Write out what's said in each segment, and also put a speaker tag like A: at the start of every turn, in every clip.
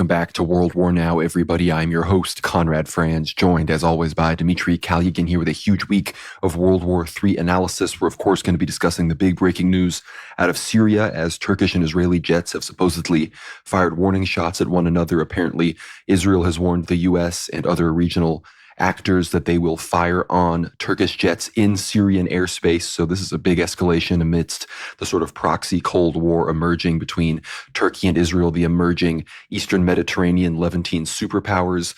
A: back to World War Now, everybody. I'm your host, Conrad Franz, joined as always by Dmitry Kalyagin here with a huge week of World War III analysis. We're of course going to be discussing the big breaking news out of Syria as Turkish and Israeli jets have supposedly fired warning shots at one another. Apparently, Israel has warned the U.S. and other regional actors that they will fire on Turkish jets in Syrian airspace. So this is a big escalation amidst the sort of proxy Cold War emerging between Turkey and Israel, the emerging Eastern Mediterranean Levantine superpowers.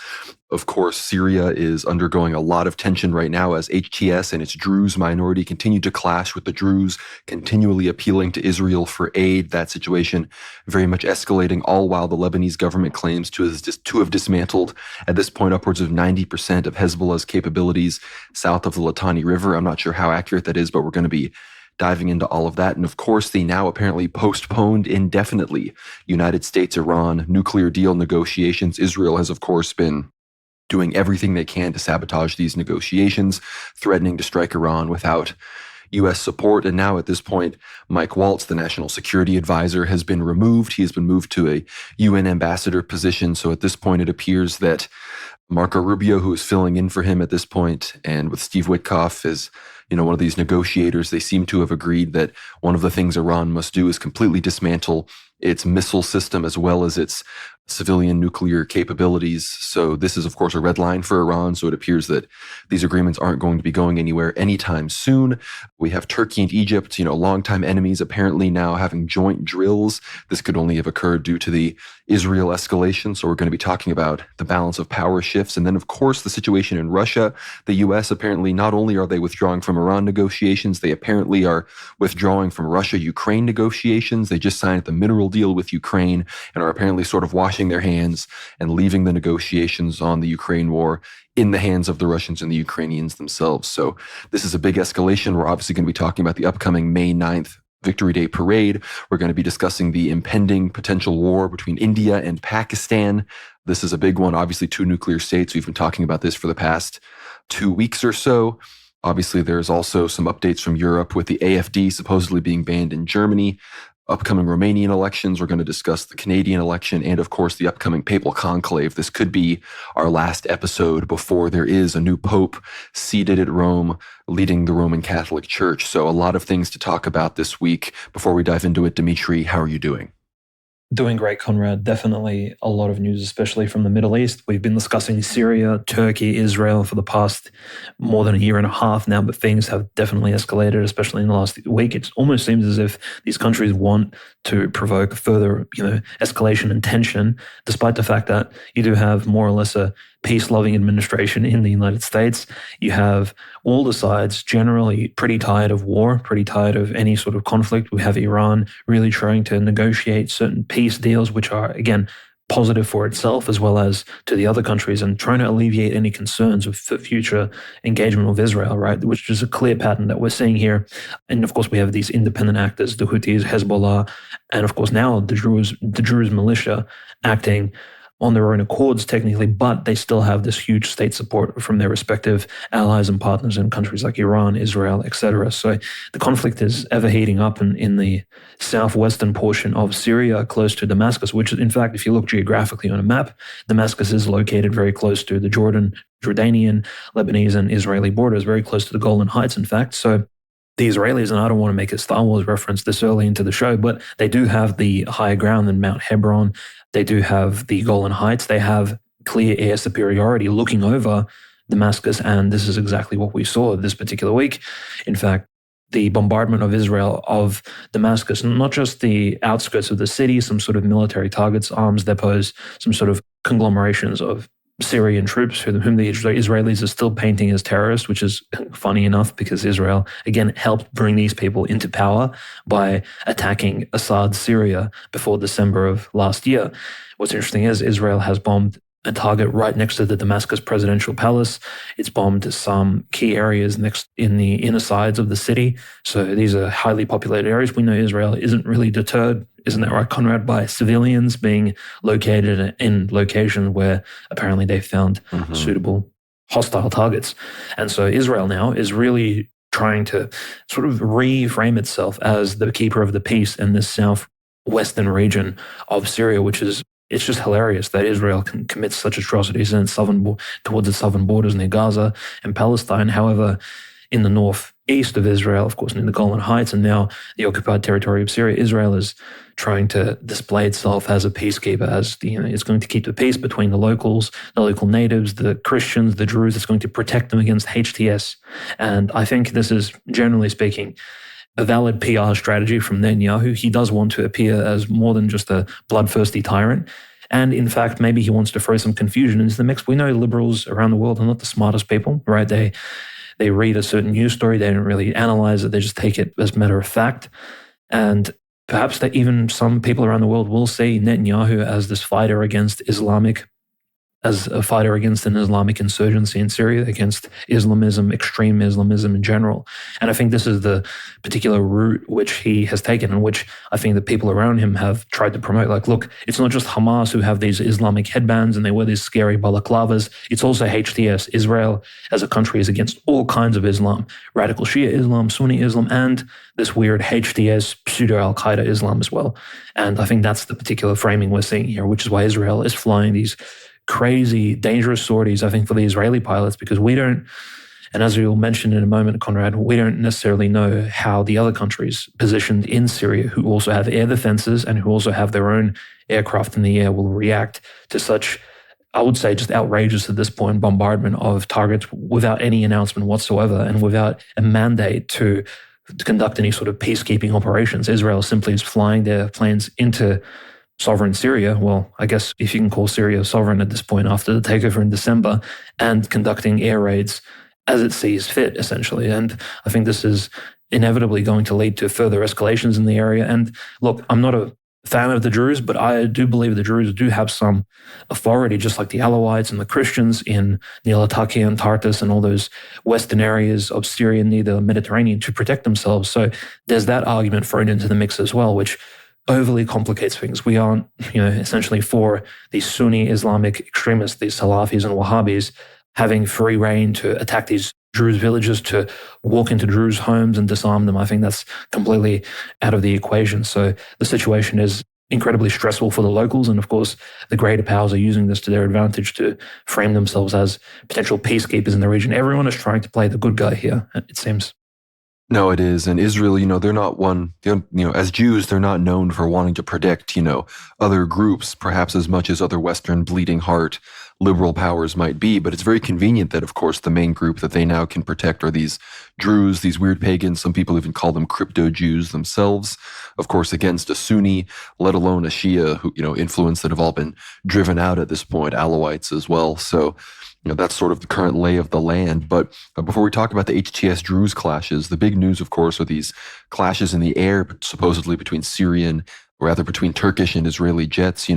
A: Of course, Syria is undergoing a lot of tension right now as HTS and its Druze minority continue to clash with the Druze, continually appealing to Israel for aid. That situation very much escalating, all while the Lebanese government claims to have dismantled, at this point, upwards of 90% of Hezbollah's capabilities south of the Litani River. I'm not sure how accurate that is, but we're going to be diving into all of that. And of course, the now apparently postponed indefinitely United States-Iran nuclear deal negotiations. Israel has, of course, been doing everything they can to sabotage these negotiations, threatening to strike Iran without U.S. support. And now at this point, Mike Waltz, the national security advisor, has been removed. He has been moved to a UN ambassador position. So at this point, it appears that Marco Rubio, who is filling in for him at this point, and with Steve Witkoff as one of these negotiators, they seem to have agreed that one of the things Iran must do is completely dismantle its missile system as well as its civilian nuclear capabilities. So this is, of course, a red line for Iran. So it appears that these agreements aren't going to be going anywhere anytime soon. We have Turkey and Egypt, longtime enemies, apparently now having joint drills. This could only have occurred due to the Israel escalation. So we're going to be talking about the balance of power shifts. And then, of course, the situation in Russia. The U.S. apparently, not only are they withdrawing from Iran negotiations, they apparently are withdrawing from Russia-Ukraine negotiations. They just signed the mineral deal with Ukraine and are apparently sort of washing their hands and leaving the negotiations on the Ukraine war in the hands of the Russians and the Ukrainians themselves. So this is a big escalation. We're obviously going to be talking about the upcoming May 9th Victory Day parade. We're going to be discussing the impending potential war between India and Pakistan. This is a big one. Obviously, two nuclear states. We've been talking about this for the past 2 weeks or so. Obviously, there's also some updates from Europe with the AfD supposedly being banned in Germany. Upcoming Romanian elections. We're going to discuss the Canadian election and, of course, the upcoming papal conclave. This could be our last episode before there is a new pope seated at Rome leading the Roman Catholic Church. So a lot of things to talk about this week. Before we dive into it, Dmitry, how are you doing?
B: Doing great, Conrad. Definitely a lot of news, especially from the Middle East. We've been discussing Syria, Turkey, Israel for the past more than a year and a half now, but things have definitely escalated, especially in the last week. It almost seems as if these countries want to provoke further, escalation and tension, despite the fact that you do have more or less a peace-loving administration in the United States. You have all the sides generally pretty tired of war, pretty tired of any sort of conflict. We have Iran really trying to negotiate certain peace deals, which are, again, positive for itself as well as to the other countries, and trying to alleviate any concerns of future engagement with Israel, right? Which is a clear pattern that we're seeing here. And of course, we have these independent actors, the Houthis, Hezbollah, and of course now the Druze militia acting on their own accords technically, but they still have this huge state support from their respective allies and partners in countries like Iran, Israel, etc. So the conflict is ever heating up in the southwestern portion of Syria, close to Damascus, which in fact, if you look geographically on a map, Damascus is located very close to the Jordanian, Lebanese, and Israeli borders, very close to the Golan Heights, in fact. So the Israelis, and I don't want to make a Star Wars reference this early into the show, but they do have the higher ground than Mount Hebron. They do have the Golan Heights. They have clear air superiority looking over Damascus, and this is exactly what we saw this particular week. In fact, the bombardment of Israel of Damascus, not just the outskirts of the city, some sort of military targets, arms depots, some sort of conglomerations of Syrian troops whom the Israelis are still painting as terrorists, which is funny enough because Israel, again, helped bring these people into power by attacking Assad's Syria before December of last year. What's interesting is Israel has bombed a target right next to the Damascus presidential palace. It's bombed some key areas next in the inner sides of the city. So these are highly populated areas. We know Israel isn't really deterred, isn't that right, Conrad, by civilians being located in locations where apparently they found suitable hostile targets. And so Israel now is really trying to sort of reframe itself as the keeper of the peace in this southwestern region of Syria, which is it's just hilarious that Israel can commit such atrocities in its towards its southern borders near Gaza and Palestine. However, in the northeast of Israel, of course, in the Golan Heights, and now the occupied territory of Syria, Israel is trying to display itself as a peacekeeper, as it's going to keep the peace between the locals, the local natives, the Christians, the Druze. It's going to protect them against HTS. And I think this is, generally speaking, a valid PR strategy from Netanyahu. He does want to appear as more than just a bloodthirsty tyrant. And in fact, maybe he wants to throw some confusion into the mix. We know liberals around the world are not the smartest people, right? They read a certain news story, they don't really analyze it, they just take it as a matter of fact. And perhaps that even some people around the world will see Netanyahu as this fighter against as a fighter against an Islamic insurgency in Syria, against Islamism, extreme Islamism in general. And I think this is the particular route which he has taken, and which I think the people around him have tried to promote. Like, look, it's not just Hamas who have these Islamic headbands and they wear these scary balaclavas. It's also HTS. Israel as a country is against all kinds of Islam, radical Shia Islam, Sunni Islam, and this weird HTS pseudo-Al-Qaeda Islam as well. And I think that's the particular framing we're seeing here, which is why Israel is flying these crazy, dangerous sorties, I think, for the Israeli pilots, because we don't, and as we'll mention in a moment, Conrad, we don't necessarily know how the other countries positioned in Syria, who also have air defenses and who also have their own aircraft in the air, will react to such, I would say, just outrageous at this point, bombardment of targets without any announcement whatsoever and without a mandate to conduct any sort of peacekeeping operations. Israel simply is flying their planes into sovereign Syria, well, I guess if you can call Syria sovereign at this point after the takeover in December, and conducting air raids as it sees fit, essentially. And I think this is inevitably going to lead to further escalations in the area. And look, I'm not a fan of the Druze, but I do believe the Druze do have some authority, just like the Alawites and the Christians in near Latakia and Tartus and all those western areas of Syria near the Mediterranean, to protect themselves. So there's that argument thrown into the mix as well, which overly complicates things. We aren't, essentially for these Sunni Islamic extremists, these Salafis and Wahhabis, having free reign to attack these Druze villages, to walk into Druze homes and disarm them. I think that's completely out of the equation. So the situation is incredibly stressful for the locals. And of course, the greater powers are using this to their advantage to frame themselves as potential peacekeepers in the region. Everyone is trying to play the good guy here, it seems.
A: No, it is. And Israel, they're not as Jews, they're not known for wanting to protect, other groups, perhaps as much as other Western bleeding heart liberal powers might be. But it's very convenient that, of course, the main group that they now can protect are these Druze, these weird pagans. Some people even call them crypto Jews themselves, of course, against a Sunni, let alone a Shia, who, influence that have all been driven out at this point, Alawites as well. So, that's sort of the current lay of the land. But before we talk about the HTS Druze clashes, the big news, of course, are these clashes in the air, supposedly between Turkish and Israeli jets.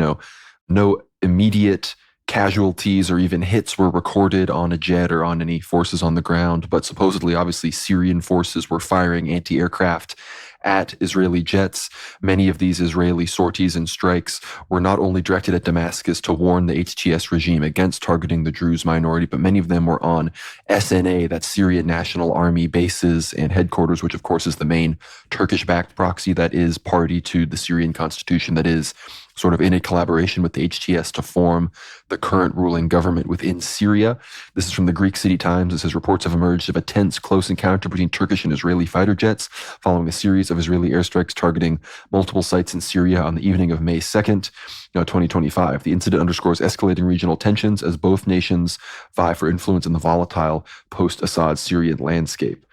A: No immediate casualties or even hits were recorded on a jet or on any forces on the ground. But supposedly, obviously, Syrian forces were firing anti-aircraft at Israeli jets. Many of these Israeli sorties and strikes were not only directed at Damascus to warn the HTS regime against targeting the Druze minority, but many of them were on SNA, that's Syrian National Army bases and headquarters, which of course is the main Turkish-backed proxy that is party to the Syrian constitution, that is sort of in a collaboration with the HTS to form the current ruling government within Syria. This is from the Greek City Times. It says reports have emerged of a tense, close encounter between Turkish and Israeli fighter jets following a series of Israeli airstrikes targeting multiple sites in Syria on the evening of May 2nd, 2025. The incident underscores escalating regional tensions as both nations vie for influence in the volatile post-Assad Syrian landscape.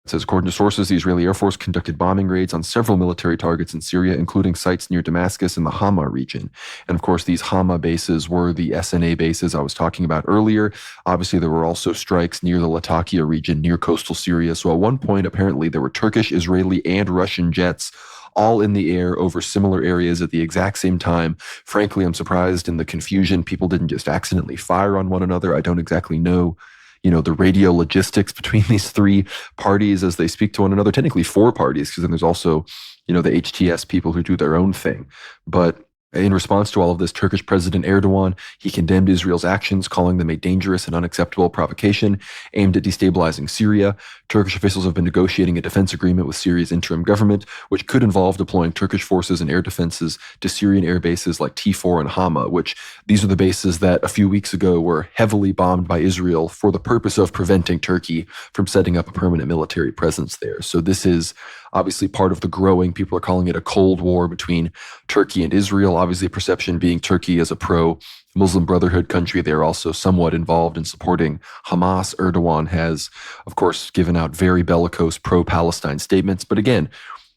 A: It says, according to sources, the Israeli Air Force conducted bombing raids on several military targets in Syria, including sites near Damascus in the Hama region. And of course, these Hama bases were the SNA bases I was talking about earlier. Obviously, there were also strikes near the Latakia region, near coastal Syria. So at one point, apparently, there were Turkish, Israeli, and Russian jets all in the air over similar areas at the exact same time. Frankly, I'm surprised in the confusion. People didn't just accidentally fire on one another. I don't exactly know the radio logistics between these three parties as they speak to one another, technically four parties, because then there's also, the HTS people who do their own thing. But In response to all of this, Turkish President Erdogan, he condemned Israel's actions, calling them a dangerous and unacceptable provocation aimed at destabilizing Syria. Turkish officials have been negotiating a defense agreement with Syria's interim government, which could involve deploying Turkish forces and air defenses to Syrian air bases like T4 and Hama, which these are the bases that a few weeks ago were heavily bombed by Israel for the purpose of preventing Turkey from setting up a permanent military presence there. So this is obviously part of the growing, people are calling it a Cold War between Turkey and Israel. Obviously, perception being Turkey as a pro-Muslim Brotherhood country. They're also somewhat involved in supporting Hamas. Erdogan has, of course, given out very bellicose pro-Palestine statements. But again,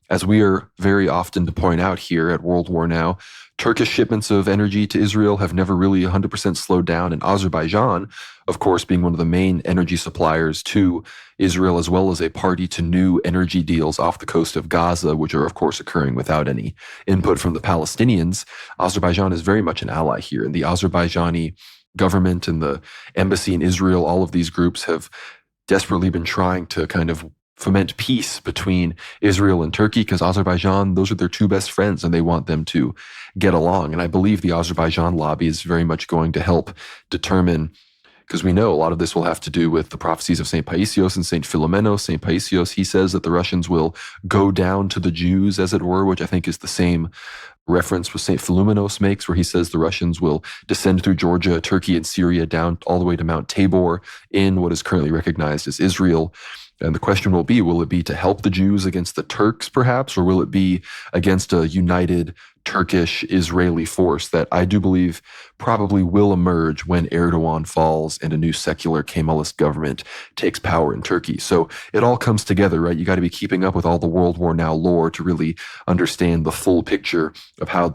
A: as we are very often to point out here at World War Now, Turkish shipments of energy to Israel have never really 100% slowed down. And Azerbaijan, of course, being one of the main energy suppliers to Israel, as well as a party to new energy deals off the coast of Gaza, which are, of course, occurring without any input from the Palestinians, Azerbaijan is very much an ally here. And the Azerbaijani government and the embassy in Israel, all of these groups have desperately been trying to kind of foment peace between Israel and Turkey, because Azerbaijan, those are their two best friends and they want them to get along. And I believe the Azerbaijan lobby is very much going to help determine, because we know a lot of this will have to do with the prophecies of St. Paisios and St. Philomenos. St. Paisios, he says that the Russians will go down to the Jews, as it were, which I think is the same reference with St. Philomenos makes, where he says the Russians will descend through Georgia, Turkey, and Syria down all the way to Mount Tabor in what is currently recognized as Israel. And the question will it be to help the Jews against the Turks, perhaps, or will it be against a united Turkish-Israeli force that I do believe probably will emerge when Erdogan falls and a new secular Kemalist government takes power in Turkey? So it all comes together, right? You got to be keeping up with all the World War Now lore to really understand the full picture of how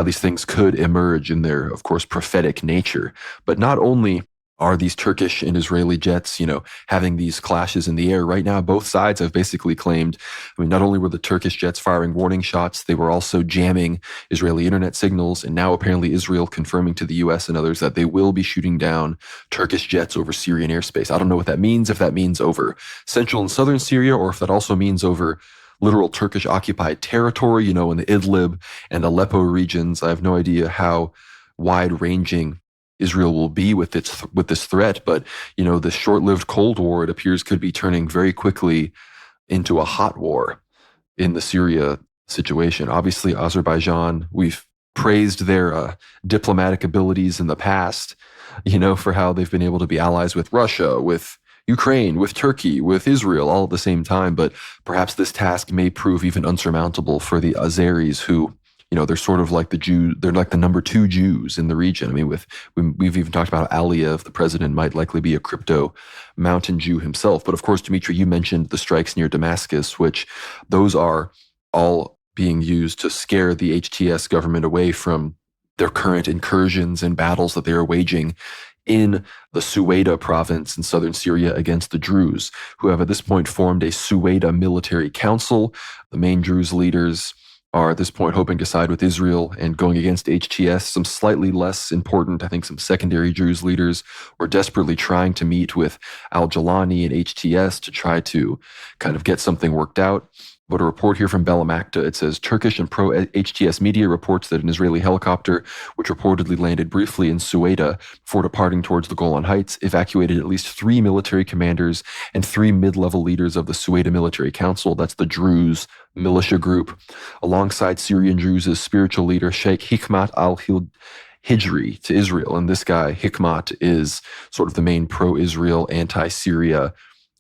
A: these things could emerge in their, of course, prophetic nature. But not only are these Turkish and Israeli jets, having these clashes in the air right now, both sides have basically claimed, not only were the Turkish jets firing warning shots, they were also jamming Israeli internet signals. And now apparently Israel confirming to the US and others that they will be shooting down Turkish jets over Syrian airspace. I don't know what that means, if that means over central and southern Syria, or if that also means over literal Turkish occupied territory, in the Idlib and Aleppo regions. I have no idea how wide ranging Israel will be with this threat, but this short-lived Cold War, it appears, could be turning very quickly into a hot war in the Syria situation. Obviously, Azerbaijan, we've praised their diplomatic abilities in the past, for how they've been able to be allies with Russia, with Ukraine, with Turkey, with Israel, all at the same time. But perhaps this task may prove even unsurmountable for the Azeris, who they're sort of like the Jew. They're like the number 2 Jews in the region. We've even talked about Aliyev, the president, might likely be a crypto mountain Jew himself. But of course, Dimitri, you mentioned the strikes near Damascus, which those are all being used to scare the HTS government away from their current incursions and battles that they are waging in the Suwaida province in southern Syria against the Druze, who have at this point formed a Suwaida military council. The main Druze leaders are at this point hoping to side with Israel and going against HTS. Some slightly less important, I think some secondary Druze leaders were desperately trying to meet with al-Jalani and HTS to try to kind of get something worked out. But a report here from Belamakta, it says Turkish and pro-HTS media reports that an Israeli helicopter, which reportedly landed briefly in Suwaida before departing towards the Golan Heights, evacuated at least 3 military commanders and 3 mid-level leaders of the Suwaida Military Council, that's the Druze militia group, alongside Syrian Druze's spiritual leader Sheikh Hikmat al-Hijri to Israel. And this guy, Hikmat, is sort of the main pro-Israel, anti-Syria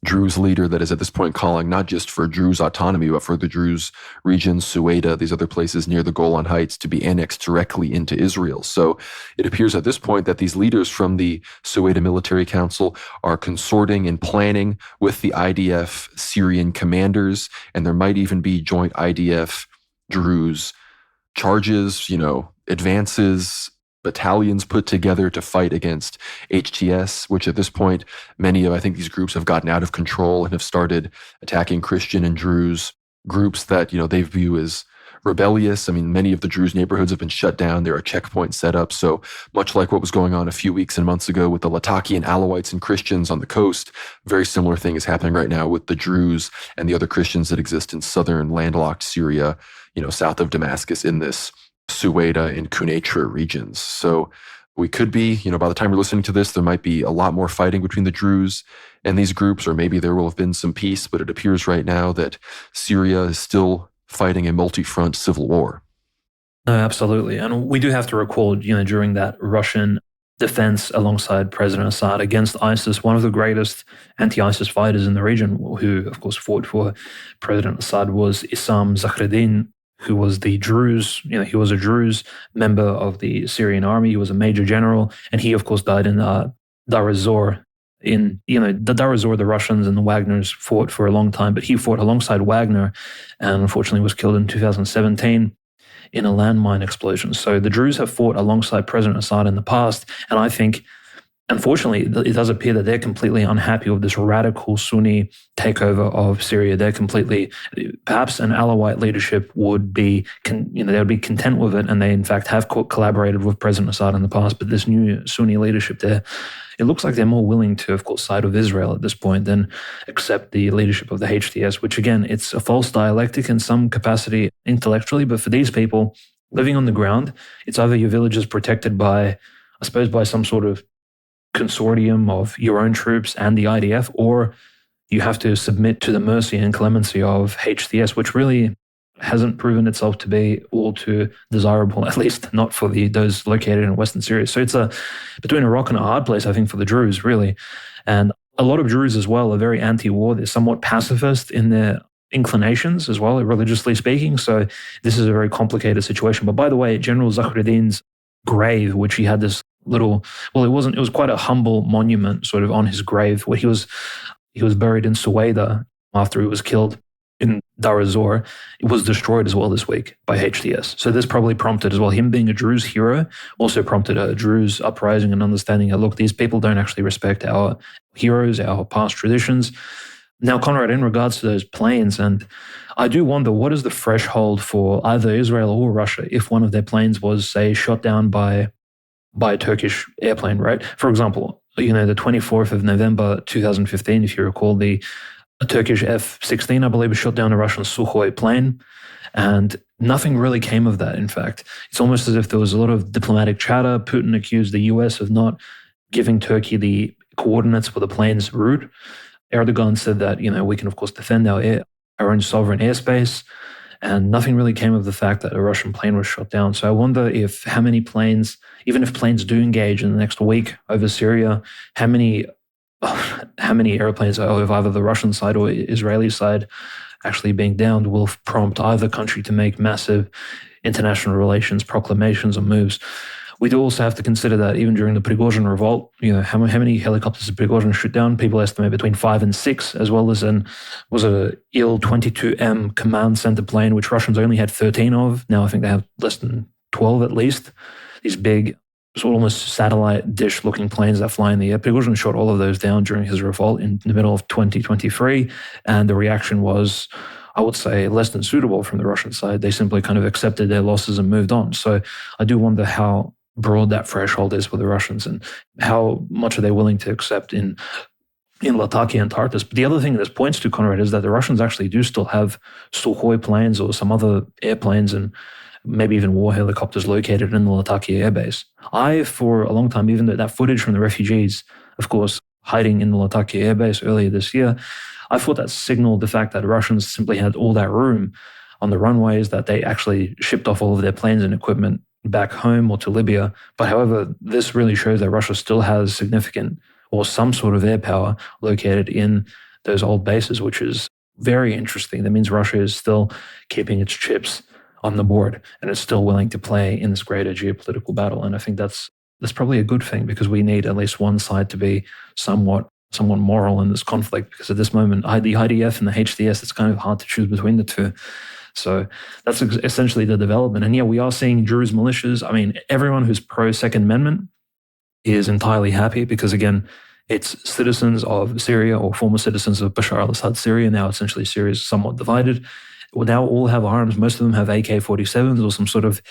A: Druze leader that is at this point calling not just for Druze autonomy, but for the Druze regions, Suwaida, these other places near the Golan Heights, to be annexed directly into Israel. So it appears at this point that these leaders from the Suwaida Military Council are consorting and planning with the IDF Syrian commanders, and there might even be joint IDF Druze charges, advances, battalions put together to fight against HTS, which at this point, many of, I think, these groups have gotten out of control and have started attacking Christian and Druze groups that, they view as rebellious. Many of the Druze neighborhoods have been shut down. There are checkpoints set up. So much like what was going on a few weeks and months ago with the Latakian Alawites and Christians on the coast, very similar thing is happening right now with the Druze and the other Christians that exist in southern landlocked Syria, south of Damascus in this Sueda and Quneitra regions. So we could be, by the time you're listening to this, there might be a lot more fighting between the Druze and these groups, or maybe there will have been some peace, but it appears right now that Syria is still fighting a multi-front civil war.
B: No, absolutely. And we do have to recall, during that Russian defense alongside President Assad against ISIS, one of the greatest anti-ISIS fighters in the region, who, of course, fought for President Assad, was Issam Zakhreddin, who was the Druze, he was a Druze member of the Syrian army. He was a major general, and he, of course, died in Dar ez-Zor. The Dar ez-Zor, the Russians and the Wagners fought for a long time, but he fought alongside Wagner and unfortunately was killed in 2017 in a landmine explosion. So the Druze have fought alongside President Assad in the past, and I think, unfortunately, it does appear that they're completely unhappy with this radical Sunni takeover of Syria. They're completely, perhaps an Alawite leadership would be, they would be content with it, and they in fact have collaborated with President Assad in the past. But this new Sunni leadership there, it looks like they're more willing to, of course, side with Israel at this point than accept the leadership of the HTS, which again, it's a false dialectic in some capacity intellectually, but for these people living on the ground, it's either your village is protected by, I suppose, by some sort of consortium of your own troops and the IDF, or you have to submit to the mercy and clemency of HTS, which really hasn't proven itself to be all too desirable, at least not for those located in Western Syria. So it's between a rock and a hard place, I think, for the Druze, really. And a lot of Druze as well are very anti-war. They're somewhat pacifist in their inclinations as well, religiously speaking. So this is a very complicated situation. But by the way, General Zakhreddin's grave, which he had this it was quite a humble monument sort of on his grave, where he was buried in Sueda after he was killed in Dar ez-Zor. It was destroyed as well this week by HTS. So this probably prompted as well, him being a Druze hero, also prompted a Druze uprising and understanding that, look, these people don't actually respect our heroes, our past traditions. Now, Conrad, in regards to those planes, and I do wonder, what is the threshold for either Israel or Russia if one of their planes was, say, shot down by a Turkish airplane, right? For example, the 24th of November 2015, if you recall, a Turkish F-16, I believe, was shot down a Russian Sukhoi plane, and nothing really came of that, in fact. It's almost as if there was a lot of diplomatic chatter. Putin accused the US of not giving Turkey the coordinates for the plane's route. Erdogan said that, we can, of course, defend our own sovereign airspace, and nothing really came of the fact that a Russian plane was shot down. So I wonder how many planes, even if planes do engage in the next week over Syria, how many airplanes of either the Russian side or Israeli side actually being downed will prompt either country to make massive international relations proclamations or moves. We do also have to consider that even during the Prigozhin revolt, how many helicopters did Prigozhin shoot down? People estimate between 5 and 6, as well as was a Il-22M command center plane, which Russians only had 13 of. Now I think they have less than 12 at least. These big, sort of almost satellite dish-looking planes that fly in the air. Prigozhin shot all of those down during his revolt in the middle of 2023, and the reaction was, I would say, less than suitable from the Russian side. They simply kind of accepted their losses and moved on. So I do wonder how broad that threshold is for the Russians and how much are they willing to accept in Latakia and Tartus. But the other thing this points to, Conrad, is that the Russians actually do still have Sukhoi planes or some other airplanes and maybe even war helicopters located in the Latakia airbase. For a long time, even that footage from the refugees, of course, hiding in the Latakia airbase earlier this year, I thought that signaled the fact that the Russians simply had all that room on the runways, that they actually shipped off all of their planes and equipment back home or to Libya. But however, this really shows that Russia still has significant or some sort of air power located in those old bases, which is very interesting. That means Russia is still keeping its chips on the board and it's still willing to play in this greater geopolitical battle. And I think that's probably a good thing, because we need at least one side to be somewhat moral in this conflict, because at this moment, the IDF and the HTS, it's kind of hard to choose between the two. So that's essentially the development. And yeah, we are seeing Druze militias. I mean, everyone who's pro-Second Amendment is entirely happy, because again, it's citizens of Syria or former citizens of Bashar al-Assad's Syria. Now essentially Syria is somewhat divided. Well, now all have arms. Most of them have AK-47s or some sort of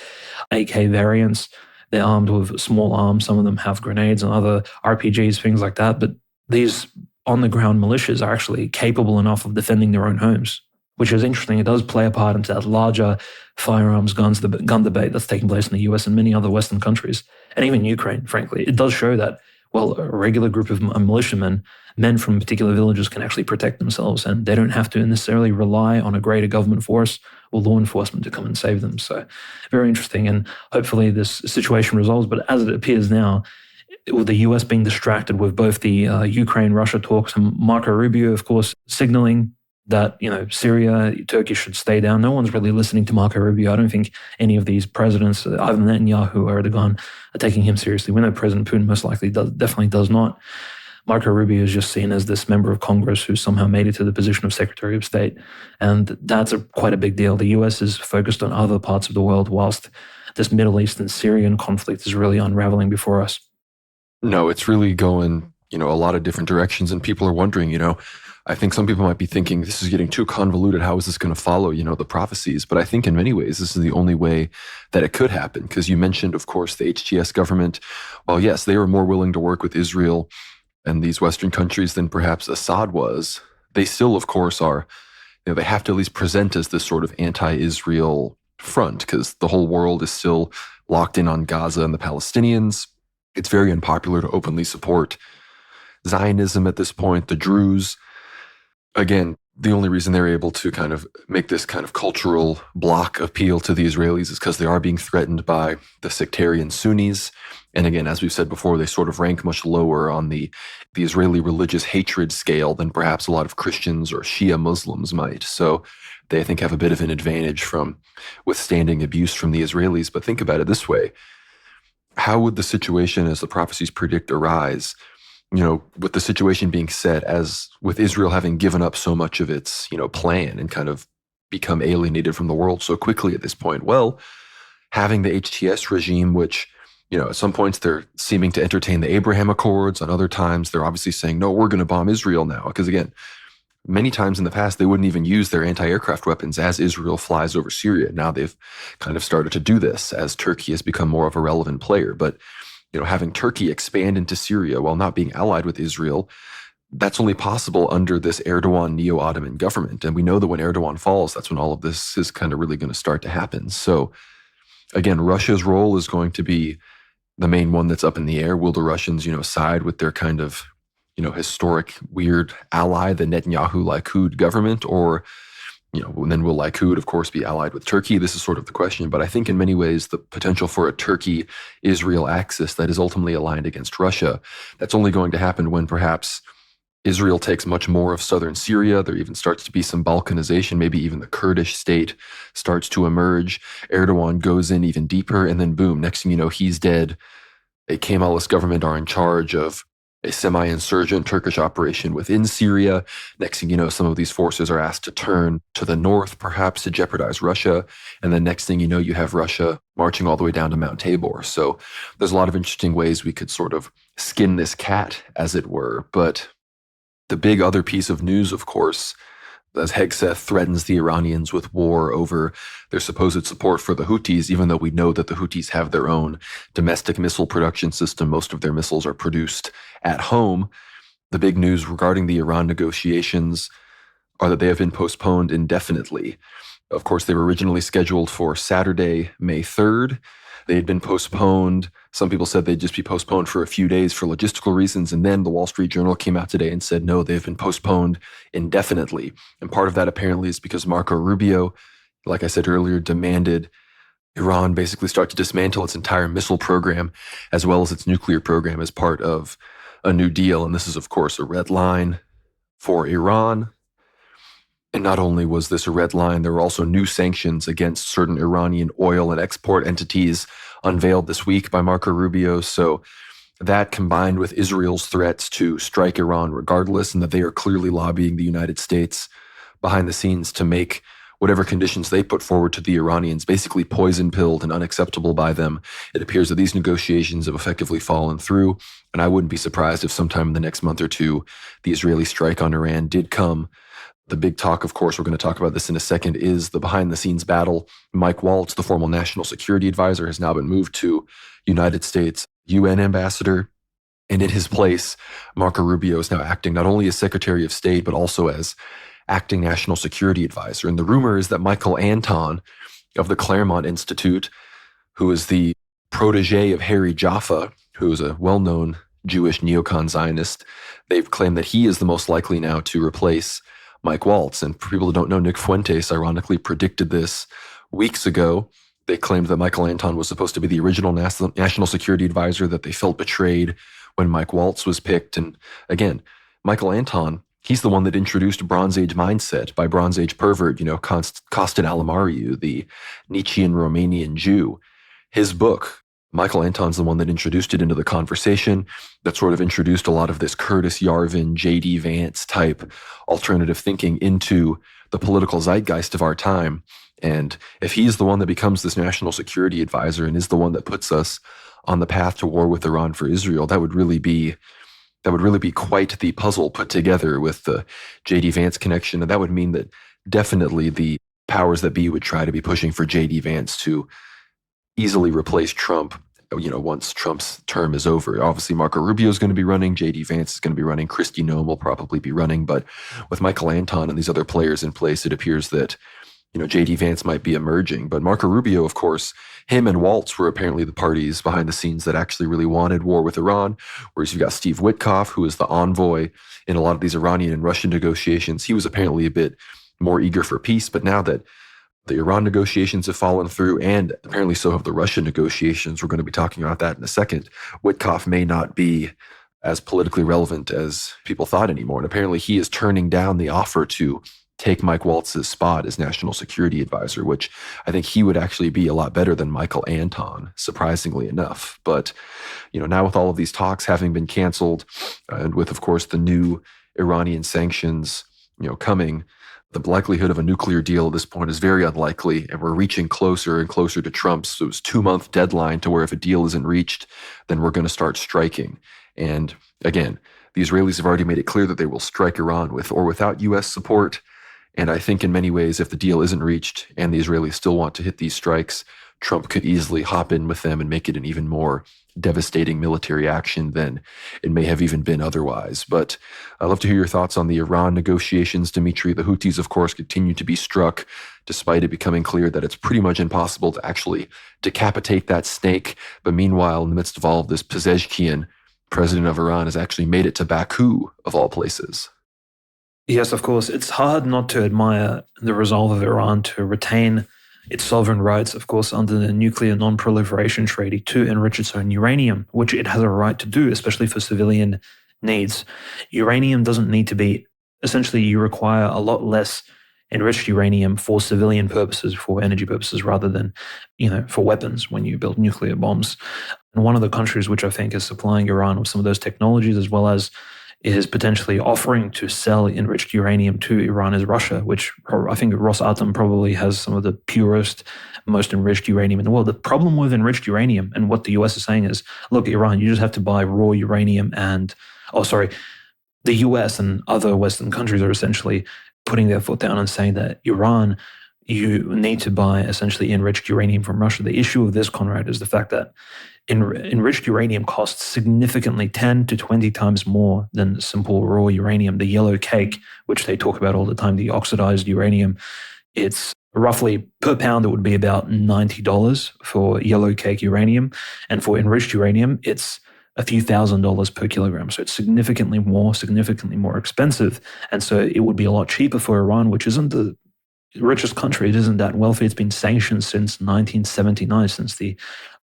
B: AK variants. They're armed with small arms. Some of them have grenades and other RPGs, things like that. But these on-the-ground militias are actually capable enough of defending their own homes, which is interesting. It does play a part into that larger firearms gun debate that's taking place in the US and many other Western countries, and even Ukraine, frankly. It does show that, well, a regular group of militiamen, men from particular villages, can actually protect themselves, and they don't have to necessarily rely on a greater government force or law enforcement to come and save them. So very interesting, and hopefully this situation resolves. But as it appears now, with the US being distracted with both the Ukraine-Russia talks and Marco Rubio, of course, signaling that, Syria, Turkey should stay down. No one's really listening to Marco Rubio. I don't think any of these presidents, either Netanyahu or Erdogan, are taking him seriously. We know President Putin most likely definitely does not. Marco Rubio is just seen as this member of Congress who somehow made it to the position of Secretary of State. And that's quite a big deal. The US is focused on other parts of the world, whilst this Middle East and Syrian conflict is really unraveling before us.
A: No, it's really going, a lot of different directions, and people are wondering, I think some people might be thinking this is getting too convoluted. How is this going to follow, the prophecies? But I think in many ways, this is the only way that it could happen. Because you mentioned, of course, the HTS government. Well, yes, they were more willing to work with Israel and these Western countries than perhaps Assad was. They still, of course, are, they have to at least present as this sort of anti-Israel front, because the whole world is still locked in on Gaza and the Palestinians. It's very unpopular to openly support Zionism at this point, the Druze. Again, the only reason they're able to kind of make this kind of cultural block appeal to the Israelis is because they are being threatened by the sectarian Sunnis. And again, as we've said before, they sort of rank much lower on the Israeli religious hatred scale than perhaps a lot of Christians or Shia Muslims might. So they, I think, have a bit of an advantage from withstanding abuse from the Israelis. But think about it this way. How would the situation, as the prophecies predict, arise? With the situation being set, as with Israel having given up so much of its, plan and kind of become alienated from the world so quickly at this point. Well, having the HTS regime, which, at some points they're seeming to entertain the Abraham Accords. On other times, they're obviously saying, no, we're going to bomb Israel now. Because again, many times in the past, they wouldn't even use their anti-aircraft weapons as Israel flies over Syria. Now they've kind of started to do this as Turkey has become more of a relevant player. But having Turkey expand into Syria while not being allied with Israel, that's only possible under this Erdogan neo-Ottoman government. And we know that when Erdogan falls, that's when all of this is kind of really going to start to happen. So again, Russia's role is going to be the main one that's up in the air. Will the Russians, side with their kind of, historic, weird ally, the Netanyahu-Likud government, or and then will Likud, of course, be allied with Turkey? This is sort of the question. But I think in many ways, the potential for a Turkey-Israel axis that is ultimately aligned against Russia, that's only going to happen when perhaps Israel takes much more of southern Syria. There even starts to be some Balkanization. Maybe even the Kurdish state starts to emerge. Erdogan goes in even deeper, and then boom, next thing you know, he's dead. A Kemalist government are in charge of a semi-insurgent Turkish operation within Syria. Next thing you know, some of these forces are asked to turn to the north, perhaps to jeopardize Russia. And then next thing you know, you have Russia marching all the way down to Mount Tabor. So there's a lot of interesting ways we could sort of skin this cat, as it were. But the big other piece of news, of course, as Hegseth threatens the Iranians with war over their supposed support for the Houthis, even though we know that the Houthis have their own domestic missile production system. Most of their missiles are produced at home. The big news regarding the Iran negotiations are that they have been postponed indefinitely. Of course, they were originally scheduled for Saturday, May 3rd. They had been postponed. Some people said they'd just be postponed for a few days for logistical reasons. And then the Wall Street Journal came out today and said, no, they've been postponed indefinitely. And part of that apparently is because Marco Rubio, like I said earlier, demanded Iran basically start to dismantle its entire missile program as well as its nuclear program as part of a new deal. And this is, of course, a red line for Iran. And not only was this a red line, there were also new sanctions against certain Iranian oil and export entities unveiled this week by Marco Rubio. So that, combined with Israel's threats to strike Iran regardless, and that they are clearly lobbying the United States behind the scenes to make whatever conditions they put forward to the Iranians basically poison-pilled and unacceptable by them, it appears that these negotiations have effectively fallen through. And I wouldn't be surprised if sometime in the next month or two, the Israeli strike on Iran did come. The big talk, of course, we're going to talk about this in a second, is the behind-the-scenes battle. Mike Waltz, the former national security advisor, has now been moved to United States UN ambassador. And in his place, Marco Rubio is now acting not only as Secretary of State, but also as acting national security advisor. And the rumor is that Michael Anton of the Claremont Institute, who is the protege of Harry Jaffa, who is a well-known Jewish neocon Zionist, they've claimed that he is the most likely now to replace Mike Waltz. And for people who don't know, Nick Fuentes ironically predicted this weeks ago. They claimed that Michael Anton was supposed to be the original national security advisor, that they felt betrayed when Mike Waltz was picked. And again, Michael Anton, he's the one that introduced Bronze Age mindset by Bronze Age pervert, Costin Alamariu, the Nietzschean Romanian Jew. His book, Michael Anton's the one that introduced it into the conversation, that sort of introduced a lot of this Curtis Yarvin, J.D. Vance type alternative thinking into the political zeitgeist of our time. And if he's the one that becomes this national security advisor and is the one that puts us on the path to war with Iran for Israel, that would really be quite the puzzle put together with the J.D. Vance connection. And that would mean that definitely the powers that be would try to be pushing for J.D. Vance to easily replace Trump, once Trump's term is over. Obviously, Marco Rubio is going to be running. J.D. Vance is going to be running. Kristi Noem will probably be running. But with Michael Anton and these other players in place, it appears that J.D. Vance might be emerging. But Marco Rubio, of course, him and Waltz were apparently the parties behind the scenes that actually really wanted war with Iran, whereas you've got Steve Witkoff, who is the envoy in a lot of these Iranian and Russian negotiations. He was apparently a bit more eager for peace, but now that the Iran negotiations have fallen through, and apparently so have the Russian negotiations, we're going to be talking about that in a second, Witkoff may not be as politically relevant as people thought anymore. And apparently he is turning down the offer to take Mike Waltz's spot as national security advisor, which I think he would actually be a lot better than Michael Anton, surprisingly enough. But, now with all of these talks having been canceled, and with, of course, the new Iranian sanctions, coming, the likelihood of a nuclear deal at this point is very unlikely, and we're reaching closer and closer to Trump's 2-month deadline to where if a deal isn't reached, then we're going to start striking. And again, the Israelis have already made it clear that they will strike Iran with or without U.S. support. And I think in many ways, if the deal isn't reached and the Israelis still want to hit these strikes, Trump could easily hop in with them and make it an even more devastating military action than it may have even been otherwise. But I'd love to hear your thoughts on the Iran negotiations, Dimitri. The Houthis, of course, continue to be struck, despite it becoming clear that it's pretty much impossible to actually decapitate that snake. But meanwhile, in the midst of all of this, Pezeshkian, president of Iran, has actually made it to Baku, of all places.
B: Yes, of course. It's hard not to admire the resolve of Iran to retain its sovereign rights, of course, under the Nuclear Non-Proliferation Treaty to enrich its own uranium, which it has a right to do, especially for civilian needs. Uranium doesn't need to be, essentially, you require a lot less enriched uranium for civilian purposes, for energy purposes, rather than, for weapons when you build nuclear bombs. And one of the countries which I think is supplying Iran with some of those technologies, as well as is potentially offering to sell enriched uranium to Iran, is Russia, which I think Rosatom probably has some of the purest, most enriched uranium in the world. The problem with enriched uranium, and what the US is saying is, look, Iran, you just have to buy raw uranium the US and other Western countries are essentially putting their foot down and saying that Iran, you need to buy essentially enriched uranium from Russia. The issue of this, Conrad, is the fact that enriched uranium costs significantly 10 to 20 times more than simple raw uranium. The yellow cake, which they talk about all the time, the oxidized uranium, it's roughly per pound, it would be about $90 for yellow cake uranium. And for enriched uranium, it's a few $1,000s per kilogram. So it's significantly more expensive. And so it would be a lot cheaper for Iran, which isn't the richest country. It isn't that wealthy. It's been sanctioned since 1979, since the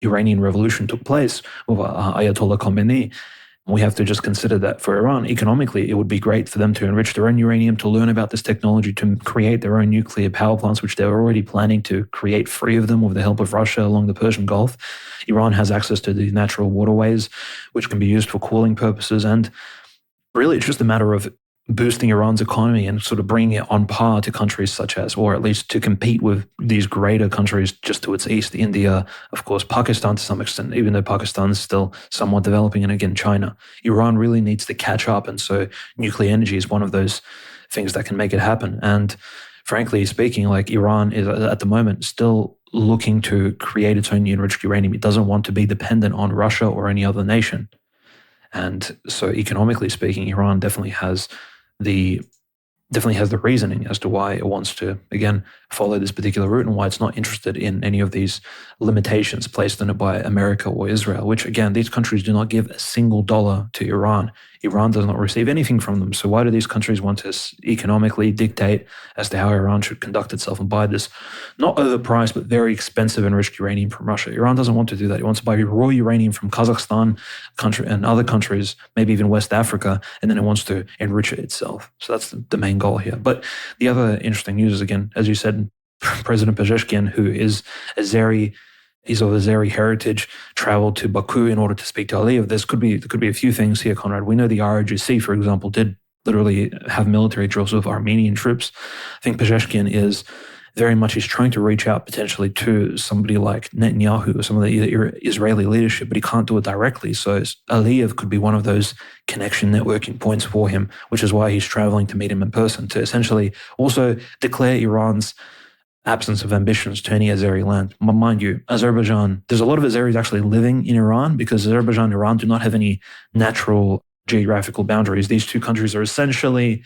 B: Iranian Revolution took place with Ayatollah Khomeini. We have to just consider that for Iran, economically, it would be great for them to enrich their own uranium, to learn about this technology, to create their own nuclear power plants, which they're already planning to create 3 of them with the help of Russia along the Persian Gulf. Iran has access to the natural waterways, which can be used for cooling purposes. And really, it's just a matter of boosting Iran's economy and sort of bringing it on par to countries such as, or at least to compete with these greater countries just to its east, India, of course, Pakistan to some extent, even though Pakistan is still somewhat developing, and again, China. Iran really needs to catch up, and so nuclear energy is one of those things that can make it happen. And frankly speaking, Iran is at the moment still looking to create its own enriched uranium. It doesn't want to be dependent on Russia or any other nation. And so economically speaking, Iran definitely has the definitely has the reasoning as to why it wants to, again, follow this particular route and why it's not interested in any of these limitations placed on it by America or Israel, which, again, these countries do not give a single dollar to Iran. Iran does not receive anything from them. So why do these countries want to economically dictate as to how Iran should conduct itself and buy this not overpriced but very expensive enriched uranium from Russia? Iran doesn't want to do that. It wants to buy raw uranium from Kazakhstan and other countries, maybe even West Africa, and then it wants to enrich it itself. So that's the main goal here. But the other interesting news is, again, as you said, President Pezeshkian, who is he's of Azeri heritage, traveled to Baku in order to speak to Aliyev. There could be a few things here, Conrad. We know the ROGC, for example, did literally have military drills with Armenian troops. I think Pezeshkian is very much, he's trying to reach out potentially to somebody like Netanyahu or some of the Israeli leadership, but he can't do it directly. So Aliyev could be one of those connection networking points for him, which is why he's traveling to meet him in person, to essentially also declare Iran's absence of ambitions to any Azeri land. Mind you, Azerbaijan, there's a lot of Azeris actually living in Iran because Azerbaijan and Iran do not have any natural geographical boundaries. These two countries are essentially,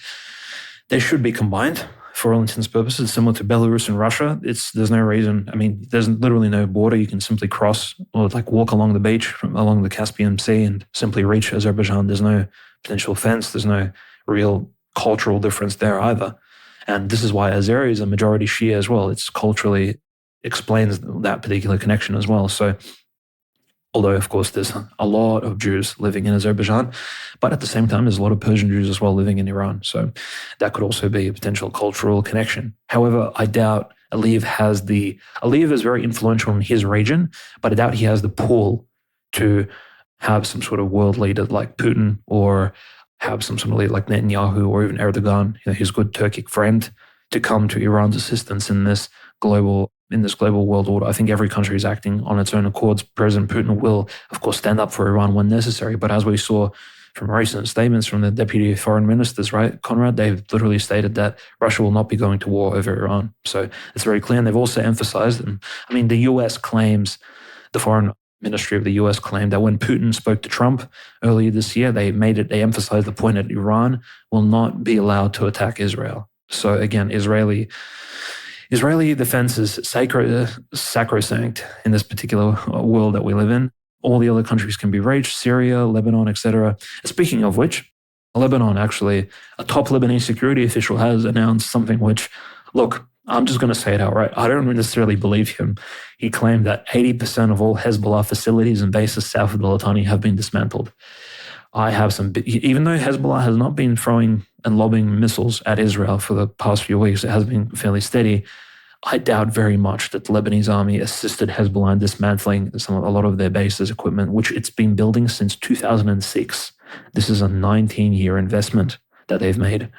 B: they should be combined for all intents and purposes, similar to Belarus and Russia. There's no reason, there's literally no border. You can simply cross or walk along the beach along the Caspian Sea and simply reach Azerbaijan. There's no potential fence. There's no real cultural difference there either. And this is why Azeri is a majority Shia as well. It's culturally explains that particular connection as well. So although, of course, there's a lot of Jews living in Azerbaijan, but at the same time, there's a lot of Persian Jews as well living in Iran. So that could also be a potential cultural connection. However, I doubt Aliyev is very influential in his region, but I doubt he has the pull to have some sort of world leader like Putin or have some sort of leader like Netanyahu or even Erdogan, his good Turkic friend, to come to Iran's assistance in this global world order. I think every country is acting on its own accords. President Putin will, of course, stand up for Iran when necessary. But as we saw from recent statements from the deputy foreign ministers, right, Conrad, they've literally stated that Russia will not be going to war over Iran. So it's very clear. And they've also emphasized, the US claims, the foreign ministry of the US claimed that when Putin spoke to Trump earlier this year, they emphasized the point that Iran will not be allowed to attack Israel. So again, Israeli defense is sacrosanct in this particular world that we live in. All the other countries can be reached, Syria, Lebanon, etc. Speaking of which, Lebanon, actually, a top Lebanese security official has announced something which, look, I'm just going to say it outright. I don't necessarily believe him. He claimed that 80% of all Hezbollah facilities and bases south of the Litani have been dismantled. Even though Hezbollah has not been throwing and lobbing missiles at Israel for the past few weeks, it has been fairly steady. I doubt very much that the Lebanese army assisted Hezbollah in dismantling a lot of their bases equipment, which it's been building since 2006. This is a 19-year investment that they've made,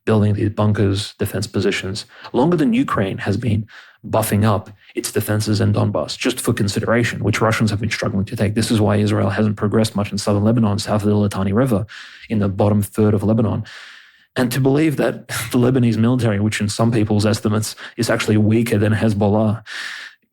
B: building these bunkers, defense positions, longer than Ukraine has been buffing up its defenses in Donbass, just for consideration, which Russians have been struggling to take. This is why Israel hasn't progressed much in southern Lebanon, south of the Litani River, in the bottom third of Lebanon. And to believe that the Lebanese military, which in some people's estimates is actually weaker than Hezbollah,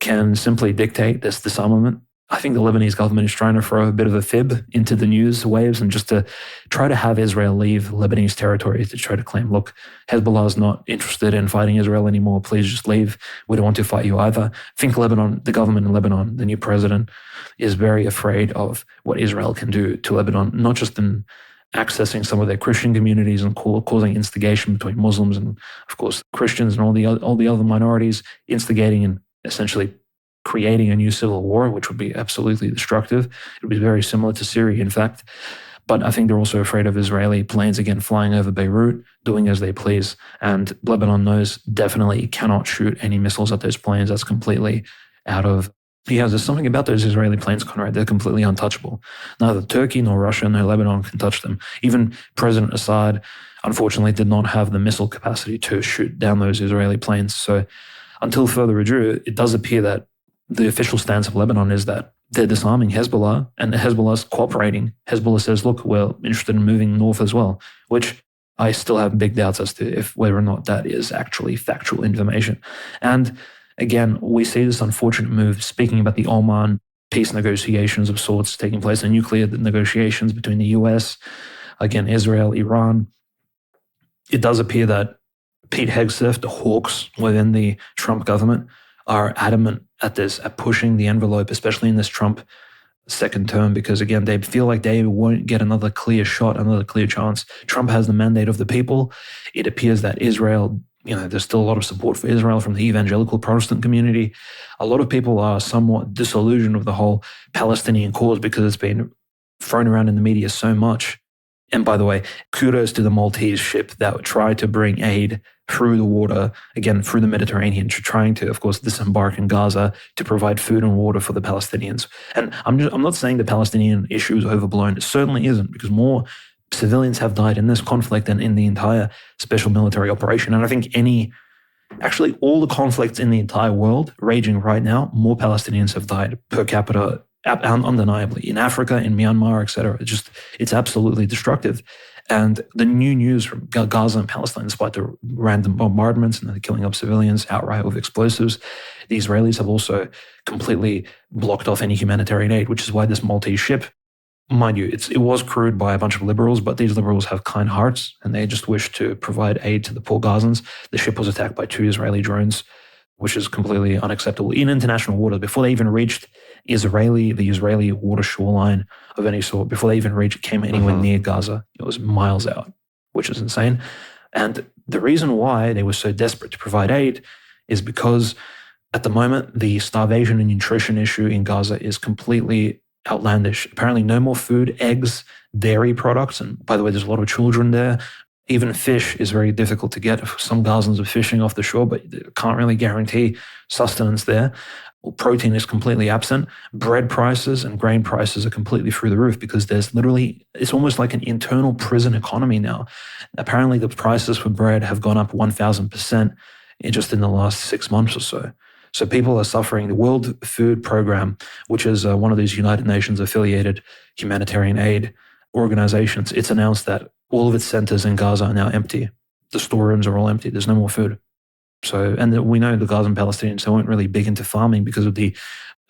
B: can simply dictate this disarmament, I think the Lebanese government is trying to throw a bit of a fib into the news waves and just to try to have Israel leave Lebanese territory, to try to claim, look, Hezbollah is not interested in fighting Israel anymore. Please just leave. We don't want to fight you either. I think the government in Lebanon, the new president, is very afraid of what Israel can do to Lebanon, not just in accessing some of their Christian communities and causing instigation between Muslims and, of course, Christians and all the other minorities, instigating and essentially creating a new civil war, which would be absolutely destructive. It would be very similar to Syria, in fact. But I think they're also afraid of Israeli planes again flying over Beirut, doing as they please. And Lebanon knows definitely cannot shoot any missiles at those planes. That's completely out of... There's something about those Israeli planes, Conrad, they're completely untouchable. Neither Turkey nor Russia nor Lebanon can touch them. Even President Assad, unfortunately, did not have the missile capacity to shoot down those Israeli planes. So until further ado, it does appear that the official stance of Lebanon is that they're disarming Hezbollah and Hezbollah's cooperating. Hezbollah says, look, we're interested in moving north as well, which I still have big doubts as to whether or not that is actually factual information. And again, we see this unfortunate move, speaking about the Oman peace negotiations of sorts taking place, and nuclear negotiations between the US, again, Israel, Iran. It does appear that Pete Hegseth, the hawks within the Trump government, are adamant at pushing the envelope, especially in this Trump second term, because again, they feel like they won't get another clear shot, another clear chance. Trump has the mandate of the people. It appears that Israel, there's still a lot of support for Israel from the evangelical Protestant community. A lot of people are somewhat disillusioned with the whole Palestinian cause because it's been thrown around in the media so much. And by the way, kudos to the Maltese ship that tried to bring aid through the water, again, through the Mediterranean, trying to, of course, disembark in Gaza to provide food and water for the Palestinians. And I'm not saying the Palestinian issue is overblown. It certainly isn't, because more civilians have died in this conflict than in the entire special military operation. And I think actually all the conflicts in the entire world raging right now, more Palestinians have died per capita, undeniably, in Africa, in Myanmar, etc. It's absolutely destructive. And the new news from Gaza and Palestine, despite the random bombardments and the killing of civilians outright with explosives, the Israelis have also completely blocked off any humanitarian aid, which is why this Maltese ship, mind you, it was crewed by a bunch of liberals, but these liberals have kind hearts and they just wish to provide aid to the poor Gazans. The ship was attacked by 2 Israeli drones, which is completely unacceptable in international waters. Before they even reached the Israeli water shoreline of any sort, before they even came anywhere near Gaza, it was miles out, which is insane. And the reason why they were so desperate to provide aid is because at the moment, the starvation and nutrition issue in Gaza is completely outlandish. Apparently no more food, eggs, dairy products. And by the way, there's a lot of children there. Even fish is very difficult to get. Some Gazans are fishing off the shore, but they can't really guarantee sustenance there. Well, protein is completely absent. Bread prices and grain prices are completely through the roof because it's almost like an internal prison economy now. Apparently the prices for bread have gone up 1,000% just in the last 6 months or so. So people are suffering. The World Food Program, which is one of these United Nations affiliated humanitarian aid organizations, it's announced that all of its centers in Gaza are now empty. The storerooms are all empty. There's no more food. So, and we know the Gazan Palestinians, they weren't really big into farming because of the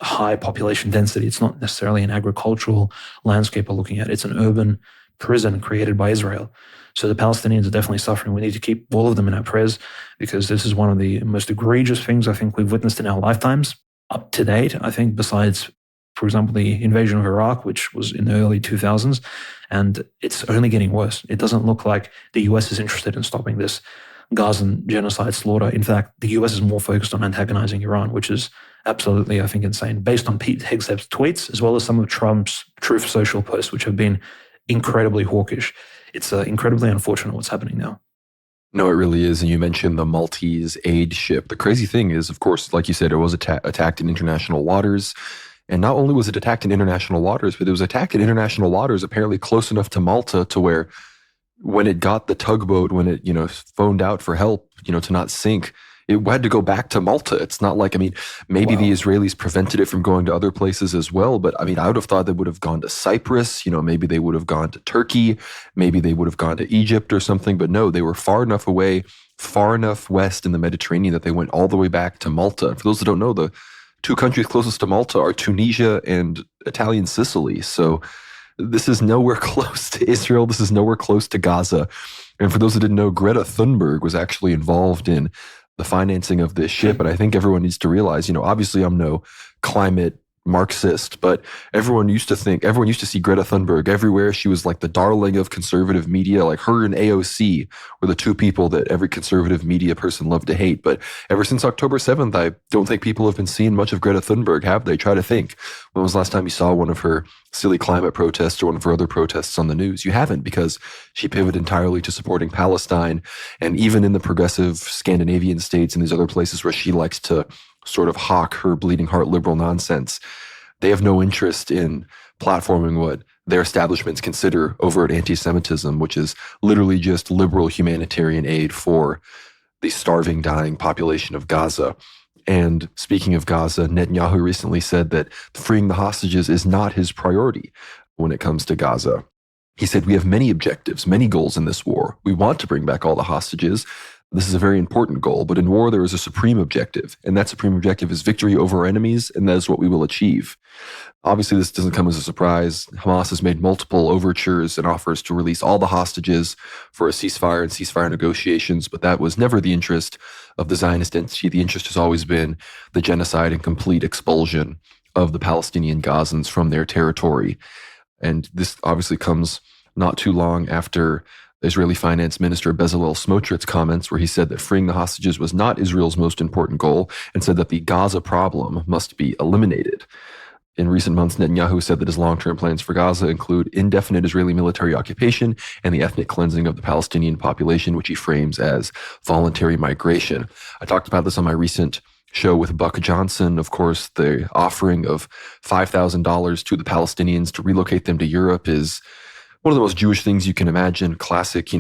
B: high population density. It's not necessarily an agricultural landscape we're looking at. It's an urban prison created by Israel. So the Palestinians are definitely suffering. We need to keep all of them in our prayers because this is one of the most egregious things I think we've witnessed in our lifetimes up to date. I think besides, for example, the invasion of Iraq, which was in the early 2000s, and it's only getting worse. It doesn't look like the US is interested in stopping this Gazan genocide slaughter. In fact, the US is more focused on antagonizing Iran, which is absolutely, I think, insane, based on Pete Hegseth's tweets, as well as some of Trump's Truth Social posts, which have been incredibly hawkish. It's incredibly unfortunate what's happening now.
A: No, it really is. And you mentioned the Maltese aid ship. The crazy thing is, of course, like you said, it was attacked in international waters. And not only was it attacked in international waters, but it was attacked in international waters apparently close enough to Malta to where when it got the tugboat, when it, phoned out for help, to not sink, it had to go back to Malta. It's not like, maybe the Israelis prevented it from going to other places as well. But I would have thought they would have gone to Cyprus, maybe they would have gone to Turkey, maybe they would have gone to Egypt or something. But no, they were far enough away, far enough west in the Mediterranean that they went all the way back to Malta. And for those that don't know, the 2 countries closest to Malta are Tunisia and Italian Sicily. So this is nowhere close to Israel. This is nowhere close to Gaza. And for those that didn't know, Greta Thunberg was actually involved in the financing of this ship. And I think everyone needs to realize, obviously I'm no climate Marxist, but everyone used to see Greta Thunberg everywhere. She was like the darling of conservative media. Like her and AOC were the 2 people that every conservative media person loved to hate. But ever since October 7th, I don't think people have been seeing much of Greta Thunberg, have they? Try to think. When was the last time you saw one of her silly climate protests or one of her other protests on the news? You haven't, because she pivoted entirely to supporting Palestine. And even in the progressive Scandinavian states and these other places where she likes to sort of hawk her bleeding heart liberal nonsense, they have no interest in platforming what their establishments consider overt anti-Semitism, which is literally just liberal humanitarian aid for the starving, dying population of Gaza. And speaking of Gaza, Netanyahu recently said that freeing the hostages is not his priority when it comes to Gaza. He said, "We have many objectives, many goals in this war. We want to bring back all the hostages. This is a very important goal, but in war, there is a supreme objective, and that supreme objective is victory over our enemies, and that is what we will achieve. Obviously, this doesn't come as a surprise. Hamas has made multiple overtures and offers to release all the hostages for a ceasefire and ceasefire negotiations, but that was never the interest of the Zionist entity. The interest has always been the genocide and complete expulsion of the Palestinian Gazans from their territory. And this obviously comes not too long after Israeli Finance Minister Bezalel Smotrich's comments, where he said that freeing the hostages was not Israel's most important goal, and said that the Gaza problem must be eliminated. In recent months, Netanyahu said that his long-term plans for Gaza include indefinite Israeli military occupation and the ethnic cleansing of the Palestinian population, which he frames as voluntary migration. I talked about this on my recent show with Buck Johnson. Of course, the offering of $5,000 to the Palestinians to relocate them to Europe is one of the most Jewish things you can imagine. Classic,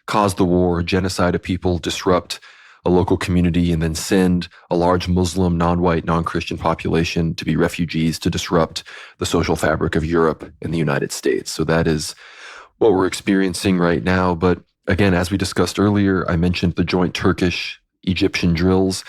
A: cause the war, genocide of people, disrupt a local community, and then send a large Muslim, non-white, non-Christian population to be refugees to disrupt the social fabric of Europe and the United States. So that is what we're experiencing right now. But again, as we discussed earlier, I mentioned the joint Turkish-Egyptian drills.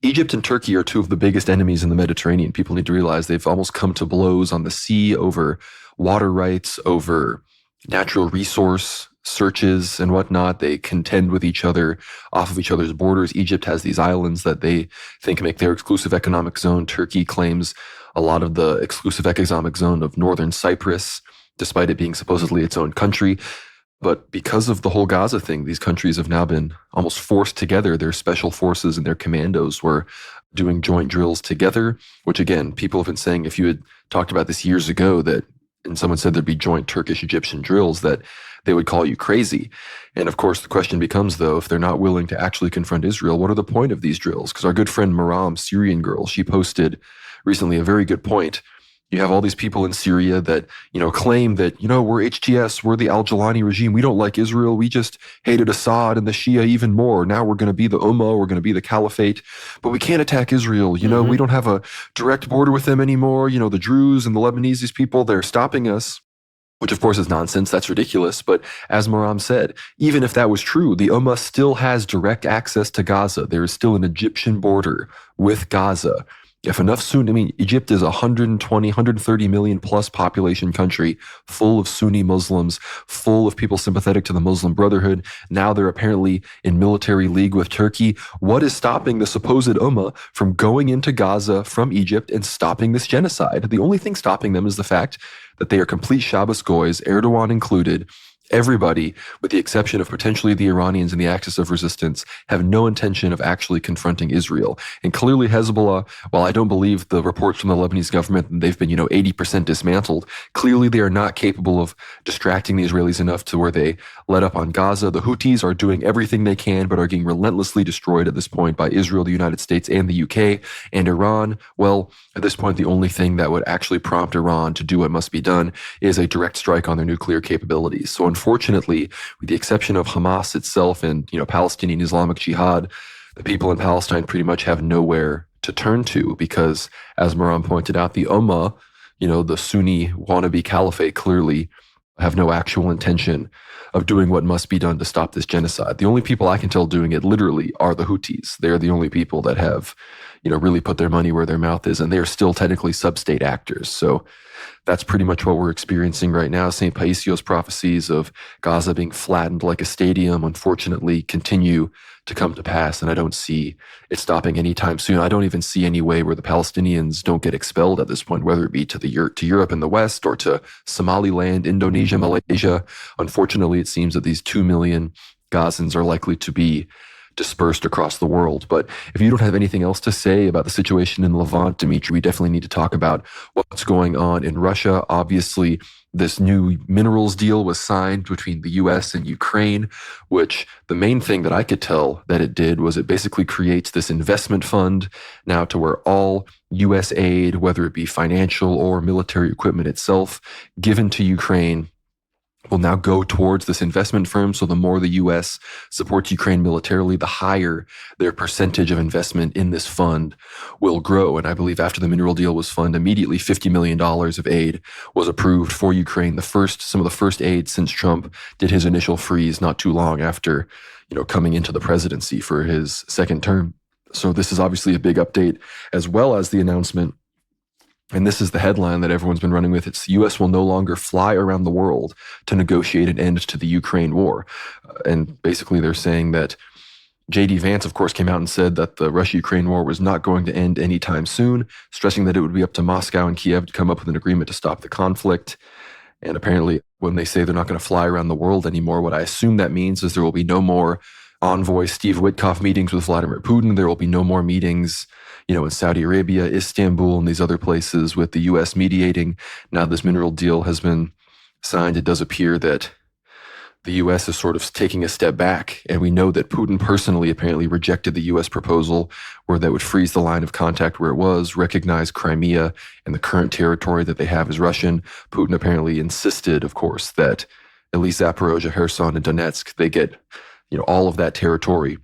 A: Egypt and Turkey are two of the biggest enemies in the Mediterranean. People need to realize they've almost come to blows on the sea over water rights, over natural resource searches and whatnot. They contend with each other off of each other's borders. Egypt has these islands that they think make their exclusive economic zone. Turkey claims a lot of the exclusive economic zone of northern Cyprus, despite it being supposedly its own country. But because of the whole Gaza thing, these countries have now been almost forced together. Their special forces and their commandos were doing joint drills together, which again, people have been saying, if you had talked about this years ago, and someone said there'd be joint Turkish-Egyptian drills, that they would call you crazy. And of course, the question becomes, though, if they're not willing to actually confront Israel, what are the point of these drills? Because our good friend Maram, Syrian girl, she posted recently a very good point. You have all these people in Syria that, claim that, we're HTS, we're the al-Jilani regime, we don't like Israel, we just hated Assad and the Shia even more. Now we're going to be the Ummah, we're going to be the Caliphate, but we can't attack Israel. We don't have a direct border with them anymore. The Druze and the Lebanese, these people, they're stopping us. Which of course is nonsense, that's ridiculous. But as Maram said, even if that was true, the Ummah still has direct access to Gaza. There is still an Egyptian border with Gaza. If enough Sunni, Egypt is 120, 130 million plus population country, full of Sunni Muslims, full of people sympathetic to the Muslim Brotherhood. Now they're apparently in military league with Turkey. What is stopping the supposed Ummah from going into Gaza from Egypt and stopping this genocide? The only thing stopping them is the fact that they are complete Shabbos goys, Erdogan included. Everybody, with the exception of potentially the Iranians and the Axis of Resistance, have no intention of actually confronting Israel. And clearly Hezbollah, while I don't believe the reports from the Lebanese government that they've been, 80% dismantled, clearly they are not capable of distracting the Israelis enough to where they let up on Gaza. The Houthis are doing everything they can, but are getting relentlessly destroyed at this point by Israel, the United States, and the UK. And Iran, well, at this point, the only thing that would actually prompt Iran to do what must be done is a direct strike on their nuclear capabilities. So unfortunately, with the exception of Hamas itself and, Palestinian Islamic Jihad, the people in Palestine pretty much have nowhere to turn to because, as Maram pointed out, the Ummah, the Sunni wannabe caliphate clearly have no actual intention of doing what must be done to stop this genocide. The only people I can tell doing it literally are the Houthis. They're the only people that have, really put their money where their mouth is, and they are still technically sub-state actors. So that's pretty much what we're experiencing right now. St. Paisio's prophecies of Gaza being flattened like a stadium, unfortunately, continue to come to pass, and I don't see it stopping anytime soon. I don't even see any way where the Palestinians don't get expelled at this point, whether it be to Europe in the West or to Somaliland, Indonesia, Malaysia. Unfortunately, it seems that these 2 million Gazans are likely to be dispersed across the world. But if you don't have anything else to say about the situation in Levant, Dimitri, we definitely need to talk about what's going on in Russia. Obviously, this new minerals deal was signed between the US and Ukraine, which the main thing that I could tell that it did was it basically creates this investment fund now to where all US aid, whether it be financial or military equipment itself, given to Ukraine will now go towards this investment firm. So the more the U.S. supports Ukraine militarily, the higher their percentage of investment in this fund will grow. And I believe after the mineral deal was funded, immediately $50 million of aid was approved for Ukraine. Some of the first aid since Trump did his initial freeze not too long after, coming into the presidency for his second term. So this is obviously a big update, as well as the announcement. And this is the headline that everyone's been running with. It's the U.S. will no longer fly around the world to negotiate an end to the Ukraine war. And basically they're saying that J.D. Vance, of course, came out and said that the Russia-Ukraine war was not going to end anytime soon, stressing that it would be up to Moscow and Kiev to come up with an agreement to stop the conflict. And apparently when they say they're not going to fly around the world anymore, what I assume that means is there will be no more envoy Steve Witkoff meetings with Vladimir Putin. There will be no more meetings in Saudi Arabia, Istanbul, and these other places with the U.S. mediating. Now this mineral deal has been signed. It does appear that the U.S. is sort of taking a step back. And we know that Putin personally apparently rejected the U.S. proposal where that would freeze the line of contact where it was, recognize Crimea and the current territory that they have as Russian. Putin apparently insisted, of course, that at least Zaporozhye, Kherson, and Donetsk, they get, all of that territory,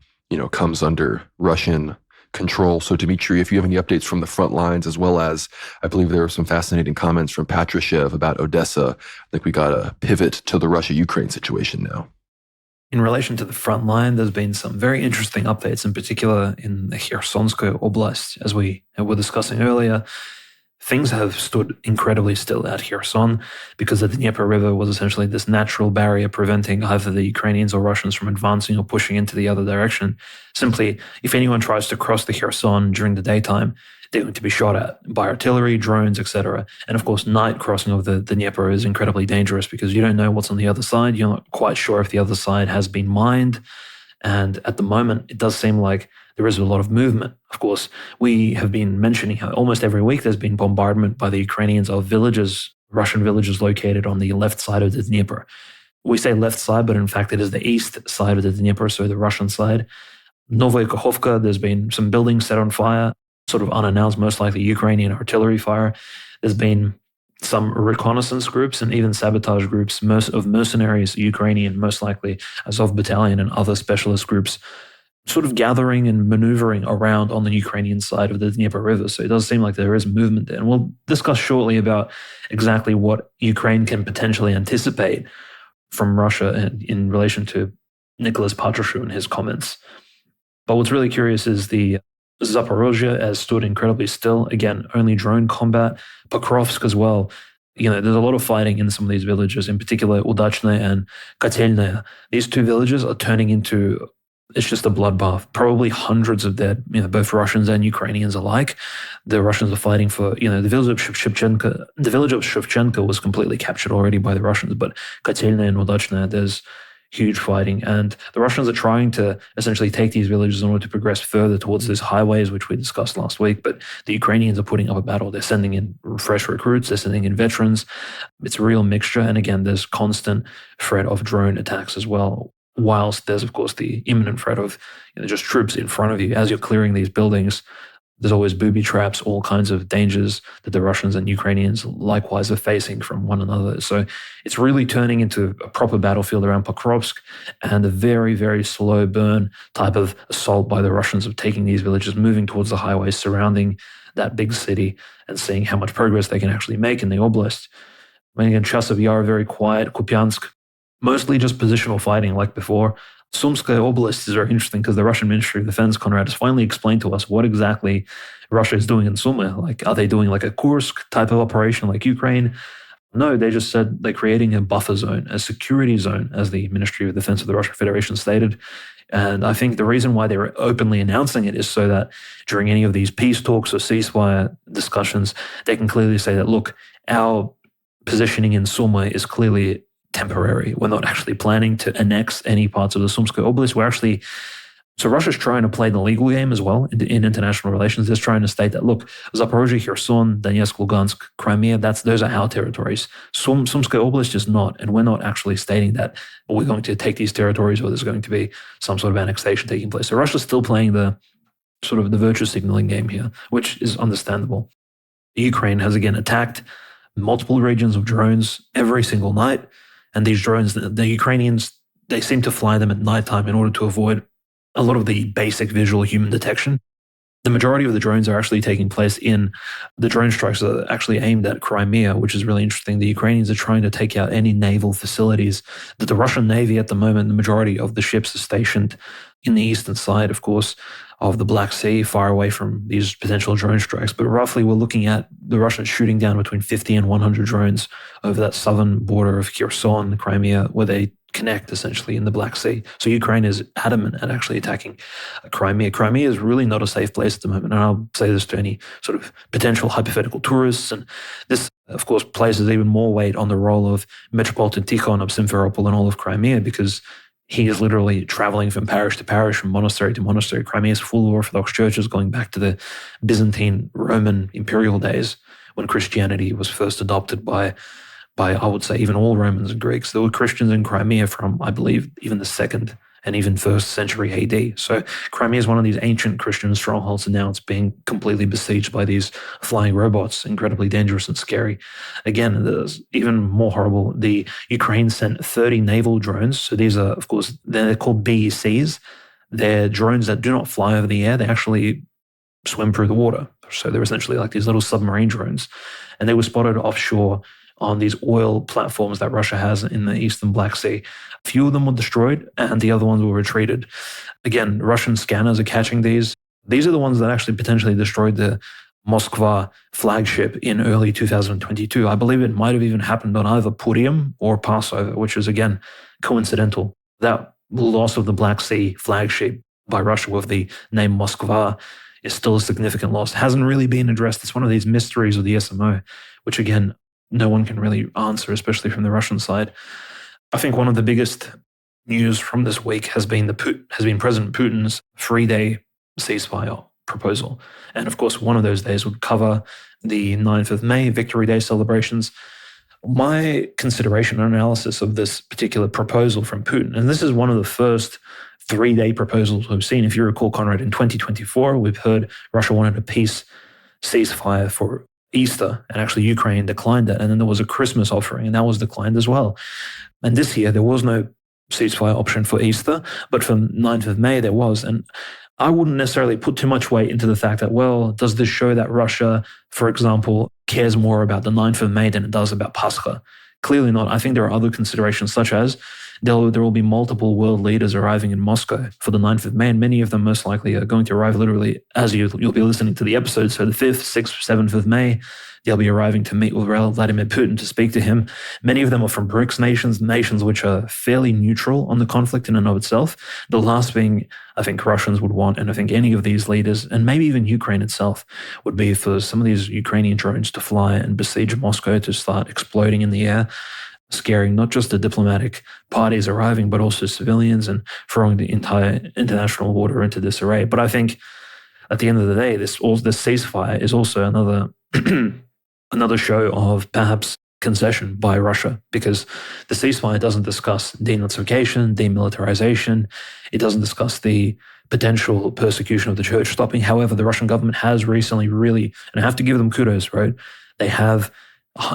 A: comes under Russian control. So Dmitry, if you have any updates from the front lines, as well as I believe there were some fascinating comments from Patrushev about Odessa, I think we got to pivot to the Russia-Ukraine situation now.
B: In relation to the front line, there's been some very interesting updates, in particular in the Khersonskaya Oblast, as we were discussing earlier. Things have stood incredibly still at Kherson because the Dnieper River was essentially this natural barrier preventing either the Ukrainians or Russians from advancing or pushing into the other direction. Simply, if anyone tries to cross the Kherson during the daytime, they're going to be shot at by artillery, drones, etc. And of course, night crossing of the Dnieper is incredibly dangerous because you don't know what's on the other side. You're not quite sure if the other side has been mined. And at the moment, it does seem like there is a lot of movement. Of course, we have been mentioning how almost every week there's been bombardment by the Ukrainians of villages, Russian villages located on the left side of the Dnieper. We say left side, but in fact it is the east side of the Dnieper, so the Russian side. Novaya Kakhovka, there's been some buildings set on fire, sort of unannounced, most likely Ukrainian artillery fire. There's been some reconnaissance groups and even sabotage groups of mercenaries, Ukrainian, most likely Azov Battalion and other specialist groups, sort of gathering and maneuvering around on the Ukrainian side of the Dnieper River. So it does seem like there is movement there. And we'll discuss shortly about exactly what Ukraine can potentially anticipate from Russia in relation to Nicholas Patrushev and his comments. But what's really curious is the Zaporozhye has stood incredibly still. Again, only drone combat. Pokrovsk as well. There's a lot of fighting in some of these villages, in particular Udachne and Kotelnaya. These two villages are turning into, it's just a bloodbath. Probably hundreds of dead, both Russians and Ukrainians alike. The Russians are fighting for, the village of Shevchenko. The village of Shevchenko was completely captured already by the Russians, but Kotelnaya and Udachne, there's huge fighting. And the Russians are trying to essentially take these villages in order to progress further towards these highways, which we discussed last week. But the Ukrainians are putting up a battle. They're sending in fresh recruits. They're sending in veterans. It's a real mixture. And again, there's constant threat of drone attacks as well. Whilst there's, of course, the imminent threat of just troops in front of you. As you're clearing these buildings, there's always booby traps, all kinds of dangers that the Russians and Ukrainians likewise are facing from one another. So it's really turning into a proper battlefield around Pokrovsk and a very, very slow burn type of assault by the Russians of taking these villages, moving towards the highways surrounding that big city and seeing how much progress they can actually make in the oblast. And again, Chasiv Yar, very quiet. Kupiansk, mostly just positional fighting like before. Sumskaya Oblast is very interesting because the Russian Ministry of Defense, Conrad, has finally explained to us what exactly Russia is doing in Sumy. Like, are they doing like a Kursk type of operation like Ukraine? No, they just said they're creating a buffer zone, a security zone, as the Ministry of Defense of the Russian Federation stated. And I think the reason why they're openly announcing it is so that during any of these peace talks or ceasefire discussions, they can clearly say that, look, our positioning in Sumy is clearly temporary. We're not actually planning to annex any parts of the Sumskaya Oblast. So Russia's trying to play the legal game as well in international relations. They're trying to state that, look, Zaporozhye, Kherson, Donetsk, Lugansk, Crimea, those are our territories. Sumskaya Oblast is not, and we're not actually stating that we're going to take these territories or there's going to be some sort of annexation taking place. So Russia's still playing the sort of the virtue signaling game here, which is understandable. Ukraine has again attacked multiple regions of drones every single night. And these drones, the Ukrainians, they seem to fly them at nighttime in order to avoid a lot of the basic visual human detection. The majority of the drones are actually taking place in the drone strikes are actually aimed at Crimea, which is really interesting. The Ukrainians are trying to take out any naval facilities that the Russian Navy at the moment, the majority of the ships are stationed in the eastern side, of course, of the Black Sea, far away from these potential drone strikes. But roughly, we're looking at the Russians shooting down between 50 and 100 drones over that southern border of Kherson, Crimea, where they connect essentially in the Black Sea. So Ukraine is adamant at actually attacking Crimea. Crimea is really not a safe place at the moment. And I'll say this to any sort of potential hypothetical tourists. And this, of course, places even more weight on the role of Metropolitan Tikhon of Simferopol and all of Crimea, because he is literally traveling from parish to parish, from monastery to monastery. Crimea is full of Orthodox churches going back to the Byzantine Roman imperial days when Christianity was first adopted by I would say even all Romans and Greeks. There were Christians in Crimea from, I believe, even the 2nd and even 1st century AD. So Crimea is one of these ancient Christian strongholds, and now it's being completely besieged by these flying robots, incredibly dangerous and scary. Again, there's even more horrible. The Ukraine sent 30 naval drones. So these are, of course, they're called BECs. They're drones that do not fly over the air. They actually swim through the water. So they're essentially like these little submarine drones. And they were spotted offshore on these oil platforms that Russia has in the eastern Black Sea. A few of them were destroyed and the other ones were retreated. Again, Russian scanners are catching these. These are the ones that actually potentially destroyed the Moskva flagship in early 2022. I believe it might have even happened on either Purim or Passover, which is, again, coincidental. That loss of the Black Sea flagship by Russia with the name Moskva is still a significant loss. It hasn't really been addressed. It's one of these mysteries of the SMO, which, again, no one can really answer, especially from the Russian side. I think one of the biggest news from this week has been President Putin's 3-day ceasefire proposal. And of course, one of those days would cover the 9th of May, Victory Day celebrations. My consideration and analysis of this particular proposal from Putin, and this is one of the first 3-day proposals we've seen. If you recall, Conrad, in 2024, we've heard Russia wanted a peace ceasefire for Easter, and actually Ukraine declined that. And then there was a Christmas offering, and that was declined as well. And this year, there was no ceasefire option for Easter, but for 9th of May, there was. And I wouldn't necessarily put too much weight into the fact that, well, does this show that Russia, for example, cares more about the 9th of May than it does about Pascha? Clearly not. I think there are other considerations, such as there will be multiple world leaders arriving in Moscow for the 9th of May, and many of them most likely are going to arrive literally as you'll be listening to the episode. So the 5th, 6th, 7th of May, they'll be arriving to meet with Vladimir Putin to speak to him. Many of them are from BRICS nations which are fairly neutral on the conflict in and of itself. The last thing I think Russians would want, and I think any of these leaders, and maybe even Ukraine itself, would be for some of these Ukrainian drones to fly and besiege Moscow, to start exploding in the air, scaring not just the diplomatic parties arriving, but also civilians, and throwing the entire international order into disarray. But I think at the end of the day, this ceasefire is also another show of perhaps concession by Russia, because the ceasefire doesn't discuss denazification, demilitarization. It doesn't discuss the potential persecution of the church stopping. However, the Russian government has recently really, and I have to give them kudos, right? They have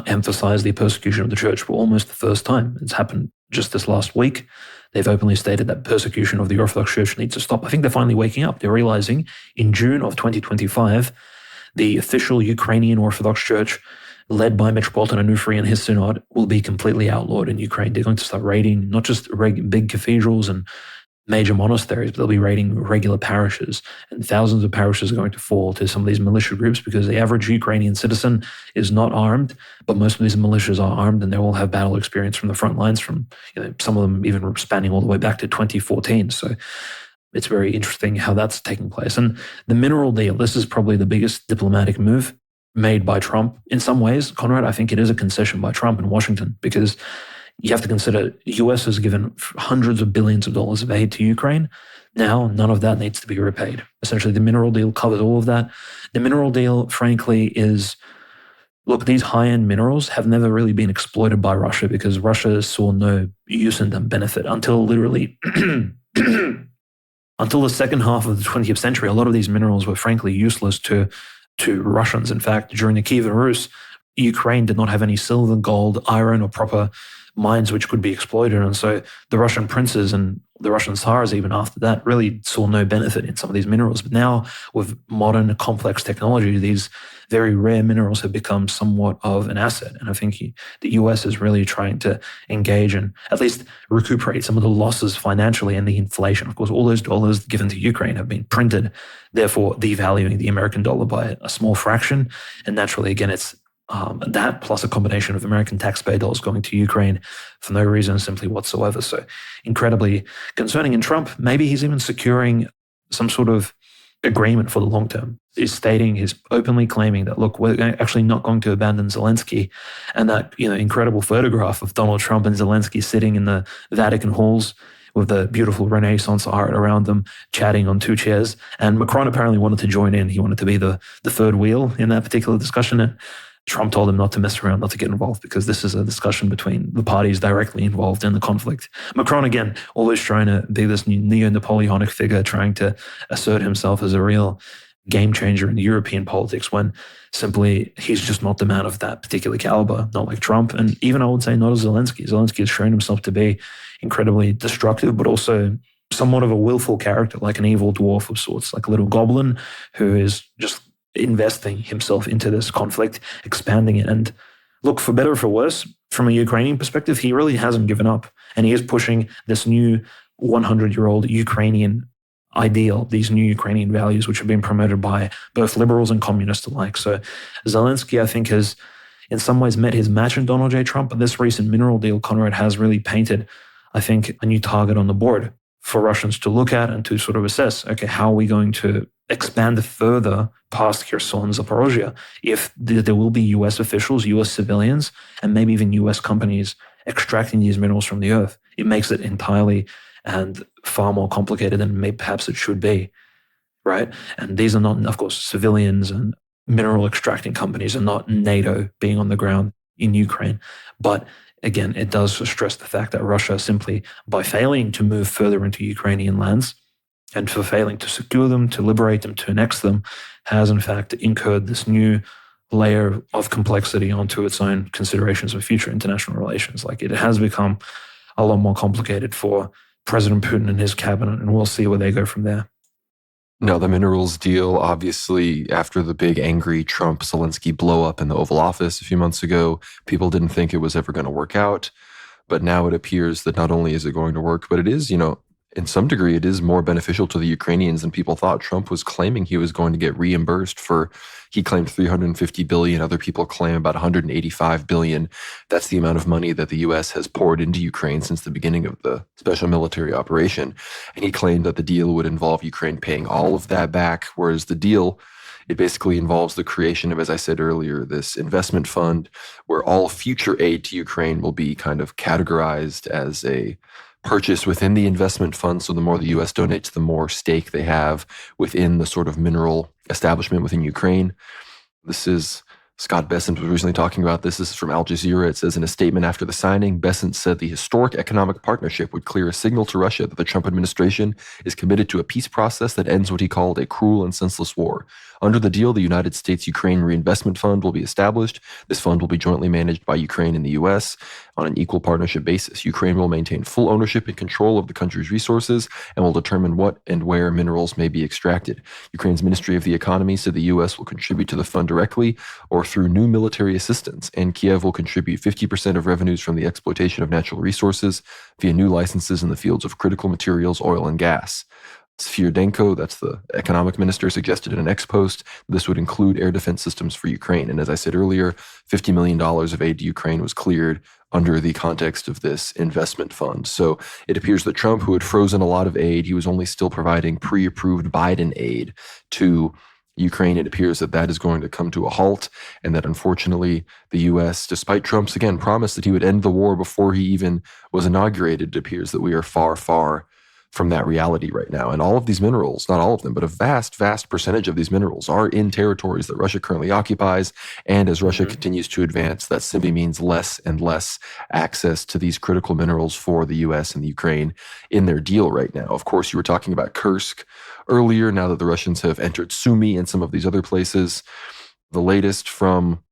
B: emphasized the persecution of the church for almost the first time. It's happened just this last week. They've openly stated that persecution of the Orthodox Church needs to stop. I think they're finally waking up. They're realizing in June of 2025, the official Ukrainian Orthodox Church, led by Metropolitan Onufriy and his synod, will be completely outlawed in Ukraine. They're going to start raiding not just big cathedrals and major monasteries, but they'll be raiding regular parishes, and thousands of parishes are going to fall to some of these militia groups, because the average Ukrainian citizen is not armed, but most of these militias are armed, and they all have battle experience from the front lines, from some of them even spanning all the way back to 2014. So it's very interesting how that's taking place. And the mineral deal, this is probably the biggest diplomatic move made by Trump. In some ways, Conrad, I think it is a concession by Trump in Washington, because you have to consider the US has given hundreds of billions of dollars of aid to Ukraine. Now, none of that needs to be repaid. Essentially, the mineral deal covers all of that. The mineral deal, frankly, is, look, these high-end minerals have never really been exploited by Russia, because Russia saw no use in them benefit until literally until the second half of the 20th century. A lot of these minerals were frankly useless to Russians. In fact, during the Kievan Rus, Ukraine did not have any silver, gold, iron, or proper mines which could be exploited. And so the Russian princes and the Russian Tsars, even after that, really saw no benefit in some of these minerals. But now with modern complex technology, these very rare minerals have become somewhat of an asset. And I think the US is really trying to engage and at least recuperate some of the losses financially and the inflation. Of course, all those dollars given to Ukraine have been printed, therefore devaluing the American dollar by a small fraction. And naturally, again, it's that plus a combination of American taxpayer dollars going to Ukraine for no reason simply whatsoever. So incredibly concerning. And Trump, maybe he's even securing some sort of agreement for the long term. He's openly claiming that, look, we're actually not going to abandon Zelensky. And that, incredible photograph of Donald Trump and Zelensky sitting in the Vatican halls with the beautiful Renaissance art around them, chatting on two chairs. And Macron apparently wanted to join in. He wanted to be the third wheel in that particular discussion. And Trump told him not to mess around, not to get involved, because this is a discussion between the parties directly involved in the conflict. Macron, again, always trying to be this neo-Napoleonic figure, trying to assert himself as a real game changer in European politics, when simply he's just not the man of that particular caliber, not like Trump. And even I would say not as Zelensky. Zelensky has shown himself to be incredibly destructive, but also somewhat of a willful character, like an evil dwarf of sorts, like a little goblin who is just investing himself into this conflict, expanding it. And look, for better or for worse, from a Ukrainian perspective, he really hasn't given up. And he is pushing this new 100-year-old Ukrainian ideal, these new Ukrainian values, which have been promoted by both liberals and communists alike. So Zelensky, I think, has in some ways met his match in Donald J. Trump, but this recent mineral deal, Conrad, has really painted, I think, a new target on the board for Russians to look at and to sort of assess, okay, how are we going to expand further past Kherson and Zaporozhye if there will be US officials, US civilians, and maybe even US companies extracting these minerals from the earth? It makes it entirely and far more complicated than maybe perhaps it should be, right? And these are not, of course, civilians and mineral extracting companies and not NATO being on the ground in Ukraine. But again, it does stress the fact that Russia simply, by failing to move further into Ukrainian lands and for failing to secure them, to liberate them, to annex them, has in fact incurred this new layer of complexity onto its own considerations of future international relations. Like, it has become a lot more complicated for President Putin and his cabinet, and we'll see where they go from there.
A: Now, the minerals deal, obviously, after the big angry Trump-Zelensky blow-up in the Oval Office a few months ago, people didn't think it was ever going to work out. But now it appears that not only is it going to work, but it is, in some degree, it is more beneficial to the Ukrainians than people thought. Trump was claiming he was going to get reimbursed for, he claimed $350 billion. Other people claim about $185 billion. That's the amount of money that the U.S. has poured into Ukraine since the beginning of the special military operation. And he claimed that the deal would involve Ukraine paying all of that back, whereas the deal, it basically involves the creation of, as I said earlier, this investment fund where all future aid to Ukraine will be kind of categorized as a purchase within the investment fund. So the more the U.S. donates, the more stake they have within the sort of mineral establishment within Ukraine. This is Scott Bessent was recently talking about this. This is from Al Jazeera. It says, in a statement after the signing, Bessent said the historic economic partnership would clear a signal to Russia that the Trump administration is committed to a peace process that ends what he called a cruel and senseless war. Under the deal, the United States-Ukraine Reinvestment Fund will be established. This fund will be jointly managed by Ukraine and the U.S. on an equal partnership basis. Ukraine will maintain full ownership and control of the country's resources and will determine what and where minerals may be extracted. Ukraine's Ministry of the Economy said the U.S. will contribute to the fund directly or through new military assistance, and Kiev will contribute 50% of revenues from the exploitation of natural resources via new licenses in the fields of critical materials, oil, and gas. Svirdenko, that's the economic minister, suggested in an ex-post this would include air defense systems for Ukraine. And as I said earlier, $50 million of aid to Ukraine was cleared under the context of this investment fund. So it appears that Trump, who had frozen a lot of aid, he was only still providing pre-approved Biden aid to Ukraine. It appears that that is going to come to a halt, and that unfortunately the U.S., despite Trump's, again, promise that he would end the war before he even was inaugurated, it appears that we are far, far from that reality right now. And all of these minerals, not all of them, but a vast, vast percentage of these minerals are in territories that Russia currently occupies. And as Russia continues to advance, that simply means less and less access to these critical minerals for the U.S. and the Ukraine in their deal right now. Of course, you were talking about Kursk earlier. Now that the Russians have entered Sumy and some of these other places, the latest from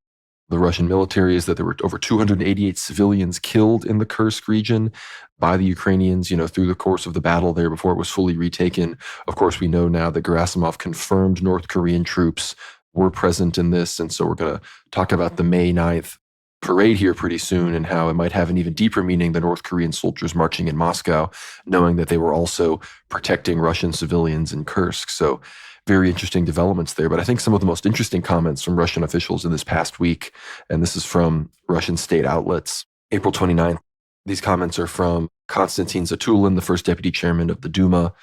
A: the Russian military is that there were over 288 civilians killed in the Kursk region by the Ukrainians, through the course of the battle there before it was fully retaken. Of course, we know now that Gerasimov confirmed North Korean troops were present in this. And so we're going to talk about the May 9th parade here pretty soon and how it might have an even deeper meaning than North Korean soldiers marching in Moscow, knowing that they were also protecting Russian civilians in Kursk. So very interesting developments there. But I think some of the most interesting comments from Russian officials in this past week, and this is from Russian state outlets, April 29th. These comments are from Konstantin Zatulin, the first deputy chairman of the Duma,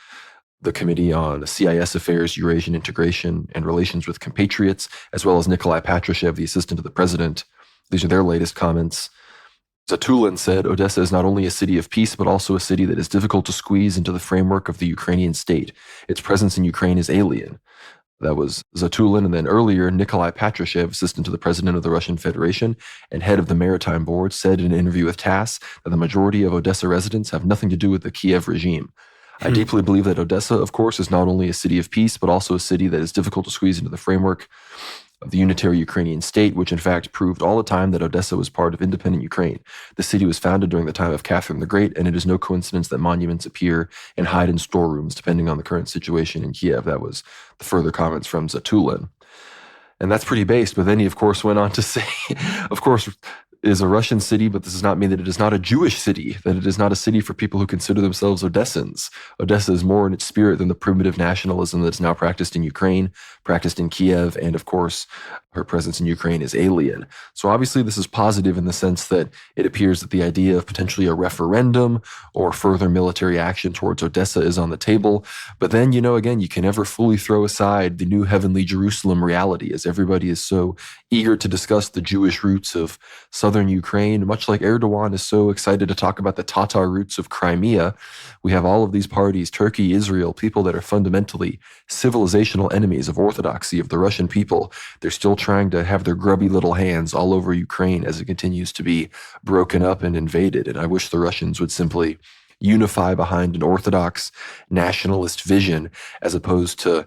A: the Committee on CIS Affairs, Eurasian Integration, and Relations with Compatriots, as well as Nikolai Patrushev, the assistant to the president. These are their latest comments. Zatulin said, Odessa is not only a city of peace, but also a city that is difficult to squeeze into the framework of the Ukrainian state. Its presence in Ukraine is alien. That was Zatulin. And then earlier, Nikolai Patrushev, assistant to the president of the Russian Federation and head of the Maritime Board, said in an interview with TASS that the majority of Odessa residents have nothing to do with the Kiev regime. I deeply believe that Odessa, of course, is not only a city of peace, but also a city that is difficult to squeeze into the framework of the unitary Ukrainian state, which in fact proved all the time that Odessa was part of independent Ukraine. The city was founded during the time of Catherine the Great, and it is no coincidence that monuments appear and hide in storerooms, depending on the current situation in Kiev. That was the further comments from Zatulin. And that's pretty based. But then he, of course, went on to say, of course, it is a Russian city, but this does not mean that it is not a Jewish city, that it is not a city for people who consider themselves Odessans. Odessa is more in its spirit than the primitive nationalism that's now practiced in Ukraine, practiced in Kiev, and of course, her presence in Ukraine is alien. So obviously this is positive in the sense that it appears that the idea of potentially a referendum or further military action towards Odessa is on the table. But then, again, you can never fully throw aside the new heavenly Jerusalem reality, as everybody is so eager to discuss the Jewish roots of southern Ukraine, much like Erdogan is so excited to talk about the Tatar roots of Crimea. We have all of these parties, Turkey, Israel, people that are fundamentally civilizational enemies of orthodoxy, of the Russian people. They're still trying to have their grubby little hands all over Ukraine as it continues to be broken up and invaded. And I wish the Russians would simply unify behind an orthodox nationalist vision as opposed to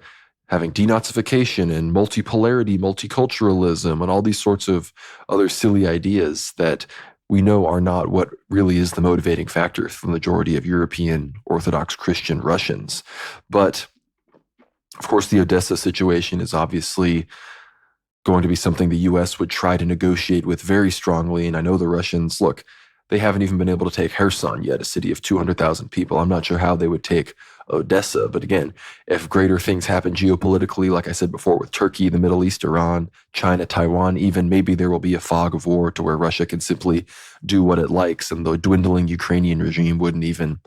A: having denazification and multipolarity, multiculturalism, and all these sorts of other silly ideas that we know are not what really is the motivating factor for the majority of European Orthodox Christian Russians. But, of course, the Odessa situation is obviously going to be something the U.S. would try to negotiate with very strongly. And I know the Russians, look, they haven't even been able to take Kherson yet, a city of 200,000 people. I'm not sure how they would take Odessa. But again, if greater things happen geopolitically, like I said before, with Turkey, the Middle East, Iran, China, Taiwan, even maybe there will be a fog of war to where Russia can simply do what it likes, and the dwindling Ukrainian regime wouldn't even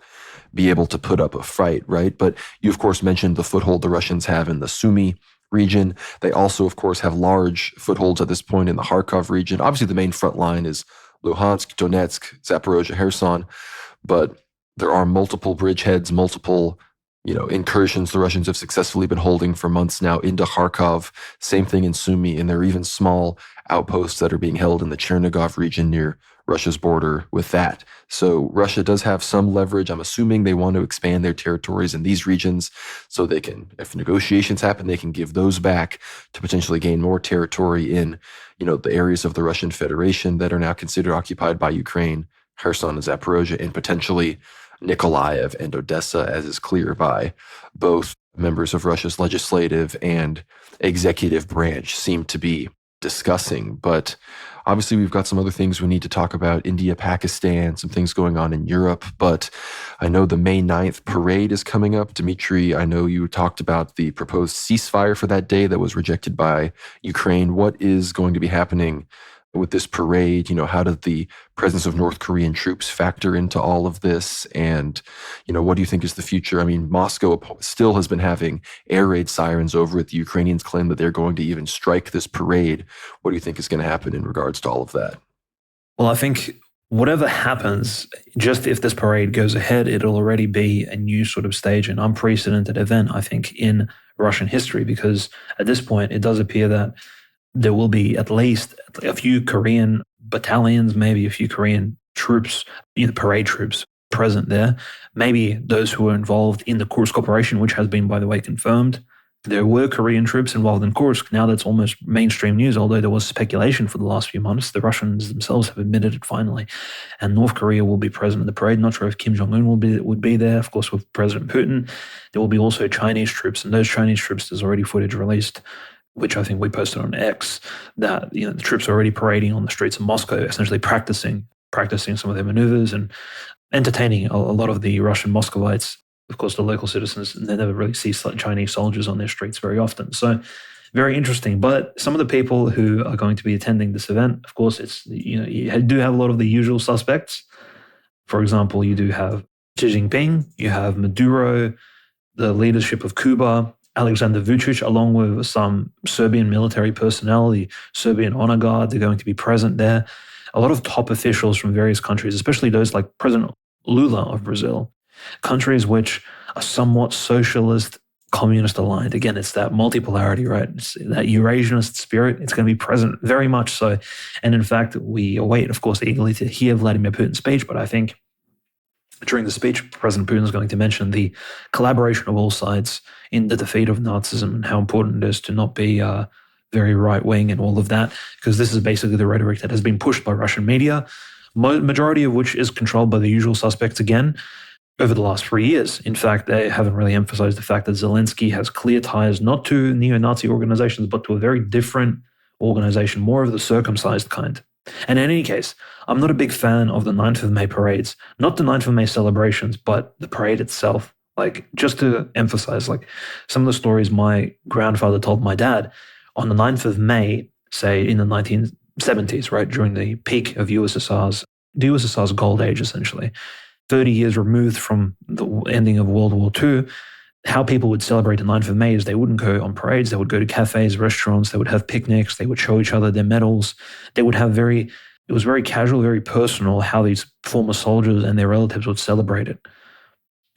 A: be able to put up a fight, right? But you, of course, mentioned the foothold the Russians have in the Sumy region. They also, of course, have large footholds at this point in the Kharkov region. Obviously, the main front line is Luhansk, Donetsk, Zaporozhye, Kherson, but there are multiple bridgeheads, multiple incursions the Russians have successfully been holding for months now into Kharkov. Same thing in Sumy, and there are even small outposts that are being held in the Chernigov region near Russia's border with that. So Russia does have some leverage. I'm assuming they want to expand their territories in these regions so they can, if negotiations happen, they can give those back to potentially gain more territory in, the areas of the Russian Federation that are now considered occupied by Ukraine, Kherson and Zaporozhye, and potentially Nikolaev and Odessa, as is clear by both members of Russia's legislative and executive branch seem to be discussing. But obviously we've got some other things we need to talk about: India, Pakistan, some things going on in Europe. But I know the May 9th parade is coming up. Dimitri, I know you talked about the proposed ceasefire for that day that was rejected by Ukraine. What is going to be happening with this parade? How did the presence of North Korean troops factor into all of this? And, what do you think is the future? I mean, Moscow still has been having air raid sirens over it. The Ukrainians claim that they're going to even strike this parade. What do you think is going to happen in regards to all of that?
B: Well, I think whatever happens, just if this parade goes ahead, it'll already be a new sort of stage, an unprecedented event, I think, in Russian history, because at this point, it does appear that there will be at least a few Korean battalions, maybe a few Korean troops, parade troops present there. Maybe those who were involved in the Kursk operation, which has been, by the way, confirmed. There were Korean troops involved in Kursk. Now that's almost mainstream news, although there was speculation for the last few months. The Russians themselves have admitted it finally. And North Korea will be present in the parade. Not sure if Kim Jong-un would be there, of course, with President Putin. There will be also Chinese troops, and those Chinese troops, there's already footage released, which I think we posted on X, that the troops are already parading on the streets of Moscow, essentially practicing some of their maneuvers and entertaining a lot of the Russian Muscovites. Of course, the local citizens, they never really see Chinese soldiers on their streets very often. So very interesting. But some of the people who are going to be attending this event, of course, you do have a lot of the usual suspects. For example, you do have Xi Jinping, you have Maduro, the leadership of Cuba, Alexander Vučić, along with some Serbian military personnel, the Serbian honor guard, they're going to be present there. A lot of top officials from various countries, especially those like President Lula of Brazil, countries which are somewhat socialist, communist aligned. Again, it's that multipolarity, right? It's that Eurasianist spirit. It's going to be present very much so. And in fact, we await, of course, eagerly to hear Vladimir Putin's speech, but I think during the speech, President Putin is going to mention the collaboration of all sides in the defeat of Nazism and how important it is to not be very right-wing and all of that, because this is basically the rhetoric that has been pushed by Russian media, majority of which is controlled by the usual suspects again over the last 3 years. In fact, they haven't really emphasized the fact that Zelensky has clear ties not to neo-Nazi organizations, but to a very different organization, more of the circumcised kind. And in any case, I'm not a big fan of the 9th of May parades, not the 9th of May celebrations, but the parade itself. Like, just to emphasize, like some of the stories my grandfather told my dad on the 9th of May, say in the 1970s, right, during the peak of the USSR's gold age, essentially, 30 years removed from the ending of World War II, how people would celebrate the 9th of May is they wouldn't go on parades. They would go to cafes, restaurants. They would have picnics. They would show each other their medals. They would have it was very casual, very personal how these former soldiers and their relatives would celebrate it.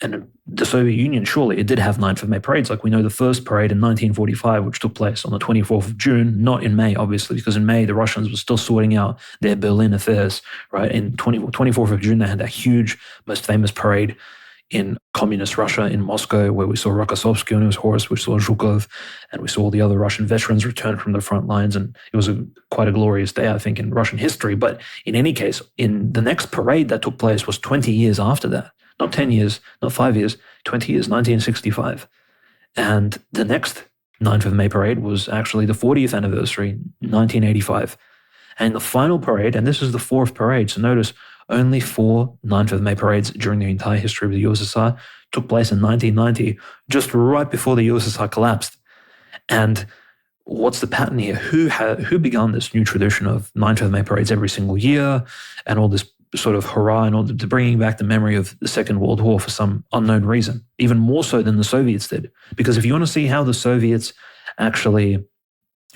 B: And the Soviet Union, surely, it did have 9th of May parades. Like we know the first parade in 1945, which took place on the 24th of June, not in May, obviously, because in May, the Russians were still sorting out their Berlin affairs, right? In 24th of June, they had that huge, most famous parade in communist Russia in Moscow, where we saw Rokossovsky on his horse, we saw Zhukov, and we saw all the other Russian veterans return from the front lines. And it was quite a glorious day, I think, in Russian history. But in any case, in the next parade that took place was 20 years after that. Not 10 years, not 5 years, 20 years, 1965. And the next 9th of May parade was actually the 40th anniversary, 1985. And the final parade, and this is the fourth parade, so notice only 4 9th of May parades during the entire history of the USSR took place in 1990, just right before the USSR collapsed. And what's the pattern here? Who began this new tradition of 9th of May parades every single year and all this sort of hurrah in order to bringing back the memory of the Second World War for some unknown reason, even more so than the Soviets did? Because if you want to see how the Soviets actually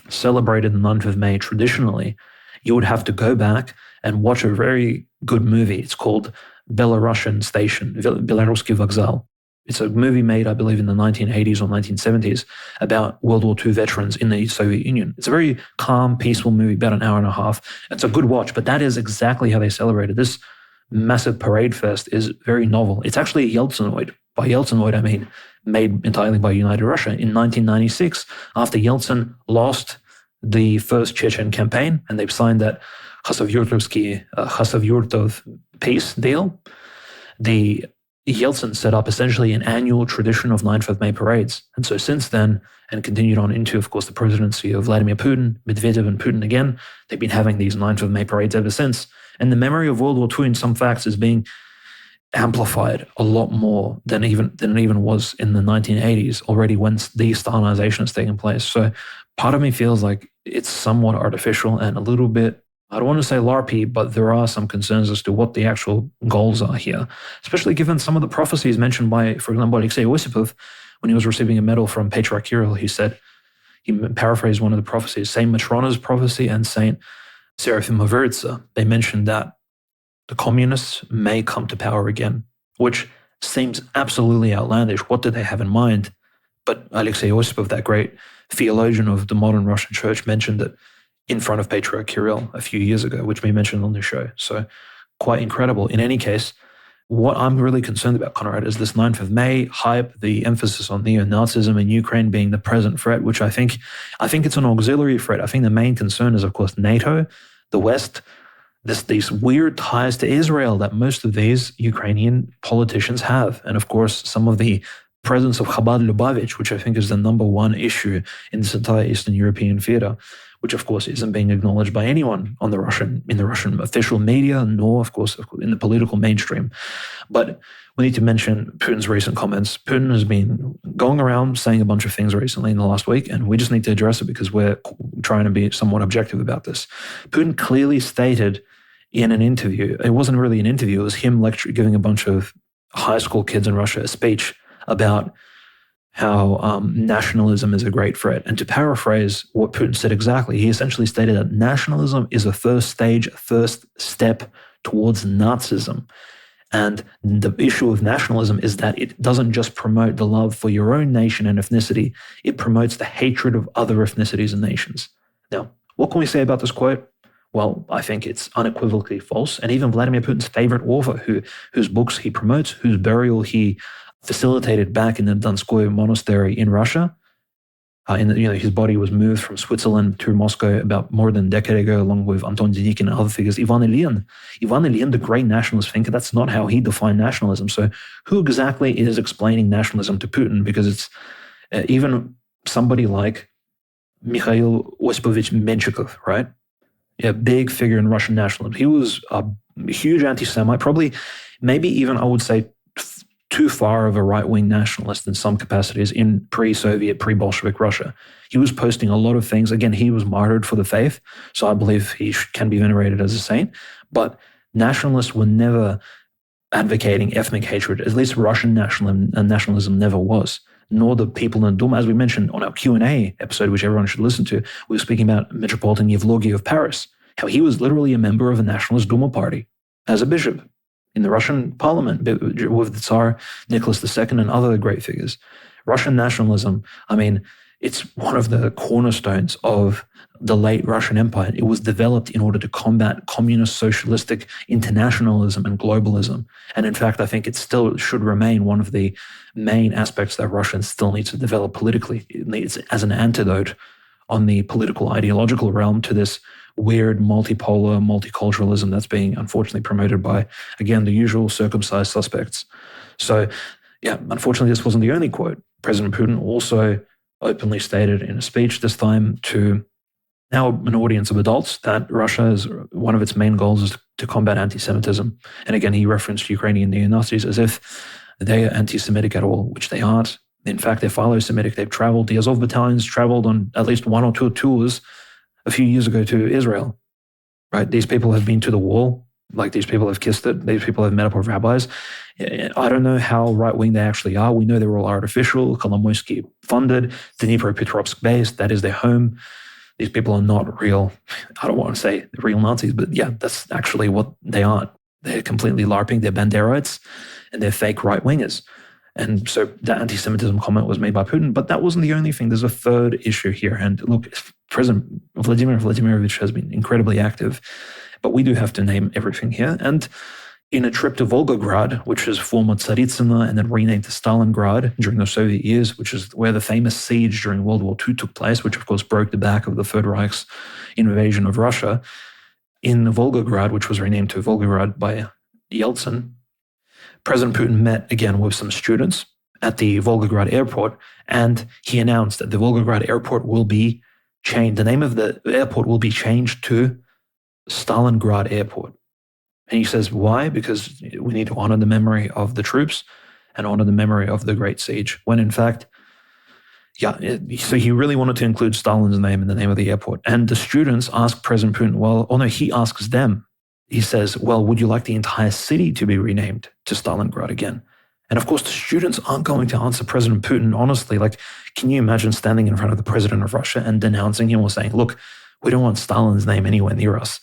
B: celebrated the 9th of May traditionally, you would have to go back and watch a very good movie. It's called Belarusian Station, Belaruski Vokzal. It's a movie made, I believe, in the 1980s or 1970s about World War II veterans in the Soviet Union. It's a very calm, peaceful movie, about an hour and a half. It's a good watch, but that is exactly how they celebrated. This massive parade fest is very novel. It's actually a Yeltsinoid. By Yeltsinoid, I mean made entirely by United Russia. In 1996, after Yeltsin lost the first Chechen campaign, and they've signed that Khasavurtov peace deal, the Yeltsin set up essentially an annual tradition of 9th of May parades. And so since then, and continued on into, of course, the presidency of Vladimir Putin, Medvedev and Putin again, they've been having these 9th of May parades ever since. And the memory of World War II in some facts is being amplified a lot more than it even was in the 1980s, already when de-Stalinization has taken place. So part of me feels like it's somewhat artificial and a little bit, I don't want to say LARPy, but there are some concerns as to what the actual goals are here, especially given some of the prophecies mentioned by, for example, Alexei Osipov, when he was receiving a medal from Patriarch Kirill. He paraphrased one of the prophecies, Saint Matrona's prophecy and Saint Seraphim of Veritsa. They mentioned that the communists may come to power again, which seems absolutely outlandish. What did they have in mind? But Alexei Osipov, that great theologian of the modern Russian church, mentioned it in front of Patriarch Kirill a few years ago, which we mentioned on the show. So quite incredible. In any case, What I'm really concerned about, Conrad, is this 9th of May hype, the emphasis on neo-Nazism and Ukraine being the present threat, which I think it's an auxiliary threat. I think the main concern is, of course, NATO, the West, these weird ties to Israel that most of these Ukrainian politicians have. And of course, some of the presence of Chabad Lubavitch, which I think is the number one issue in this entire Eastern European theater, which of course isn't being acknowledged by anyone in the Russian official media, nor of course in the political mainstream. But we need to mention Putin's recent comments. Putin has been going around saying a bunch of things recently in the last week, and we just need to address it because we're trying to be somewhat objective about this. Putin clearly stated in an interview, it wasn't really an interview, it was him giving a bunch of high school kids in Russia a speech about how nationalism is a great threat. And to paraphrase what Putin said exactly, he essentially stated that nationalism is a first step towards Nazism. And the issue of nationalism is that it doesn't just promote the love for your own nation and ethnicity, it promotes the hatred of other ethnicities and nations. Now, what can we say about this quote? Well, I think it's unequivocally false. And even Vladimir Putin's favorite author, whose books he promotes, whose burial he facilitated back in the Donskoy monastery in Russia. His body was moved from Switzerland to Moscow about more than a decade ago, along with Anton Denikin and other figures. Ivan Ilyin, the great nationalist thinker, that's not how he defined nationalism. So who exactly is explaining nationalism to Putin? Because it's even somebody like Mikhail Osipovich Menshikov, right? Yeah, big figure in Russian nationalism. He was a huge anti-Semite, probably, maybe even I would say too far of a right-wing nationalist in some capacities in pre-Soviet, pre-Bolshevik Russia. He was posting a lot of things. Again, he was martyred for the faith, so I believe he can be venerated as a saint. But nationalists were never advocating ethnic hatred. At least Russian nationalism never was. Nor the people in Duma. As we mentioned on our Q&A episode, which everyone should listen to, we were speaking about Metropolitan Yevlogy of Paris, how he was literally a member of a nationalist Duma party as a bishop in the Russian parliament with the Tsar Nicholas II and other great figures. Russian nationalism, it's one of the cornerstones of the late Russian Empire. It was developed in order to combat communist, socialistic internationalism and globalism. And in fact, I think it still should remain one of the main aspects that Russia still needs to develop politically. It needs as an antidote on the political ideological realm to this weird multipolar multiculturalism that's being unfortunately promoted by, again, the usual circumcised suspects. So, yeah, unfortunately, this wasn't the only quote. President Putin also openly stated in a speech this time to now an audience of adults that Russia is one of its main goals is to combat anti-Semitism. And again, he referenced Ukrainian neo-Nazis as if they are anti-Semitic at all, which they aren't. In fact, they're philo-Semitic. They've traveled. The Azov battalions traveled on at least one or two tours a few years ago to Israel, right? These people have been to the wall. Like, these people have kissed it. These people have met up with rabbis. I don't know how right-wing they actually are. We know they're all artificial, Kolomoisky funded, Dnipropetrovsk based. That is their home. These people are not real. I don't want to say real Nazis, but yeah, that's actually what they aren't. They're completely LARPing. They're Banderites and they're fake right-wingers. And so that anti-Semitism comment was made by Putin, but that wasn't the only thing. There's a third issue here. And look, President Vladimir Vladimirovich has been incredibly active, but we do have to name everything here. And in a trip to Volgograd, which is former Tsaritsina and then renamed to Stalingrad during the Soviet years, which is where the famous siege during World War II took place, which of course broke the back of the Third Reich's invasion of Russia. In Volgograd, which was renamed to Volgograd by Yeltsin, President Putin met again with some students at the Volgograd airport, and he announced that the Volgograd airport will be changed. The name of the airport will be changed to Stalingrad Airport. And he says, why? Because we need to honor the memory of the troops and honor the memory of the Great Siege. When in fact, so he really wanted to include Stalin's name in the name of the airport. And the students asked President Putin, he asks them, he says, well, would you like the entire city to be renamed to Stalingrad again? And of course, the students aren't going to answer President Putin honestly. Like, can you imagine standing in front of the president of Russia and denouncing him or saying, look, we don't want Stalin's name anywhere near us.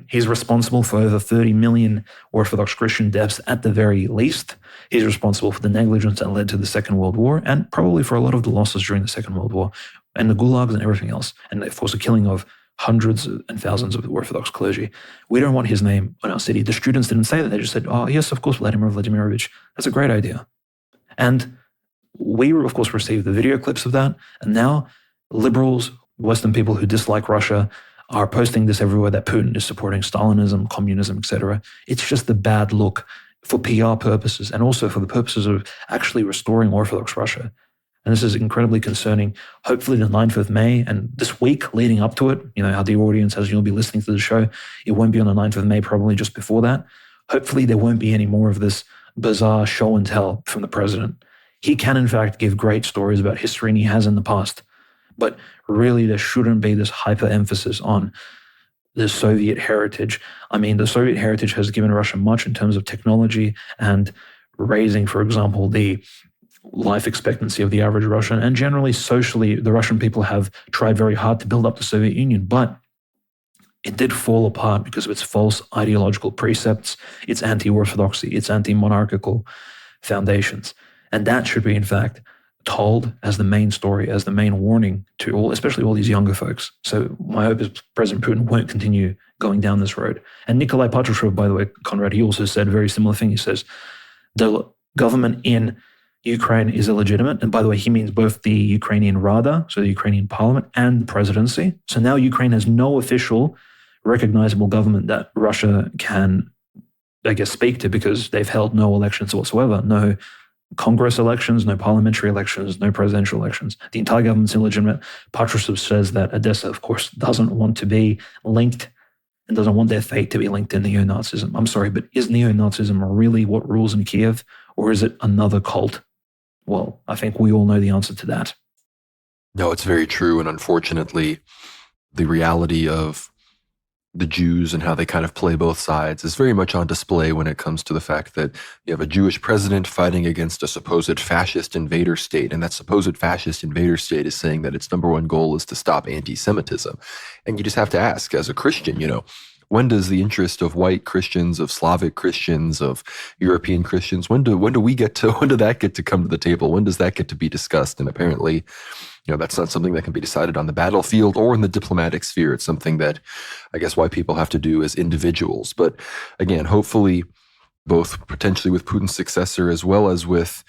B: He's responsible for over 30 million Orthodox Christian deaths at the very least. He's responsible for the negligence that led to the Second World War and probably for a lot of the losses during the Second World War and the gulags and everything else. And of course, the killing of hundreds and thousands of Orthodox clergy. We don't want his name on our city. The students didn't say that. They just said, oh, yes, of course, Vladimir Vladimirovich. That's a great idea. And we, of course, received the video clips of that. And now liberals, Western people who dislike Russia are posting this everywhere that Putin is supporting Stalinism, communism, etc. It's just a bad look for PR purposes and also for the purposes of actually restoring Orthodox Russia. And this is incredibly concerning. Hopefully the 9th of May and this week leading up to it, how the audience, as you'll be listening to the show, it won't be on the 9th of May, probably just before that. Hopefully there won't be any more of this bizarre show and tell from the president. He can, in fact, give great stories about history, and he has in the past. But really, there shouldn't be this hyper-emphasis on the Soviet heritage. I mean, the Soviet heritage has given Russia much in terms of technology and raising, for example, the life expectancy of the average Russian. And generally, socially, the Russian people have tried very hard to build up the Soviet Union. But it did fall apart because of its false ideological precepts, its anti-orthodoxy, its anti-monarchical foundations. And that should be, in fact, told as the main story, as the main warning to all, especially all these younger folks. So my hope is President Putin won't continue going down this road. And Nikolai Patrushev, by the way, Conrad, he also said a very similar thing. He says, the government in Ukraine is illegitimate. And by the way, he means both the Ukrainian Rada, so the Ukrainian parliament, and the presidency. So now Ukraine has no official recognizable government that Russia can, I guess, speak to, because they've held no elections whatsoever, no Congress elections, no parliamentary elections, no presidential elections. The entire government's illegitimate. Patrushev says that Odessa, of course, doesn't want to be linked and doesn't want their fate to be linked to neo-Nazism. I'm sorry, but is neo-Nazism really what rules in Kiev, or is it another cult? Well, I think we all know the answer to that.
A: No, it's very true. And unfortunately, the reality of the Jews and how they kind of play both sides is very much on display when it comes to the fact that you have a Jewish president fighting against a supposed fascist invader state. And that supposed fascist invader state is saying that its number one goal is to stop anti-Semitism. And you just have to ask, as a Christian, when does the interest of white Christians, of Slavic Christians, of European Christians, when do that get to come to the table? When does that get to be discussed? And apparently, that's not something that can be decided on the battlefield or in the diplomatic sphere. It's something that I guess white people have to do as individuals. But again, hopefully, both potentially with Putin's successor as well as with,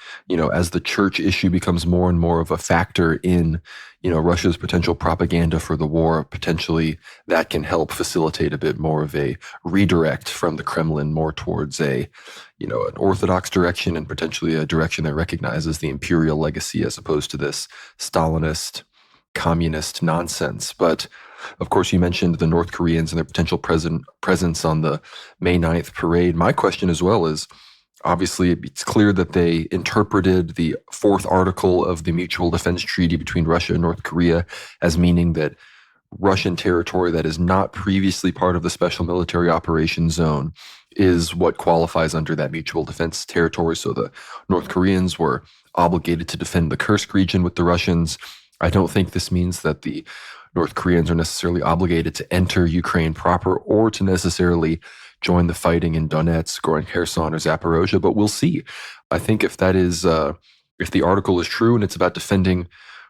A: as the church issue becomes more and more of a factor in, Russia's potential propaganda for the war, potentially that can help facilitate a bit more of a redirect from the Kremlin more towards an Orthodox direction and potentially a direction that recognizes the imperial legacy as opposed to this Stalinist, communist nonsense. But of course, you mentioned the North Koreans and their potential presence on the May 9th parade. My question as well is, obviously, it's clear that they interpreted the fourth article of the Mutual Defense Treaty between Russia and North Korea as meaning that Russian territory that is not previously part of the Special Military Operations Zone is what qualifies under that mutual defense territory. So the North Koreans were obligated to defend the Kursk region with the Russians. I don't think this means that the North Koreans are necessarily obligated to enter Ukraine proper or to necessarily join the fighting in Donetsk or in Kherson or Zaporozhye, but we'll see. I think if that is, if the article is true and it's about defending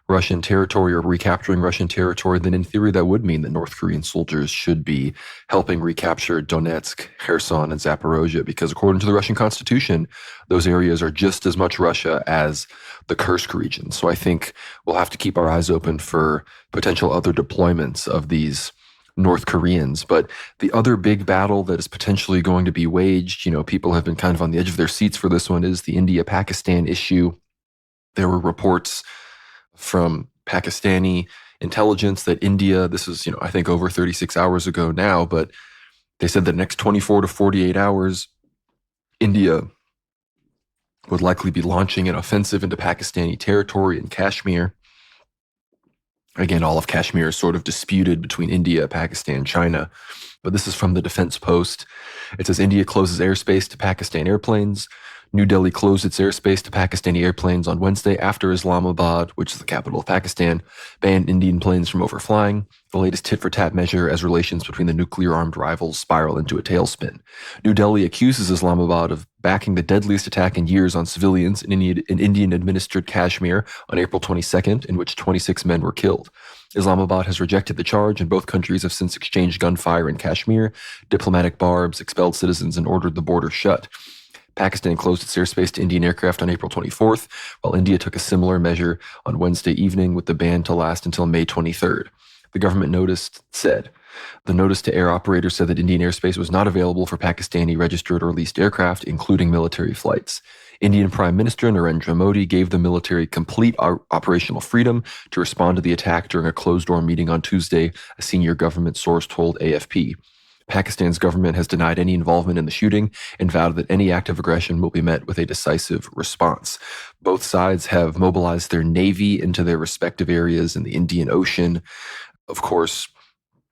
A: Russian territory or recapturing Russian territory, then in theory that would mean that North Korean soldiers should be helping recapture Donetsk, Kherson, and Zaporozhye, because according to the Russian constitution, those areas are just as much Russia as the Kursk region. So I think we'll have to keep our eyes open for potential other deployments of these North Koreans. But the other big battle that is potentially going to be waged, people have been kind of on the edge of their seats for this one, is the India-Pakistan issue. There were reports from Pakistani intelligence that India, this is, I think over 36 hours ago now, but they said that the next 24 to 48 hours, India would likely be launching an offensive into Pakistani territory in Kashmir. Again, all of Kashmir is sort of disputed between India, Pakistan, China, but this is from the Defense Post. It says India closes airspace to Pakistan airplanes. New Delhi closed its airspace to Pakistani airplanes on Wednesday after Islamabad, which is the capital of Pakistan, banned Indian planes from overflying, the latest tit-for-tat measure as relations between the nuclear-armed rivals spiral into a tailspin. New Delhi accuses Islamabad of backing the deadliest attack in years on civilians in Indian-administered Kashmir on April 22nd, in which 26 men were killed. Islamabad has rejected the charge, and both countries have since exchanged gunfire in Kashmir, diplomatic barbs, expelled citizens, and ordered the border shut. Pakistan closed its airspace to Indian aircraft on April 24th, while India took a similar measure on Wednesday evening, with the ban to last until May 23rd. The government the notice to air operators said that Indian airspace was not available for Pakistani registered or leased aircraft, including military flights. Indian Prime Minister Narendra Modi gave the military complete operational freedom to respond to the attack during a closed-door meeting on Tuesday, a senior government source told AFP. Pakistan's government has denied any involvement in the shooting and vowed that any act of aggression will be met with a decisive response. Both sides have mobilized their navy into their respective areas in the Indian Ocean. Of course,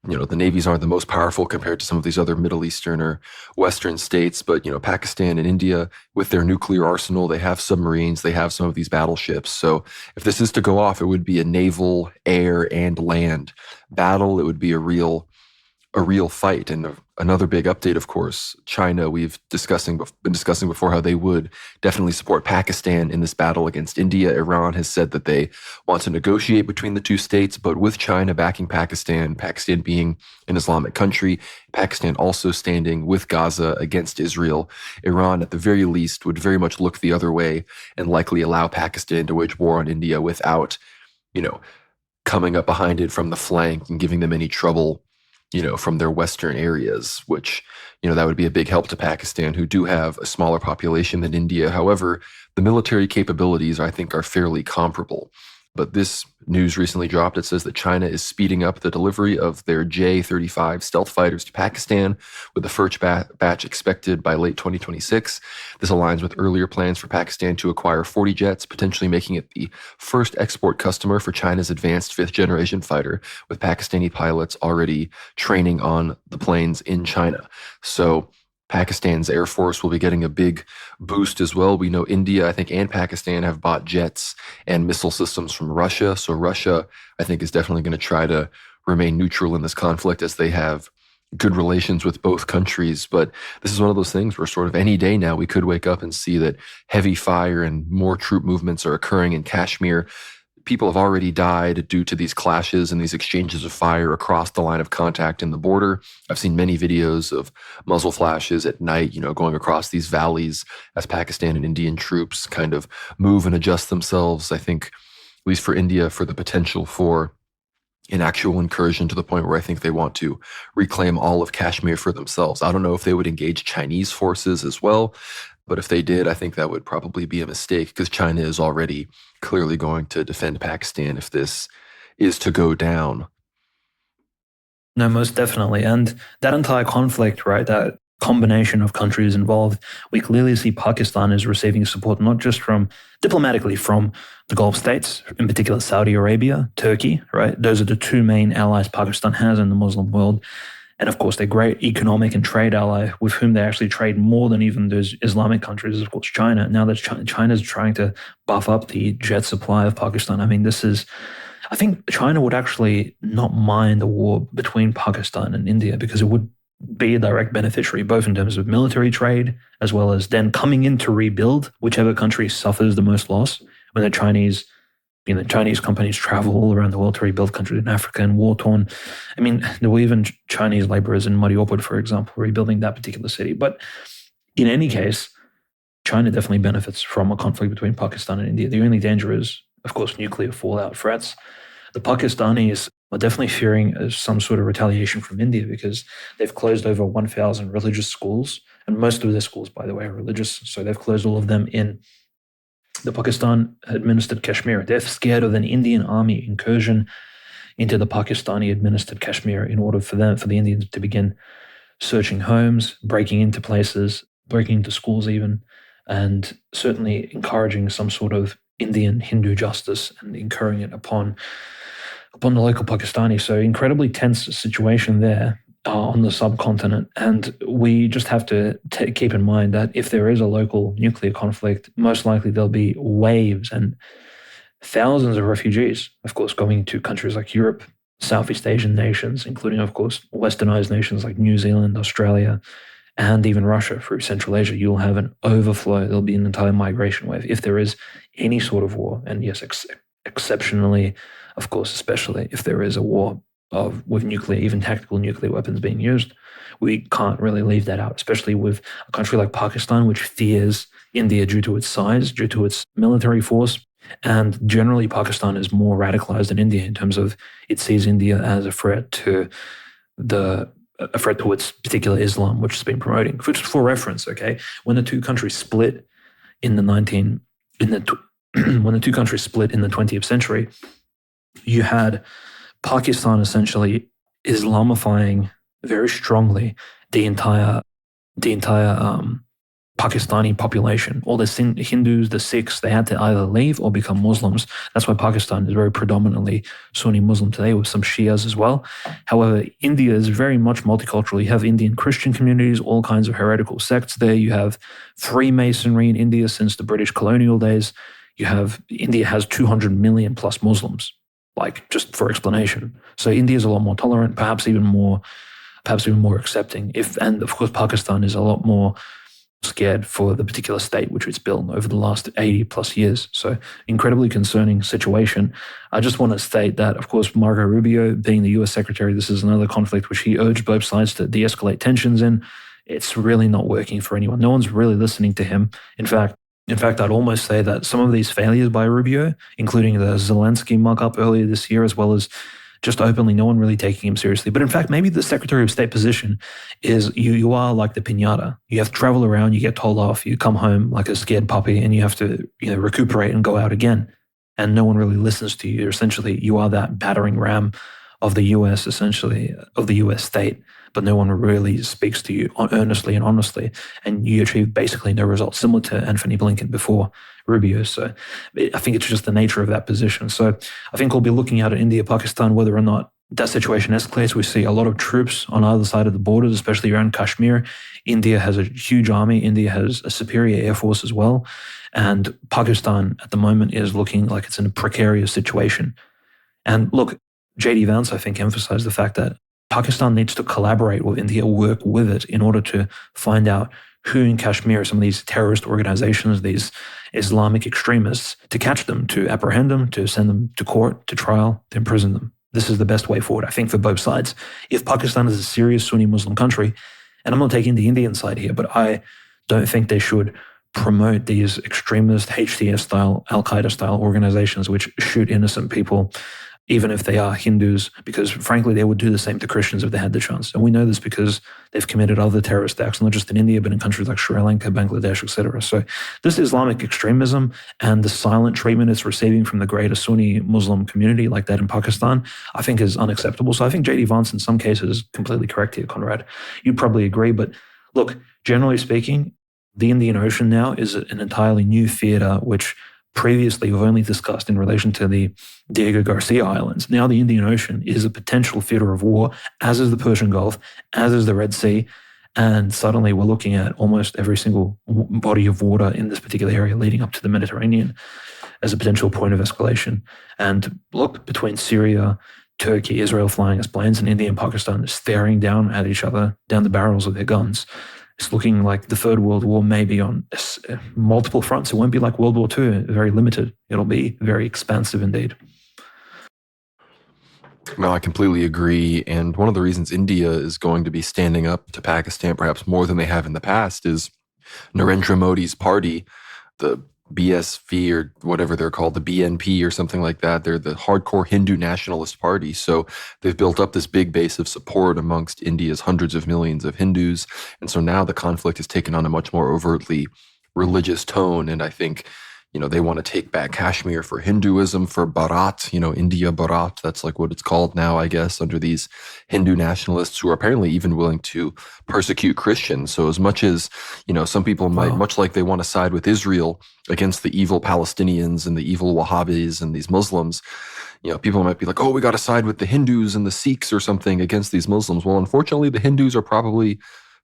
A: the navies aren't the most powerful compared to some of these other Middle Eastern or Western states, but, Pakistan and India, with their nuclear arsenal, they have submarines, they have some of these battleships. So if this is to go off, it would be a naval, air, and land battle. It would be a real fight. And another big update, of course, China, we've been discussing before how they would definitely support Pakistan in this battle against India. Iran has said that they want to negotiate between the two states, but with China backing Pakistan being an Islamic country, Pakistan also standing with Gaza against Israel, Iran at the very least would very much look the other way and likely allow Pakistan to wage war on India without, coming up behind it from the flank and giving them any trouble from their Western areas, which, that would be a big help to Pakistan, who do have a smaller population than India. However, the military capabilities, I think, are fairly comparable. But this news recently dropped. It says that China is speeding up the delivery of their J-35 stealth fighters to Pakistan, with the first batch expected by late 2026. This aligns with earlier plans for Pakistan to acquire 40 jets, potentially making it the first export customer for China's advanced fifth-generation fighter, with Pakistani pilots already training on the planes in China. So Pakistan's Air Force will be getting a big boost as well. We know India, I think, and Pakistan have bought jets and missile systems from Russia. So Russia, I think, is definitely going to try to remain neutral in this conflict, as they have good relations with both countries. But this is one of those things where sort of any day now we could wake up and see that heavy fire and more troop movements are occurring in Kashmir. People have already died due to these clashes and these exchanges of fire across the line of contact in the border. I've seen many videos of muzzle flashes at night, going across these valleys as Pakistan and Indian troops kind of move and adjust themselves. I think, at least for India, for the potential for an actual incursion to the point where I think they want to reclaim all of Kashmir for themselves. I don't know if they would engage Chinese forces as well, but if they did, I think that would probably be a mistake, because China is already clearly going to defend Pakistan if this is to go down.
B: No, most definitely. And that entire conflict, right, that combination of countries involved, we clearly see Pakistan is receiving support not just diplomatically from the Gulf states, in particular Saudi Arabia, Turkey, right? Those are the two main allies Pakistan has in the Muslim world. And of course, their great economic and trade ally, with whom they actually trade more than even those Islamic countries, is of course China. Now that China's trying to buff up the jet supply of Pakistan, I think China would actually not mind a war between Pakistan and India, because it would be a direct beneficiary, both in terms of military trade, as well as then coming in to rebuild whichever country suffers the most loss. When the Chinese companies travel all around the world to rebuild countries in Africa and war-torn. There were even Chinese laborers in Mariupol, for example, rebuilding that particular city. But in any case, China definitely benefits from a conflict between Pakistan and India. The only danger is, of course, nuclear fallout threats. The Pakistanis are definitely fearing some sort of retaliation from India, because they've closed over 1,000 religious schools, and most of their schools, by the way, are religious. So they've closed all of them in the Pakistan-administered Kashmir. They're scared of an Indian army incursion into the Pakistani-administered Kashmir in order for the Indians to begin searching homes, breaking into places, breaking into schools even, and certainly encouraging some sort of Indian Hindu justice and incurring it upon the local Pakistanis. So incredibly tense situation there on the subcontinent. And we just have to keep in mind that if there is a local nuclear conflict, most likely there'll be waves and thousands of refugees, of course, going to countries like Europe, Southeast Asian nations, including, of course, westernized nations like New Zealand, Australia, and even Russia through Central Asia. You'll have an overflow. There'll be an entire migration wave if there is any sort of war. And yes, exceptionally, of course, especially if there is a war with nuclear, even tactical nuclear weapons being used. We can't really leave that out, especially with a country like Pakistan, which fears India due to its size, due to its military force. And generally, Pakistan is more radicalized than India in terms of it sees India as a threat to its particular Islam, which has been promoting. For reference, okay, when the two countries split in the when the two countries split in the 20th century, you had Pakistan essentially Islamifying very strongly the entire Pakistani population. All the Hindus, the Sikhs, they had to either leave or become Muslims. That's why Pakistan is very predominantly Sunni Muslim today, with some Shias as well. However, India is very much multicultural. You have Indian Christian communities, all kinds of heretical sects there. You have Freemasonry in India since the British colonial days. India has 200 million plus Muslims, like just for explanation. So India is a lot more tolerant, perhaps even more accepting. And of course, Pakistan is a lot more scared for the particular state which it's built over the last 80 plus years. So incredibly concerning situation. I just want to state that, of course, Marco Rubio, being the US Secretary, this is another conflict which he urged both sides to de-escalate tensions in. It's really not working for anyone. No one's really listening to him. In fact, I'd almost say that some of these failures by Rubio, including the Zelensky mock-up earlier this year, as well as just openly, no one really taking him seriously. But in fact, maybe the Secretary of State position is you are like the piñata. You have to travel around, you get told off, you come home like a scared puppy, and you have to recuperate and go out again. And no one really listens to you. Essentially, you are that battering ram of the US, essentially, of the US state. But no one really speaks to you earnestly and honestly, and you achieve basically no results, similar to Anthony Blinken before Rubio. So I think it's just the nature of that position. So I think we'll be looking at India, Pakistan, whether or not that situation escalates. We see a lot of troops on either side of the borders, especially around Kashmir. India has a huge army. India has a superior air force as well. And Pakistan at the moment is looking like it's in a precarious situation. And look, J.D. Vance, I think, emphasized the fact that Pakistan needs to collaborate with India, work with it in order to find out who in Kashmir are some of these terrorist organizations, these Islamic extremists, to catch them, to apprehend them, to send them to court, to trial, to imprison them. This is the best way forward, I think, for both sides. If Pakistan is a serious Sunni Muslim country, and I'm not taking the Indian side here, but I don't think they should promote these extremist HTS-style, Al-Qaeda-style organizations which shoot innocent people, even if they are Hindus, because frankly, they would do the same to Christians if they had the chance. And we know this because they've committed other terrorist acts, not just in India, but in countries like Sri Lanka, Bangladesh, etc. So this Islamic extremism and the silent treatment it's receiving from the greater Sunni Muslim community, like that in Pakistan, I think is unacceptable. So I think J.D. Vance in some cases is completely correct here, Conrad. You'd probably agree. But look, generally speaking, the Indian Ocean now is an entirely new theater, which previously we've only discussed in relation to the Diego Garcia Islands. Now the Indian Ocean is a potential theater of war, as is the Persian Gulf, as is the Red Sea. And suddenly we're looking at almost every single body of water in this particular area leading up to the Mediterranean as a potential point of escalation. And look, between Syria, Turkey, Israel flying as planes, and India and Pakistan staring down at each other, down the barrels of their guns. It's looking like the Third World War may be on multiple fronts. It won't be like World War II, very limited. It'll be very expansive indeed.
A: No, I completely agree. And one of the reasons India is going to be standing up to Pakistan perhaps more than they have in the past is Narendra Modi's party, the BSV or whatever they're called, the BNP or something like that. They're the hardcore Hindu nationalist party. So they've built up this big base of support amongst India's hundreds of millions of Hindus. And so now the conflict has taken on a much more overtly religious tone. And I think, they want to take back Kashmir for Hinduism, for Bharat, India Bharat. That's like what it's called now, I guess, under these Hindu nationalists who are apparently even willing to persecute Christians. So as much as, some people might, much like they want to side with Israel against the evil Palestinians and the evil Wahhabis and these Muslims, people might be like, oh, we got to side with the Hindus and the Sikhs or something against these Muslims. Well, unfortunately, the Hindus are probably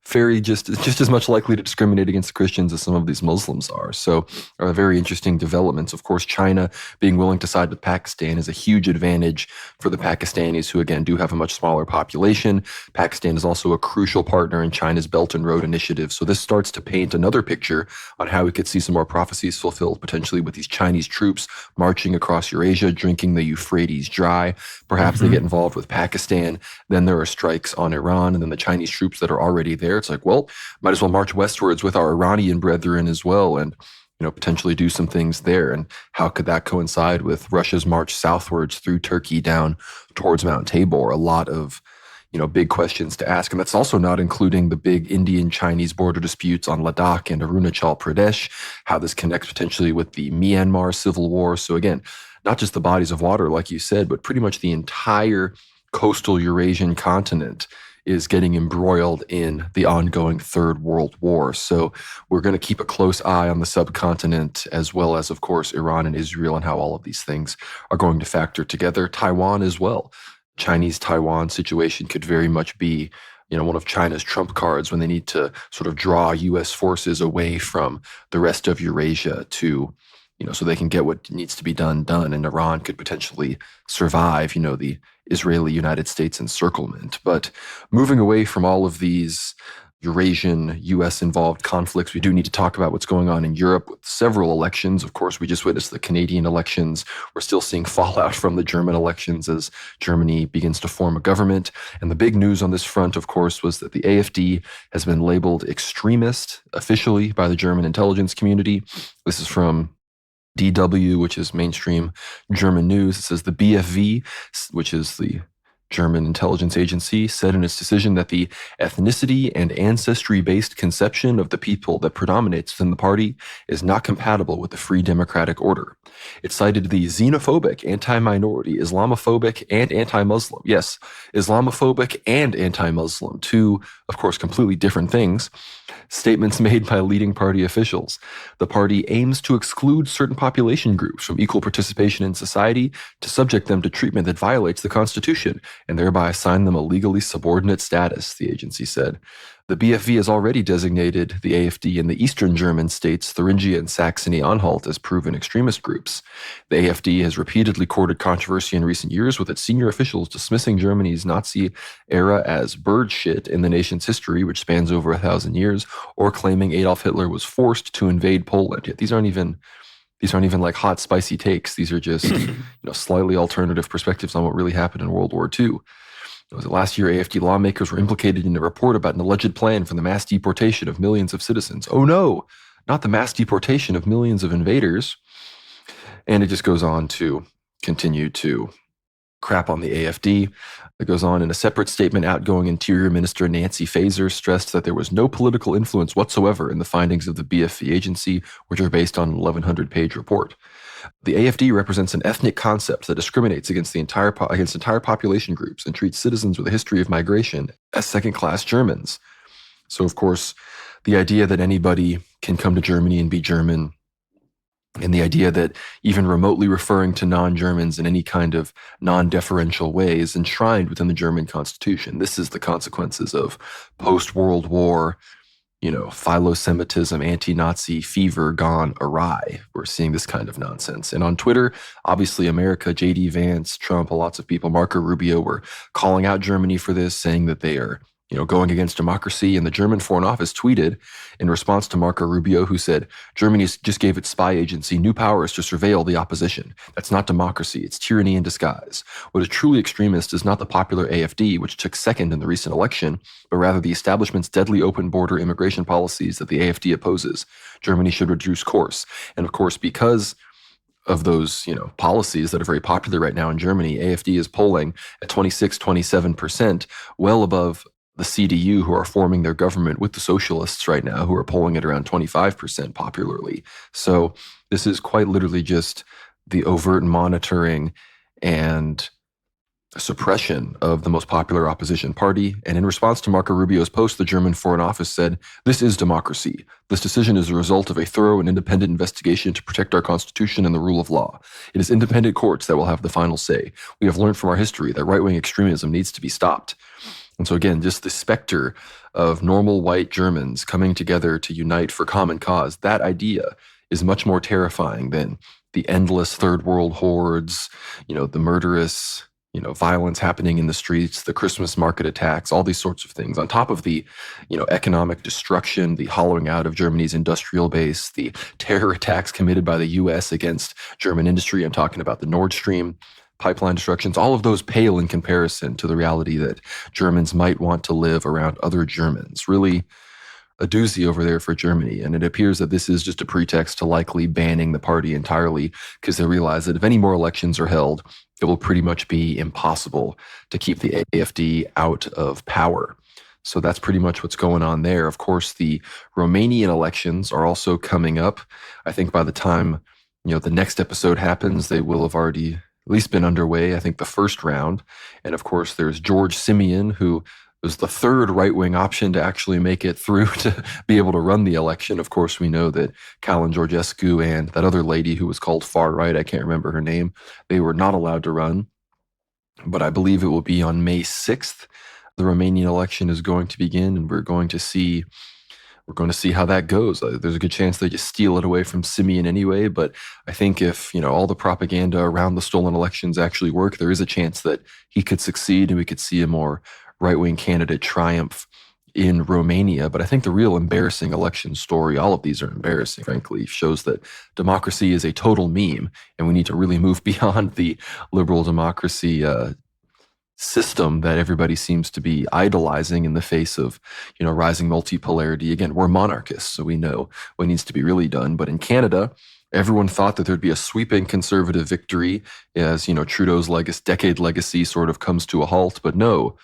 A: very just as much likely to discriminate against Christians as some of these Muslims are. So, very interesting developments. Of course, China being willing to side with Pakistan is a huge advantage for the Pakistanis, who again do have a much smaller population. Pakistan is also a crucial partner in China's Belt and Road Initiative. So this starts to paint another picture on how we could see some more prophecies fulfilled potentially with these Chinese troops marching across Eurasia, drinking the Euphrates dry. Perhaps they get involved with Pakistan. Then there are strikes on Iran, and then the Chinese troops that are already there. It's like, well, might as well march westwards with our Iranian brethren as well, and potentially do some things there. And how could that coincide with Russia's march southwards through Turkey down towards Mount Tabor? A lot of big questions to ask. And that's also not including the big Indian-Chinese border disputes on Ladakh and Arunachal Pradesh, how this connects potentially with the Myanmar civil war. So again, not just the bodies of water, like you said, but pretty much the entire coastal Eurasian continent is getting embroiled in the ongoing Third World War. So we're going to keep a close eye on the subcontinent, as well as, of course, Iran and Israel, and how all of these things are going to factor together. Taiwan as well. Chinese-Taiwan situation could very much be, one of China's trump cards when they need to sort of draw U.S. forces away from the rest of Eurasia to, so they can get what needs to be done. And Iran could potentially survive, the Israeli-United States encirclement. But moving away from all of these Eurasian, U.S.-involved conflicts, we do need to talk about what's going on in Europe with several elections. Of course, we just witnessed the Canadian elections. We're still seeing fallout from the German elections as Germany begins to form a government. And the big news on this front, of course, was that the AfD has been labeled extremist officially by the German intelligence community. This is from DW, which is mainstream German news. It says the BFV, which is the German intelligence agency, said in its decision that the ethnicity and ancestry-based conception of the people that predominates within the party is not compatible with the free democratic order. It cited the xenophobic, anti-minority, Islamophobic, and anti-Muslim. Yes, Islamophobic and anti-Muslim, two, of course, completely different things. Statements made by leading party officials. The party aims to exclude certain population groups from equal participation in society, to subject them to treatment that violates the Constitution, and thereby assign them a legally subordinate status, the agency said. The BFV has already designated the AfD in the eastern German states Thuringia and Saxony-Anhalt as proven extremist groups. The AfD has repeatedly courted controversy in recent years, with its senior officials dismissing Germany's Nazi era as bird shit in the nation's history, which spans over 1,000 years, or claiming Adolf Hitler was forced to invade Poland. Yet these aren't even like hot, spicy takes. These are just slightly alternative perspectives on what really happened in World War II. Was it last year, AfD lawmakers were implicated in a report about an alleged plan for the mass deportation of millions of citizens. Oh no, not the mass deportation of millions of invaders. And it just goes on to continue to crap on the AfD. It goes on in a separate statement. Outgoing Interior Minister Nancy Faeser stressed that there was no political influence whatsoever in the findings of the BFV agency, which are based on an 1,100-page report. The AfD represents an ethnic concept that discriminates against entire population groups and treats citizens with a history of migration as second-class Germans. So, of course, the idea that anybody can come to Germany and be German, and the idea that even remotely referring to non-Germans in any kind of non-deferential way is enshrined within the German constitution. This is the consequences of post-World War, philo-Semitism, anti-Nazi fever gone awry. We're seeing this kind of nonsense. And on Twitter, obviously America, J.D. Vance, Trump, lots of people, Marco Rubio, were calling out Germany for this, saying that they are going against democracy. And the German Foreign Office tweeted in response to Marco Rubio, who said, Germany just gave its spy agency new powers to surveil the opposition. That's not democracy. It's tyranny in disguise. What is truly extremist is not the popular AfD, which took second in the recent election, but rather the establishment's deadly open border immigration policies that the AfD opposes. Germany should reduce course. And of course, because of those, policies that are very popular right now in Germany, AfD is polling at 26-27%, well above the CDU, who are forming their government with the socialists right now, who are polling at around 25% popularly. So this is quite literally just the overt monitoring and suppression of the most popular opposition party. And in response to Marco Rubio's post, the German Foreign Office said, "This is democracy. This decision is a result of a thorough and independent investigation to protect our constitution and the rule of law. It is independent courts that will have the final say. We have learned from our history that right-wing extremism needs to be stopped." And so again, just the specter of normal white Germans coming together to unite for common cause, that idea is much more terrifying than the endless third world hordes, the murderous, violence happening in the streets, the Christmas market attacks, all these sorts of things, on top of the, economic destruction, the hollowing out of Germany's industrial base, the terror attacks committed by the US against German industry. I'm talking about the Nord Stream pipeline destructions. All of those pale in comparison to the reality that Germans might want to live around other Germans. Really a doozy over there for Germany. And it appears that this is just a pretext to likely banning the party entirely, because they realize that if any more elections are held, it will pretty much be impossible to keep the AfD out of power. So that's pretty much what's going on there. Of course, the Romanian elections are also coming up. I think by the time, the next episode happens, they will have already at least been underway, I think the first round. And of course, there's George Simeon, who was the third right-wing option to actually make it through to be able to run the election. Of course, we know that Calin Georgescu and that other lady who was called far right, I can't remember her name, they were not allowed to run. But I believe it will be on May 6th. The Romanian election is going to begin, and we're going to see how that goes. There's a good chance they just steal it away from Simeon anyway, but I think if, all the propaganda around the stolen elections actually work, there is a chance that he could succeed and we could see a more right-wing candidate triumph in Romania. But I think the real embarrassing election story, all of these are embarrassing, frankly, shows that democracy is a total meme, and we need to really move beyond the liberal democracy system that everybody seems to be idolizing in the face of, rising multipolarity. Again, we're monarchists, so we know what needs to be really done. But in Canada, everyone thought that there'd be a sweeping conservative victory as, Trudeau's decade legacy sort of comes to a halt. But no,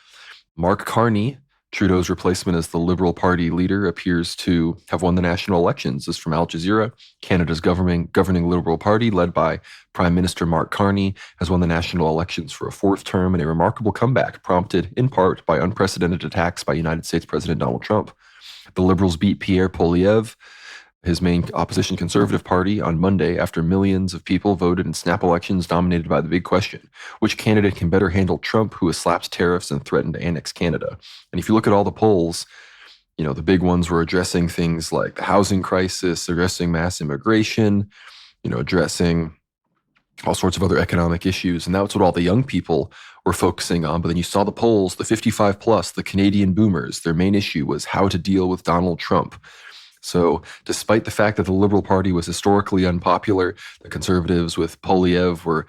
A: Mark Carney, Trudeau's replacement as the Liberal Party leader, appears to have won the national elections. This is from Al Jazeera. Canada's governing Liberal Party, led by Prime Minister Mark Carney, has won the national elections for a fourth term in a remarkable comeback, prompted in part by unprecedented attacks by United States President Donald Trump. The Liberals beat Pierre Poilievre, his main opposition Conservative Party, on Monday after millions of people voted in snap elections dominated by the big question: which candidate can better handle Trump, who has slapped tariffs and threatened to annex Canada? And if you look at all the polls, the big ones were addressing things like the housing crisis, addressing mass immigration, addressing all sorts of other economic issues. And that's what all the young people were focusing on. But then you saw the polls, the 55 plus, the Canadian boomers, their main issue was how to deal with Donald Trump. So despite the fact that the Liberal Party was historically unpopular, the Conservatives with Poilievre were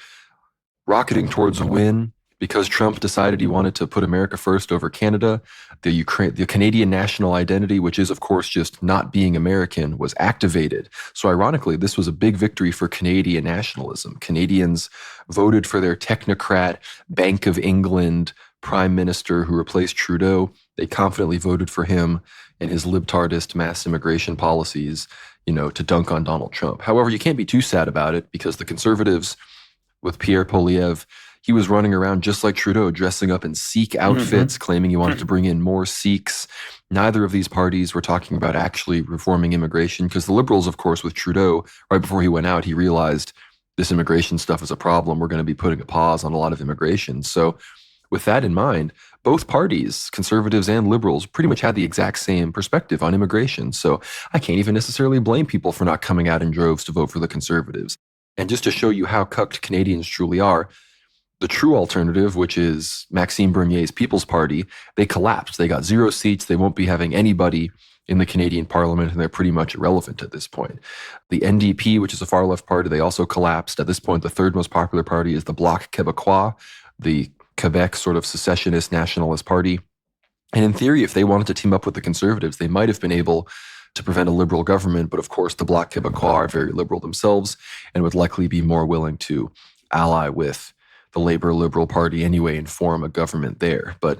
A: rocketing towards a win because Trump decided he wanted to put America first over Canada. The Canadian national identity, which is, of course, just not being American, was activated. So ironically, this was a big victory for Canadian nationalism. Canadians voted for their technocrat, Bank of England prime minister who replaced Trudeau. They confidently voted for him and his libtardist mass immigration policies, to dunk on Donald Trump. However, you can't be too sad about it, because the Conservatives with Pierre Poilievre, he was running around just like Trudeau, dressing up in Sikh outfits, claiming he wanted to bring in more Sikhs. Neither of these parties were talking about actually reforming immigration, because the Liberals, of course, with Trudeau, right before he went out, he realized this immigration stuff is a problem. We're going to be putting a pause on a lot of immigration. So with that in mind, both parties, Conservatives and Liberals, pretty much had the exact same perspective on immigration. So I can't even necessarily blame people for not coming out in droves to vote for the Conservatives. And just to show you how cucked Canadians truly are, the true alternative, which is Maxime Bernier's People's Party, they collapsed. They got 0 seats. They won't be having anybody in the Canadian Parliament, and they're pretty much irrelevant at this point. The NDP, which is a far-left party, they also collapsed. At this point, the third most popular party is the Bloc Québécois, the Quebec sort of secessionist nationalist party. And in theory, if they wanted to team up with the Conservatives, they might have been able to prevent a liberal government. But of course, the Bloc Québécois are very liberal themselves and would likely be more willing to ally with the Labour Liberal Party anyway and form a government there. But,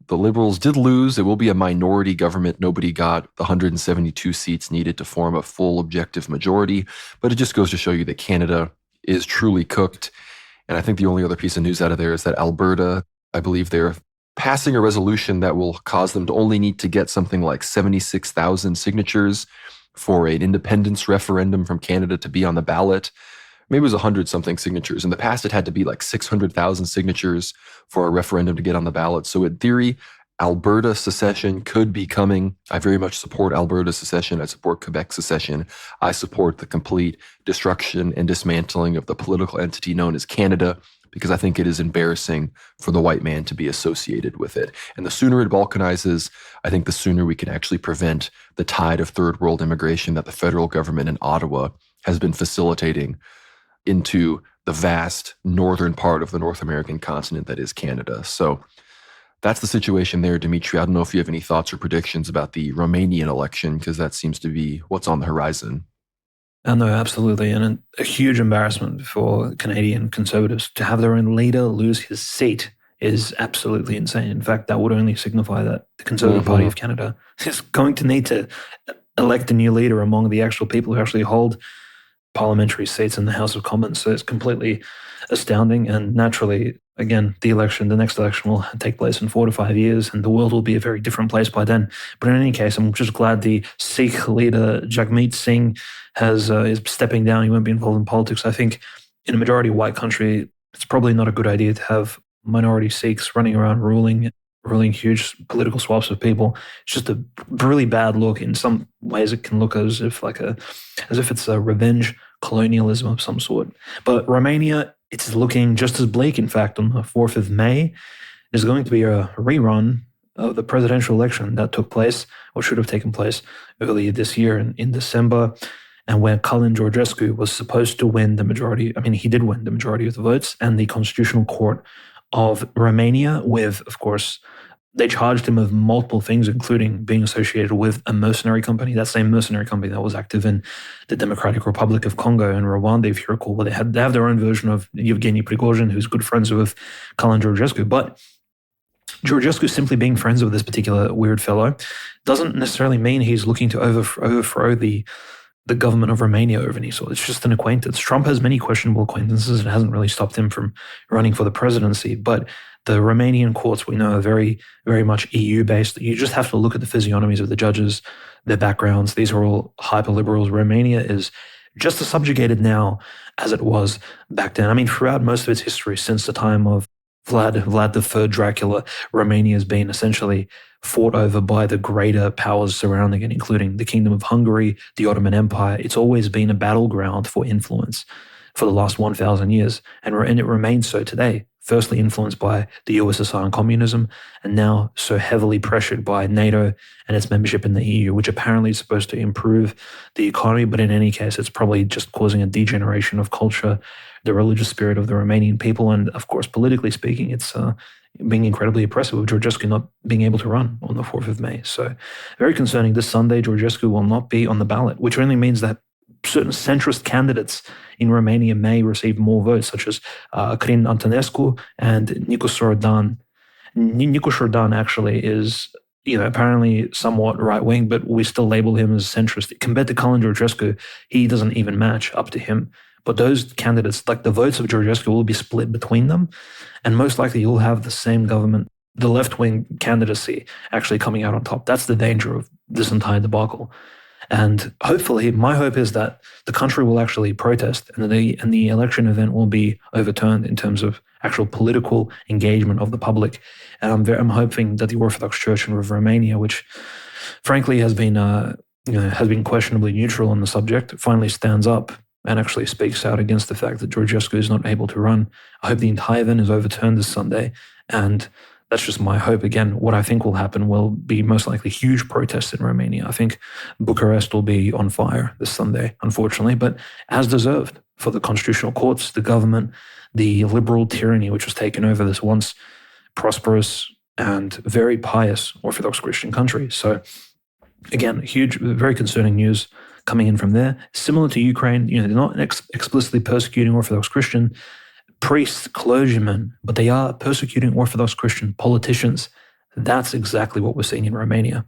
A: the Liberals did lose. It will be a minority government. Nobody got the 172 seats needed to form a full objective majority. But it just goes to show you that Canada is truly cooked. And I think the only other piece of news out of there is that Alberta, I believe they're passing a resolution that will cause them to only need to get something like 76,000 signatures for an independence referendum from Canada to be on the ballot. maybe it was 100 something signatures. In the past, it had to be like 600,000 signatures for a referendum to get on the ballot. So in theory, Alberta secession could be coming. I very much support Alberta secession. I support Quebec secession. I support the complete destruction and dismantling of the political entity known as Canada, because I think it is embarrassing for the white man to be associated with it. And the sooner it balkanizes, I think the sooner we can actually prevent the tide of third world immigration that the federal government in Ottawa has been facilitating into the vast northern part of the North American continent that is Canada. So that's the situation there, Dimitri. I don't know if you have any thoughts or predictions about the Romanian election, because that seems to be what's on the horizon.
B: No, absolutely. And a huge embarrassment for Canadian Conservatives to have their own leader lose his seat is absolutely insane. In fact, that would only signify that the Conservative Party of Canada is going to need to elect a new leader among the actual people who actually hold parliamentary seats in the House of Commons. So it's completely astounding. And naturally, again, the next election will take place in 4 to 5 years, and the world will be a very different place by then. But in any case, I'm just glad the Sikh leader, Jagmeet Singh, is stepping down. He won't be involved in politics. I think in a majority white country, it's probably not a good idea to have minority Sikhs running around ruling huge political swaths of people. It's just a really bad look. In some ways, it can look as if it's a revenge colonialism of some sort. But Romania, it's looking just as bleak. In fact, on the 4th of May, there's going to be a rerun of the presidential election that took place, or should have taken place, earlier this year in December, and where Călin Georgescu was supposed to win the majority. I mean, he did win the majority of the votes, and the Constitutional Court of Romania, with, of course, they charged him of multiple things, including being associated with a mercenary company, that same mercenary company that was active in the Democratic Republic of Congo and Rwanda, if you recall, where they have their own version of Yevgeny Prigozhin, who's good friends with Călin Georgescu. But Georgescu simply being friends with this particular weird fellow doesn't necessarily mean he's looking to overthrow the government of Romania over any sort. It's just an acquaintance. Trump has many questionable acquaintances. It hasn't really stopped him from running for the presidency. But the Romanian courts, we know, are very, very much EU-based. You just have to look at the physiognomies of the judges, their backgrounds. These are all hyper-liberals. Romania is just as subjugated now as it was back then. I mean, throughout most of its history, since the time of Vlad III Dracula, Romania has been essentially fought over by the greater powers surrounding it, including the Kingdom of Hungary, the Ottoman Empire. It's always been a battleground for influence for the last 1,000 years, and it remains so today. Firstly influenced by the USSR and communism, and now so heavily pressured by NATO and its membership in the EU, which apparently is supposed to improve the economy, but in any case, it's probably just causing a degeneration of culture, the religious spirit of the Romanian people, and of course, politically speaking, it's being incredibly oppressive of Georgescu not being able to run on the 4th of May. So very concerning. This Sunday, Georgescu will not be on the ballot, which only means that certain centrist candidates in Romania may receive more votes, such as Călin Antonescu and Nicu Sordan. Nicu Sordan actually is, apparently somewhat right-wing, but we still label him as centrist. Compared to Călin Georgescu, he doesn't even match up to him. But those candidates, like the votes of Georgescu, will be split between them, and most likely you'll have the same government, the left-wing candidacy, actually coming out on top. That's the danger of this entire debacle. And hopefully, my hope is that the country will actually protest and the election event will be overturned in terms of actual political engagement of the public. And I'm hoping that the Orthodox Church of Romania, which frankly has been questionably neutral on the subject, finally stands up and actually speaks out against the fact that Georgescu is not able to run. I hope the entire event is overturned this Sunday, and that's just my hope. Again, what I think will happen will be most likely huge protests in Romania. I think Bucharest will be on fire this Sunday, unfortunately, but as deserved for the constitutional courts, the government, the liberal tyranny which was taken over this once prosperous and very pious Orthodox Christian country. So again, huge, very concerning news coming in from there. Similar to Ukraine, they're not explicitly persecuting Orthodox Christian priests, clergymen, but they are persecuting Orthodox Christian politicians. That's exactly what we're seeing in Romania.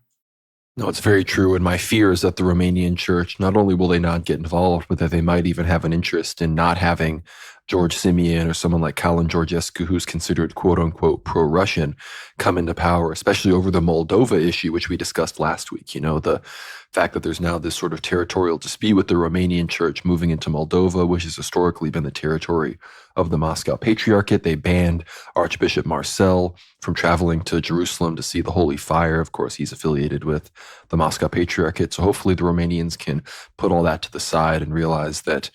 A: No, it's very true. And my fear is that the Romanian church, not only will they not get involved, but that they might even have an interest in not having George Simeon or someone like Kalin Georgescu, who's considered quote unquote pro-Russian, come into power, especially over the Moldova issue, which we discussed last week. The fact that there's now this sort of territorial dispute with the Romanian church moving into Moldova, which has historically been the territory of the Moscow Patriarchate. They banned Archbishop Marcel from traveling to Jerusalem to see the Holy Fire. Of course, he's affiliated with the Moscow Patriarchate. So hopefully the Romanians can put all that to the side and realize that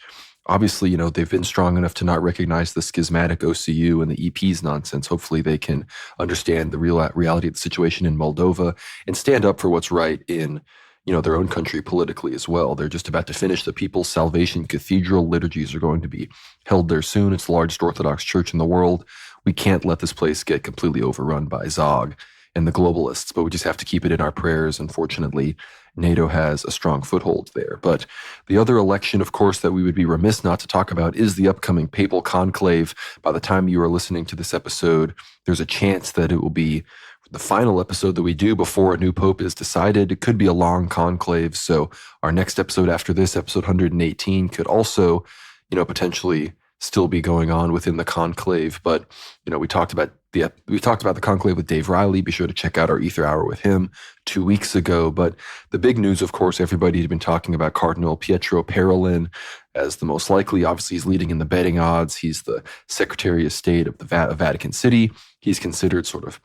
A: obviously, they've been strong enough to not recognize the schismatic OCU and the EP's nonsense. Hopefully they can understand the reality of the situation in Moldova and stand up for what's right in their own country politically as well. They're just about to finish. The People's Salvation Cathedral liturgies are going to be held there soon. It's the largest Orthodox church in the world. We can't let this place get completely overrun by Zog and the globalists, but we just have to keep it in our prayers. Unfortunately, NATO has a strong foothold there. But the other election, of course, that we would be remiss not to talk about is the upcoming papal conclave. By the time you are listening to this episode, there's a chance that it will be the final episode that we do before a new pope is decided. It could be a long conclave. So our next episode after this, episode 118, could also, potentially still be going on within the conclave. But, we talked about the conclave with Dave Riley. Be sure to check out our Ether Hour with him 2 weeks ago. But the big news, of course, everybody had been talking about Cardinal Pietro Parolin as the most likely. Obviously, he's leading in the betting odds. He's the Secretary of State of the Vatican City. He's considered sort of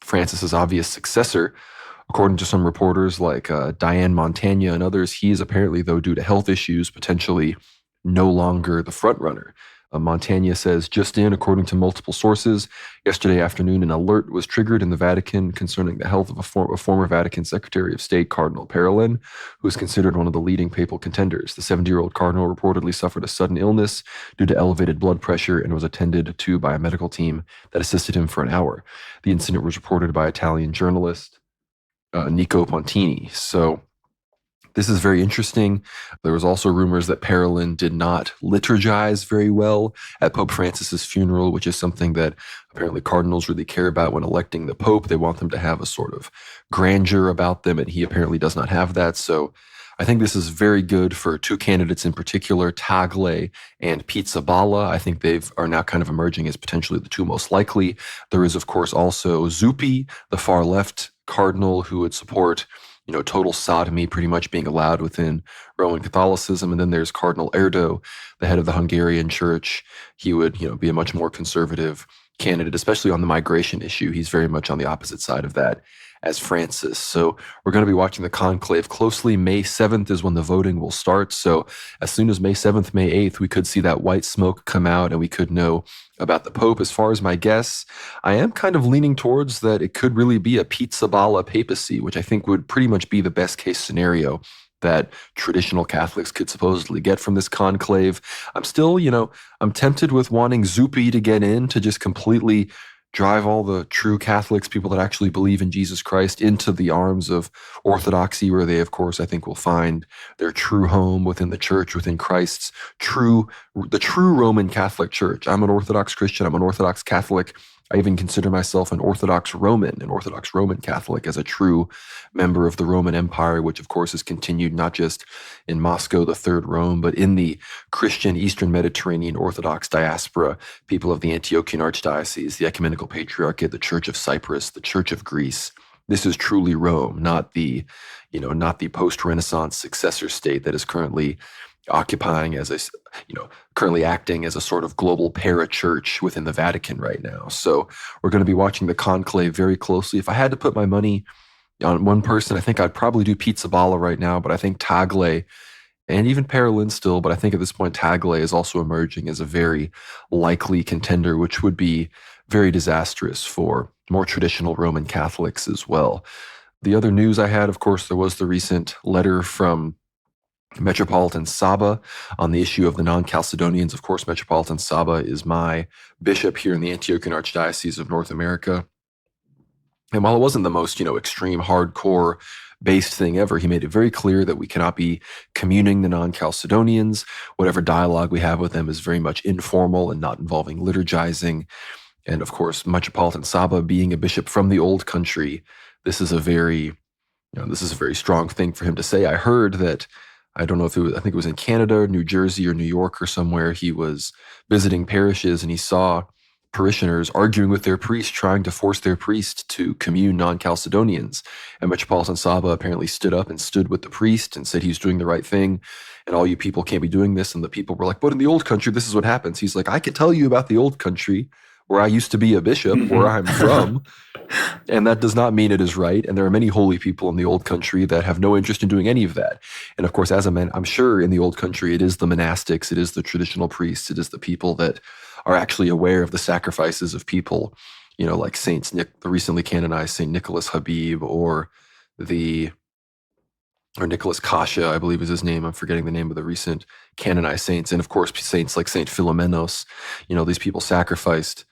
A: Francis's obvious successor. According to some reporters like Diane Montagna and others, he is apparently, though, due to health issues, potentially no longer the front runner. Montagna says, just in, according to multiple sources, yesterday afternoon, an alert was triggered in the Vatican concerning the health of a former Vatican Secretary of State, Cardinal Parolin, who is considered one of the leading papal contenders. The 70-year-old cardinal reportedly suffered a sudden illness due to elevated blood pressure and was attended to by a medical team that assisted him for an hour. The incident was reported by Italian journalist Nico Pontini. So this is very interesting. There was also rumors that Parolin did not liturgize very well at Pope Francis's funeral, which is something that apparently cardinals really care about when electing the Pope. They want them to have a sort of grandeur about them, and he apparently does not have that. So I think this is very good for two candidates in particular, Tagle and Pizzaballa. I think they are now kind of emerging as potentially the two most likely. There is, of course, also Zuppi, the far left cardinal who would support total sodomy pretty much being allowed within Roman Catholicism. And then there's Cardinal Erdo, the head of the Hungarian church. He would, be a much more conservative candidate, especially on the migration issue. He's very much on the opposite side of that as Francis. So we're going to be watching the conclave closely. May 7th is when the voting will start. So as soon as May 7th, May 8th, we could see that white smoke come out and we could know about the Pope. As far as my guess, I am kind of leaning towards that it could really be a Pizzaballa papacy, which I think would pretty much be the best case scenario that traditional Catholics could supposedly get from this conclave. I'm still, I'm tempted with wanting Zuppi to get in to just completely drive all the true Catholics, people that actually believe in Jesus Christ, into the arms of Orthodoxy, where they, of course, I think will find their true home within the church, within Christ's the true Roman Catholic Church. I'm an Orthodox Christian. I'm an Orthodox Catholic. I even consider myself an Orthodox Roman Catholic, as a true member of the Roman Empire, which of course has continued not just in Moscow, the Third Rome, but in the Christian Eastern Mediterranean Orthodox diaspora, people of the Antiochian Archdiocese, the Ecumenical Patriarchate, the Church of Cyprus, the Church of Greece. This is truly Rome, not the post-Renaissance successor state that is currently currently acting as a sort of global para-church within the Vatican right now. So we're going to be watching the conclave very closely. If I had to put my money on one person, I think I'd probably do Pizzaballa right now, but I think Tagle and even Parolin still, but I think at this point Tagle is also emerging as a very likely contender, which would be very disastrous for more traditional Roman Catholics as well. The other news I had, of course, there was the recent letter from Metropolitan Saba on the issue of the non-Chalcedonians. Of course, Metropolitan Saba is my bishop here in the Antiochian Archdiocese of North America. And while it wasn't the most, extreme, hardcore based thing ever, he made it very clear that we cannot be communing the non-Chalcedonians. Whatever dialogue we have with them is very much informal and not involving liturgizing. And of course, Metropolitan Saba being a bishop from the old country, this is a very strong thing for him to say. I heard that I don't know if I think it was in Canada, New Jersey, or New York or somewhere. He was visiting parishes and he saw parishioners arguing with their priest, trying to force their priest to commune non-Chalcedonians. And Metropolitan Saba apparently stood up and stood with the priest and said he's doing the right thing. And all you people can't be doing this. And the people were like, but in the old country, this is what happens. He's like, I could tell you about the old country where I used to be a bishop, where I'm from. And that does not mean it is right. And there are many holy people in the old country that have no interest in doing any of that. And of course, as a man, I'm sure in the old country, it is the monastics, it is the traditional priests, it is the people that are actually aware of the sacrifices of people, like the recently canonized Saint Nicholas Habib or Nicholas Kasha, I believe is his name. I'm forgetting the name of the recent canonized saints. And of course, saints like Saint Philomenos, these people sacrificed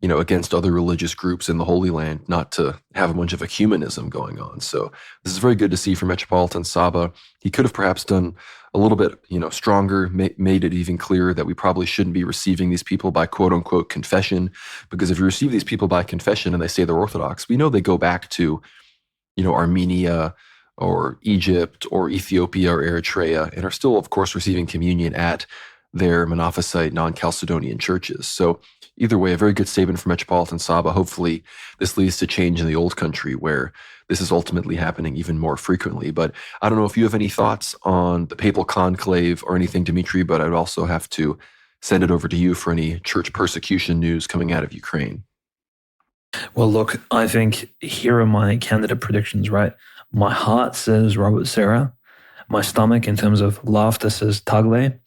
A: against other religious groups in the Holy Land, not to have a bunch of ecumenism going on. So this is very good to see for Metropolitan Saba. He could have perhaps done a little bit, stronger, made it even clearer that we probably shouldn't be receiving these people by quote unquote confession, because if you receive these people by confession and they say they're Orthodox, we know they go back to, Armenia or Egypt or Ethiopia or Eritrea and are still, of course, receiving communion at their Monophysite non-Chalcedonian churches. So either way, a very good statement from Metropolitan Saba. Hopefully this leads to change in the old country where this is ultimately happening even more frequently. But I don't know if you have any thoughts on the papal conclave or anything, Dimitri, but I'd also have to send it over to you for any church persecution news coming out of Ukraine.
B: Well, look, I think here are my candidate predictions, right? My heart says Robert Serra. My stomach, in terms of laughter, says Tagle.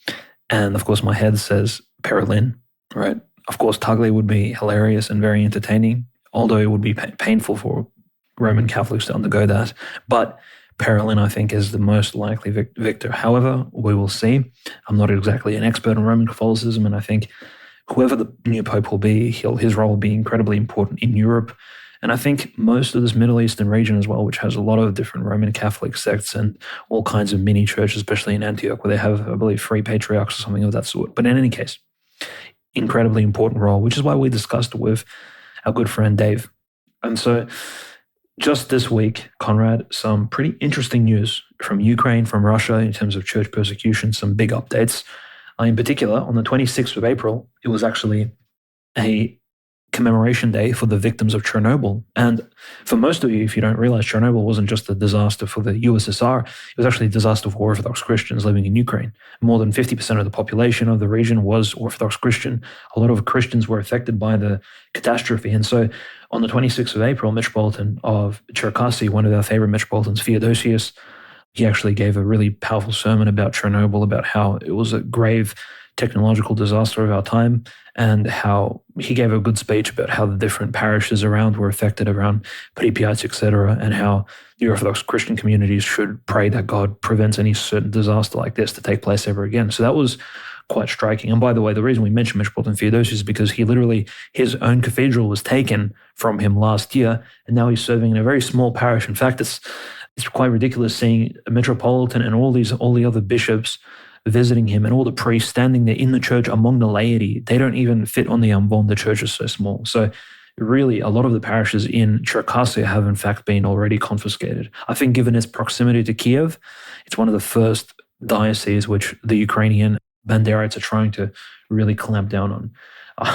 B: And of course, my head says Perelin, right? Of course, Tagle would be hilarious and very entertaining, although it would be painful for Roman Catholics to undergo that. But Perelin, I think, is the most likely victor. However, we will see. I'm not exactly an expert on Roman Catholicism, and I think whoever the new pope will be, his role will be incredibly important in Europe. And I think most of this Middle Eastern region as well, which has a lot of different Roman Catholic sects and all kinds of mini churches, especially in Antioch, where they have, I believe, 3 patriarchs or something of that sort. But in any case, incredibly important role, which is why we discussed it with our good friend Dave. And so just this week, Conrad, some pretty interesting news from Ukraine, from Russia in terms of church persecution, some big updates. In particular, on the 26th of April, it was actually a commemoration day for the victims of Chernobyl. And for most of you, if you don't realize, Chernobyl wasn't just a disaster for the USSR, it was actually a disaster for Orthodox Christians living in Ukraine. More than 50% of the population of the region was Orthodox Christian. A lot of Christians were affected by the catastrophe. And so on the 26th of April, Metropolitan of Cherkasy, one of our favorite Metropolitans, Theodosius, he actually gave a really powerful sermon about Chernobyl, about how it was a grave technological disaster of our time, and how he gave a good speech about how the different parishes around were affected around Pripyat, etc., and how the Orthodox Christian communities should pray that God prevents any certain disaster like this to take place ever again. So that was quite striking. And by the way, the reason we mentioned Metropolitan Theodosius is because his own cathedral was taken from him last year, and now he's serving in a very small parish. In fact, it's quite ridiculous seeing a metropolitan and all the other bishops visiting him and all the priests standing there in the church among the laity. They don't even fit on the ambon. The church is so small. So really, a lot of the parishes in Cherkasy have in fact been already confiscated. I think given its proximity to Kiev, it's one of the first dioceses which the Ukrainian Banderites are trying to really clamp down on.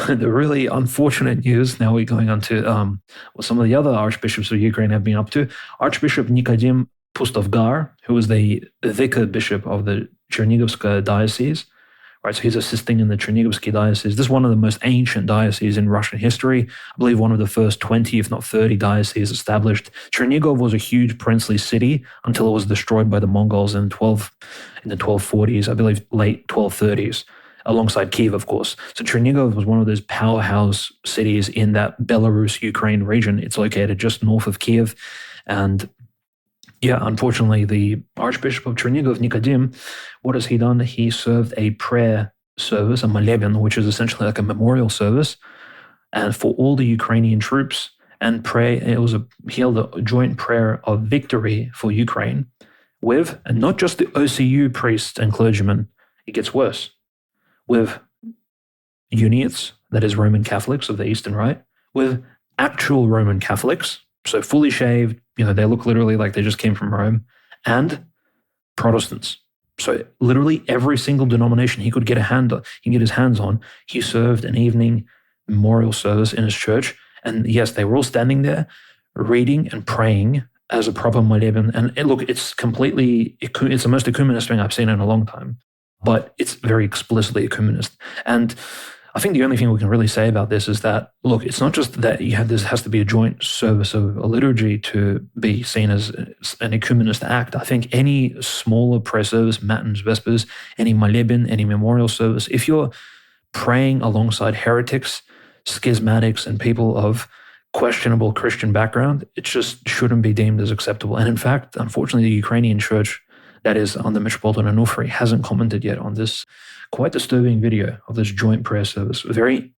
B: The really unfortunate news, now we're going on to what some of the other archbishops of Ukraine have been up to. Archbishop Nikodim Pustovgar, who was the vicar bishop of the Chernigovsk diocese, right? So he's assisting in the Chernigovsky diocese. This is one of the most ancient dioceses in Russian history. I believe one of the first 20, if not 30 dioceses established. Chernigov was a huge princely city until it was destroyed by the Mongols in the 1240s, I believe late 1230s. Alongside Kiev, of course. So Chernigov was one of those powerhouse cities in that Belarus-Ukraine region. It's located just north of Kiev. And yeah, unfortunately, the Archbishop of Chernigov, Nikodim, what has he done? He served a prayer service, a moleben, which is essentially like a memorial service, and for all the Ukrainian troops, and he held a joint prayer of victory for Ukraine with, and not just the OCU priests and clergymen, it gets worse, with Uniates, that is Roman Catholics of the Eastern Rite, with actual Roman Catholics, so fully shaved, they look literally like they just came from Rome, and Protestants. So literally every single denomination he could get his hands on, he served an evening memorial service in his church. And yes, they were all standing there reading and praying as a proper Maleben. And look, it's the most ecumenist thing I've seen in a long time, but it's very explicitly ecumenist. And I think the only thing we can really say about this is that, look, it's not just that this has to be a joint service of a liturgy to be seen as an ecumenist act. I think any smaller prayer service, matins, vespers, any maleben, any memorial service, if you're praying alongside heretics, schismatics, and people of questionable Christian background, it just shouldn't be deemed as acceptable. And in fact, unfortunately, the Ukrainian church that is under Metropolitan Onufri hasn't commented yet on this quite disturbing video of this joint prayer service. Very,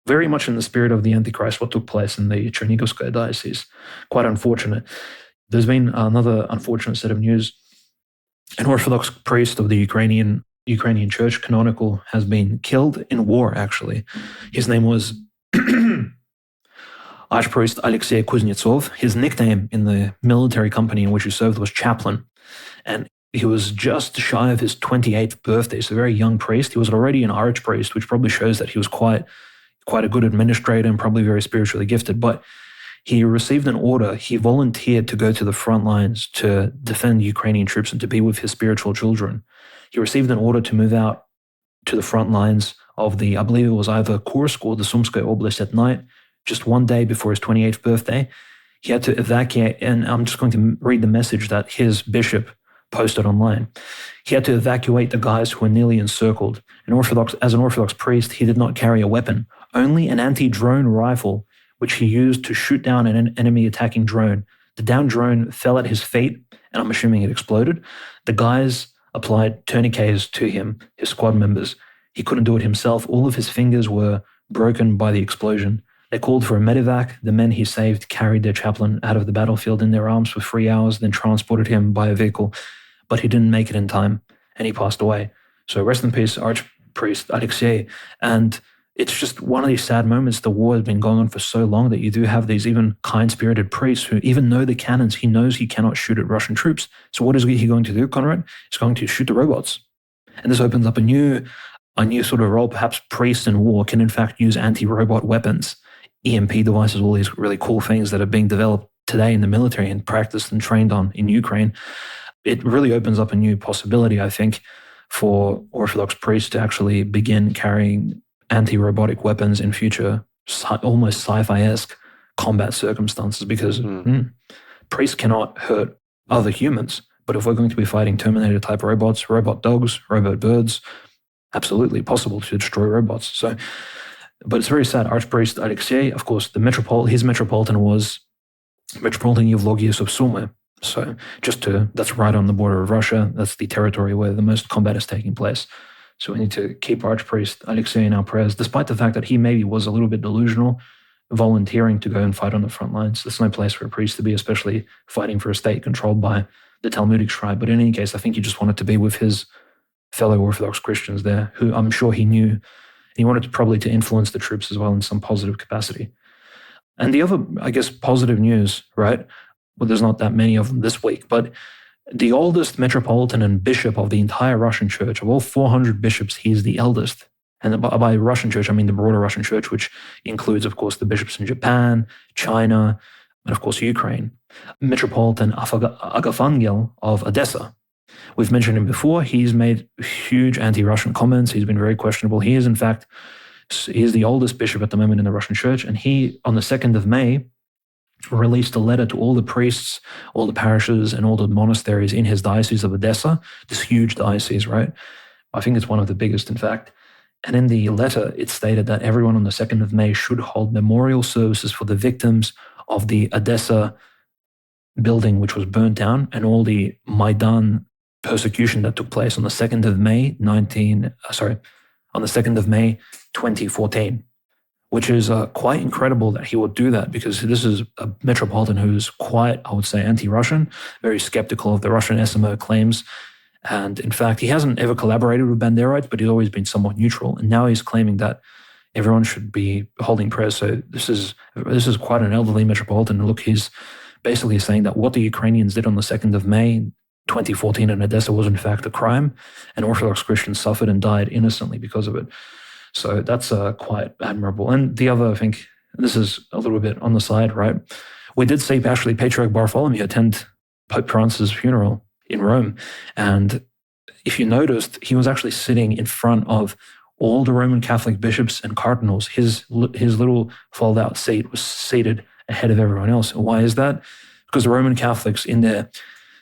B: very much in the spirit of the Antichrist, what took place in the Chernigovskaya diocese. Quite unfortunate. There's been another unfortunate set of news. An Orthodox priest of the Ukrainian church, canonical, has been killed in war, actually. His name was Archpriest Alexei Kuznetsov. His nickname in the military company in which he served was chaplain. And he was just shy of his 28th birthday, so a very young priest. He was already an archpriest, which probably shows that he was quite a good administrator and probably very spiritually gifted. But he received an order. He volunteered to go to the front lines to defend Ukrainian troops and to be with his spiritual children. He received an order to move out to the front lines of I believe it was either Kursk or the Sumskaya Oblast at night, just one day before his 28th birthday. He had to evacuate, and I'm just going to read the message that his bishop posted online. He had to evacuate the guys who were nearly encircled. As an Orthodox priest, he did not carry a weapon, only an anti-drone rifle, which he used to shoot down an enemy attacking drone. The downed drone fell at his feet, and I'm assuming it exploded. The guys applied tourniquets to him, his squad members. He couldn't do it himself. All of his fingers were broken by the explosion. They called for a medevac. The men he saved carried their chaplain out of the battlefield in their arms for 3 hours, then transported him by a vehicle. But he didn't make it in time, and he passed away. So rest in peace, Archpriest Alexei. And it's just one of these sad moments. The war has been going on for so long that you do have these even kind-spirited priests who even know the cannons. He knows he cannot shoot at Russian troops. So what is he going to do, Conrad? He's going to shoot the robots. And this opens up a new sort of role. Perhaps priests in war can in fact use anti-robot weapons, EMP devices, all these really cool things that are being developed today in the military and practiced and trained on in Ukraine. It really opens up a new possibility, I think, for Orthodox priests to actually begin carrying anti-robotic weapons in future, almost sci-fi-esque combat circumstances, because priests cannot hurt other humans. But if we're going to be fighting Terminator-type robots, robot dogs, robot birds, absolutely possible to destroy robots. So, but it's very sad. Archpriest Alexei, of course, his metropolitan was Metropolitan Evlogius of Sumy. So that's right on the border of Russia. That's the territory where the most combat is taking place. So we need to keep Archpriest Alexei in our prayers, despite the fact that he maybe was a little bit delusional, volunteering to go and fight on the front lines. There's no place for a priest to be, especially fighting for a state controlled by the Talmudic scribe. But in any case, I think he just wanted to be with his fellow Orthodox Christians there, who I'm sure he knew. He wanted probably to influence the troops as well in some positive capacity. And the other, I guess, positive news, right? Well, there's not that many of them this week, but the oldest metropolitan and bishop of the entire Russian church, of all 400 bishops, he's the eldest. And by Russian church, I mean the broader Russian church, which includes, of course, the bishops in Japan, China, and of course, Ukraine. Metropolitan Agafangel of Odessa. We've mentioned him before. He's made huge anti-Russian comments. He's been very questionable. He is, in fact, he's the oldest bishop at the moment in the Russian church. And he, on the 2nd of May, released a letter to all the priests, all the parishes, and all the monasteries in his diocese of Odessa, this huge diocese, right? I think it's one of the biggest, in fact. And in the letter, it stated that everyone on the 2nd of May should hold memorial services for the victims of the Odessa building, which was burnt down, and all the Maidan persecution that took place on the 2nd of May, 2014, which is quite incredible that he would do that, because this is a metropolitan who's quite, I would say, anti-Russian, very skeptical of the Russian SMO claims. And in fact, he hasn't ever collaborated with Banderites, but he's always been somewhat neutral. And now he's claiming that everyone should be holding prayers. So this is quite an elderly metropolitan. Look, he's basically saying that what the Ukrainians did on the 2nd of May, 2014 in Odessa was in fact a crime, and Orthodox Christians suffered and died innocently because of it. So that's quite admirable. And the other, I think, this is a little bit on the side, right? We did see actually Patriarch Bartholomew attend Pope Francis' funeral in Rome. And if you noticed, he was actually sitting in front of all the Roman Catholic bishops and cardinals. His little fold-out seat was seated ahead of everyone else. And why is that? Because the Roman Catholics, in their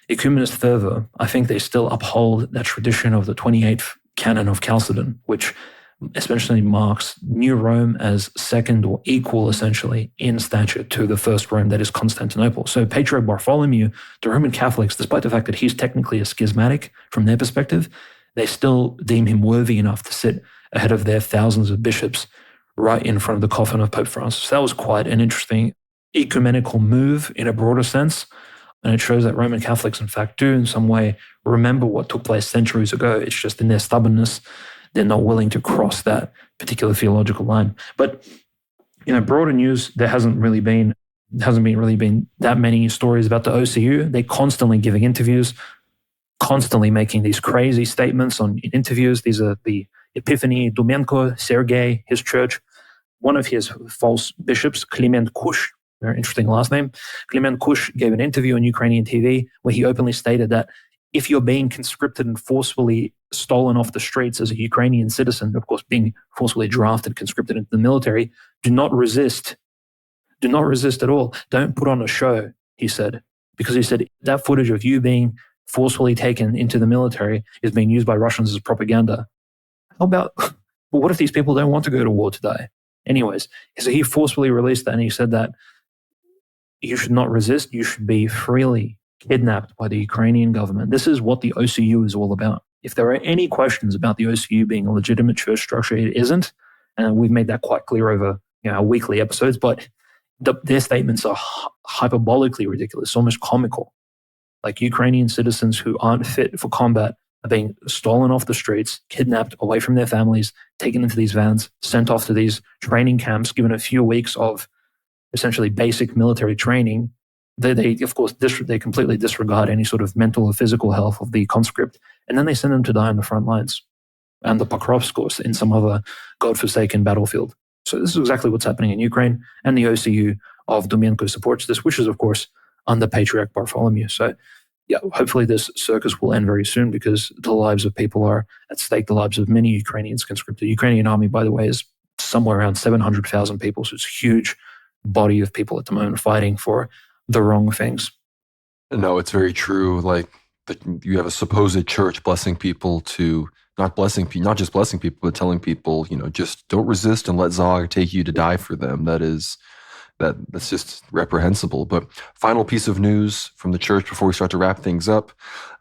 B: ecumenist fervor, I think they still uphold that tradition of the 28th canon of Chalcedon, which essentially marks New Rome as second or equal, essentially, in stature to the first Rome, that is Constantinople. So Patriarch Bartholomew, the Roman Catholics, despite the fact that he's technically a schismatic from their perspective, they still deem him worthy enough to sit ahead of their thousands of bishops right in front of the coffin of Pope Francis. That was quite an interesting ecumenical move in a broader sense. And it shows that Roman Catholics, in fact, do in some way remember what took place centuries ago. It's just in their stubbornness, they're not willing to cross that particular theological line. But, broader news, there hasn't really been that many stories about the OCU. They're constantly giving interviews, constantly making these crazy statements in interviews. These are the Epiphany, Domenko, Sergei, his church. One of his false bishops, Clement Kush, very interesting last name, Clement Kush gave an interview on Ukrainian TV where he openly stated that if you're being conscripted and forcefully stolen off the streets as a Ukrainian citizen, of course, being forcefully drafted, conscripted into the military, do not resist. Do not resist at all. Don't put on a show, he said, because he said that footage of you being forcefully taken into the military is being used by Russians as propaganda. How about, but what if these people don't want to go to war today? Anyways, so he forcefully released that, and he said that you should not resist. You should be freely kidnapped by the Ukrainian government. This is what the OCU is all about. If there are any questions about the OCU being a legitimate church structure, it isn't. And we've made that quite clear over our weekly episodes, but their statements are hyperbolically ridiculous, almost comical. Like Ukrainian citizens who aren't fit for combat are being stolen off the streets, kidnapped away from their families, taken into these vans, sent off to these training camps, given a few weeks of essentially basic military training. They of course, they completely disregard any sort of mental or physical health of the conscript, and then they send them to die on the front lines and the Pokrovsk course in some other godforsaken battlefield. So this is exactly what's happening in Ukraine, and the OCU of Domenko supports this, which is, of course, under Patriarch Bartholomew. So yeah, hopefully this circus will end very soon because the lives of people are at stake, the lives of many Ukrainians conscripted. The Ukrainian army, by the way, is somewhere around 700,000 people, so it's a huge body of people at the moment fighting for the wrong things.
A: No, it's very true. Like you have a supposed church blessing people to not just blessing people, but telling people, just don't resist and let Tsar take you to die for them. That's just reprehensible. But final piece of news from the church before we start to wrap things up.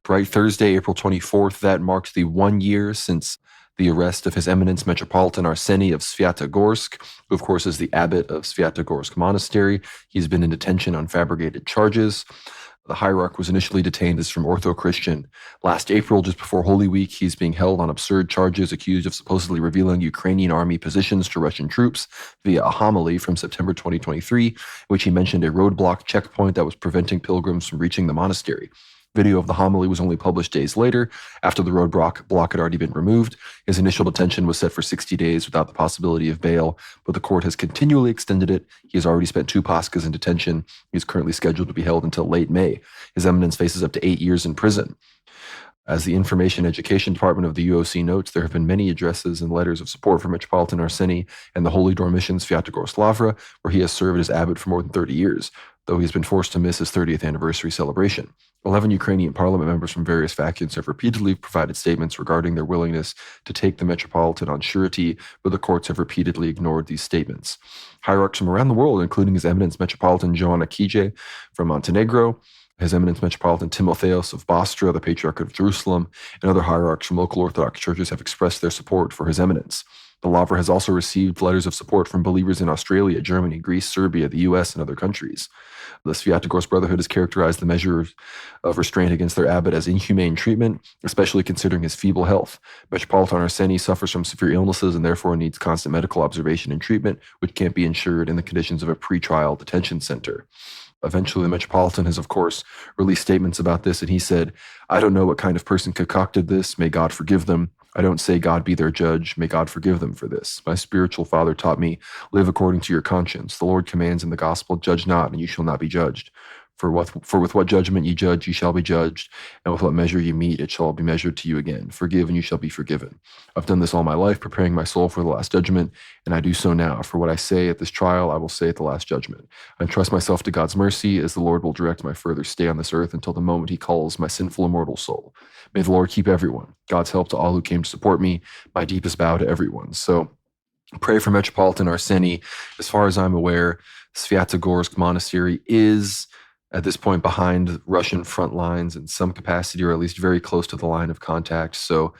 A: Bright Thursday, April 24th, that marked the 1 year since the arrest of His Eminence Metropolitan Arseny of Svyatogorsk, who of course is the abbot of Svyatogorsk Monastery. He's been in detention on fabricated charges. The hierarch was initially detained as from Ortho-Christian. Last April, just before Holy Week, he's being held on absurd charges, accused of supposedly revealing Ukrainian army positions to Russian troops via a homily from September 2023, in which he mentioned a roadblock checkpoint that was preventing pilgrims from reaching the monastery. Video of the homily was only published days later, after the roadblock had already been removed. His initial detention was set for 60 days without the possibility of bail, but the court has continually extended it. He has already spent 2 Paschas in detention. He is currently scheduled to be held until late May. His Eminence faces up to 8 years in prison. As the Information Education Department of the UOC notes, there have been many addresses and letters of support for Metropolitan Arseny and the Holy Dormition Svyatogorsk Lavra, where he has served as abbot for more than 30 years, though he has been forced to miss his 30th anniversary celebration. 11 Ukrainian parliament members from various factions have repeatedly provided statements regarding their willingness to take the Metropolitan on surety, but the courts have repeatedly ignored these statements. Hierarchs from around the world, including His Eminence Metropolitan Joanna Kije from Montenegro, His Eminence Metropolitan Timotheos of Bostra, the Patriarch of Jerusalem, and other hierarchs from local Orthodox churches have expressed their support for His Eminence. The Lavra has also received letters of support from believers in Australia, Germany, Greece, Serbia, the US, and other countries. The Svyatogorsk Brotherhood has characterized the measure of restraint against their abbot as inhumane treatment, especially considering his feeble health. Metropolitan Arseny suffers from severe illnesses and therefore needs constant medical observation and treatment, which can't be ensured in the conditions of a pre-trial detention center. eventually the Metropolitan has, of course, released statements about this, and he said, "I don't know what kind of person concocted this. May God forgive them. I don't say God be their judge. May God forgive them for this. My spiritual father taught me, live according to your conscience. The Lord commands in the gospel, judge not, and you shall not be judged. For with what judgment ye judge, ye shall be judged, and with what measure ye meet, it shall be measured to you again. Forgive, and you shall be forgiven. I've done this all my life, preparing my soul for the last judgment, and I do so now. For what I say at this trial, I will say at the last judgment. I entrust myself to God's mercy, as the Lord will direct my further stay on this earth until the moment he calls my sinful immortal soul. May the Lord keep everyone. God's help to all who came to support me. My deepest bow to everyone." So pray for Metropolitan Arseny. As far as I'm aware, Svyatogorsk Monastery is at this point behind Russian front lines in some capacity, or at least very close to the line of contact. So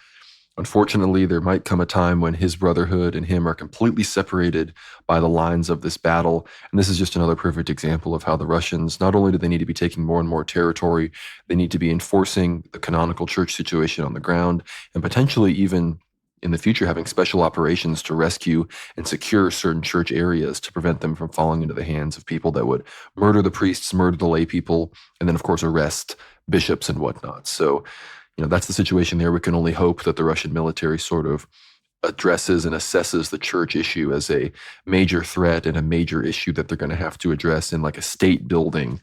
A: unfortunately, there might come a time when his brotherhood and him are completely separated by the lines of this battle. And this is just another perfect example of how the Russians, not only do they need to be taking more and more territory, they need to be enforcing the canonical church situation on the ground, and potentially even in the future having special operations to rescue and secure certain church areas to prevent them from falling into the hands of people that would murder the priests, murder the lay people, and then, of course, arrest bishops and whatnot. So, that's the situation there. We can only hope that the Russian military sort of addresses and assesses the church issue as a major threat and a major issue that they're going to have to address in like a state building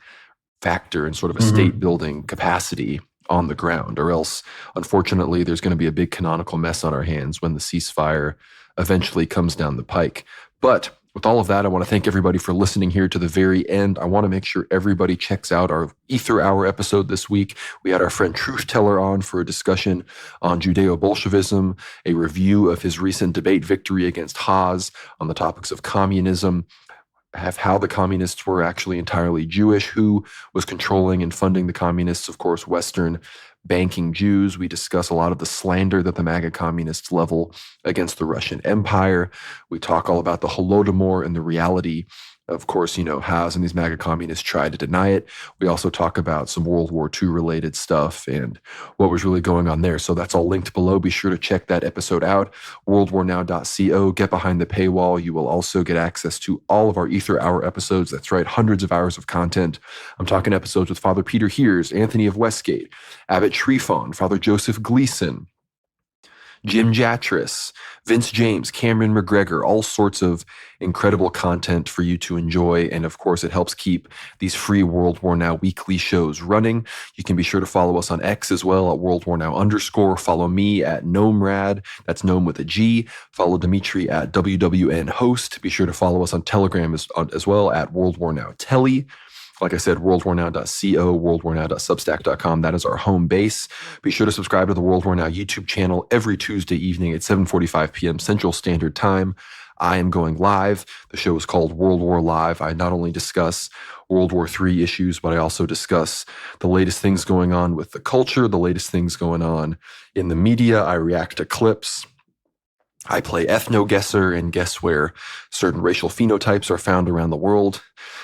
A: factor and sort of a state building capacity on the ground, or else, unfortunately, there's going to be a big canonical mess on our hands when the ceasefire eventually comes down the pike. But with all of that, I want to thank everybody for listening here to the very end. I want to make sure everybody checks out our Ether Hour episode this week. We had our friend Truth Teller on for a discussion on Judeo-Bolshevism, a review of his recent debate victory against Haas on the topics of communism, how the communists were actually entirely Jewish, who was controlling and funding the communists, of course, Western banking Jews. We discuss a lot of the slander that the MAGA communists level against the Russian Empire. We talk all about the Holodomor and the reality. Of course, Haas and these MAGA communists tried to deny it. We also talk about some World War II related stuff and what was really going on there. So that's all linked below. Be sure to check that episode out. worldwarnow.co. Get behind the paywall. You will also get access to all of our Ether Hour episodes. That's right, hundreds of hours of content. I'm talking episodes with Father Peter Heers, Anthony of Westgate, Abbot Trifon, Father Joseph Gleason, Jim Jatris, Vince James, Cameron McGregor, all sorts of incredible content for you to enjoy. And of course, it helps keep these free World War Now weekly shows running. You can be sure to follow us on X as well at World War Now _. Follow me at GnomeRad. That's Gnome with a G. Follow Dimitri at WWN Host. Be sure to follow us on Telegram as well at World War Now Telly. Like I said, worldwarnow.co, worldwarnow.substack.com. That is our home base. Be sure to subscribe to the World War Now YouTube channel every Tuesday evening at 7:45 p.m. Central Standard Time. I am going live. The show is called World War Live. I not only discuss World War III issues, but I also discuss the latest things going on with the culture, the latest things going on in the media. I react to clips. I play ethno-guesser and guess where certain racial phenotypes are found around the world.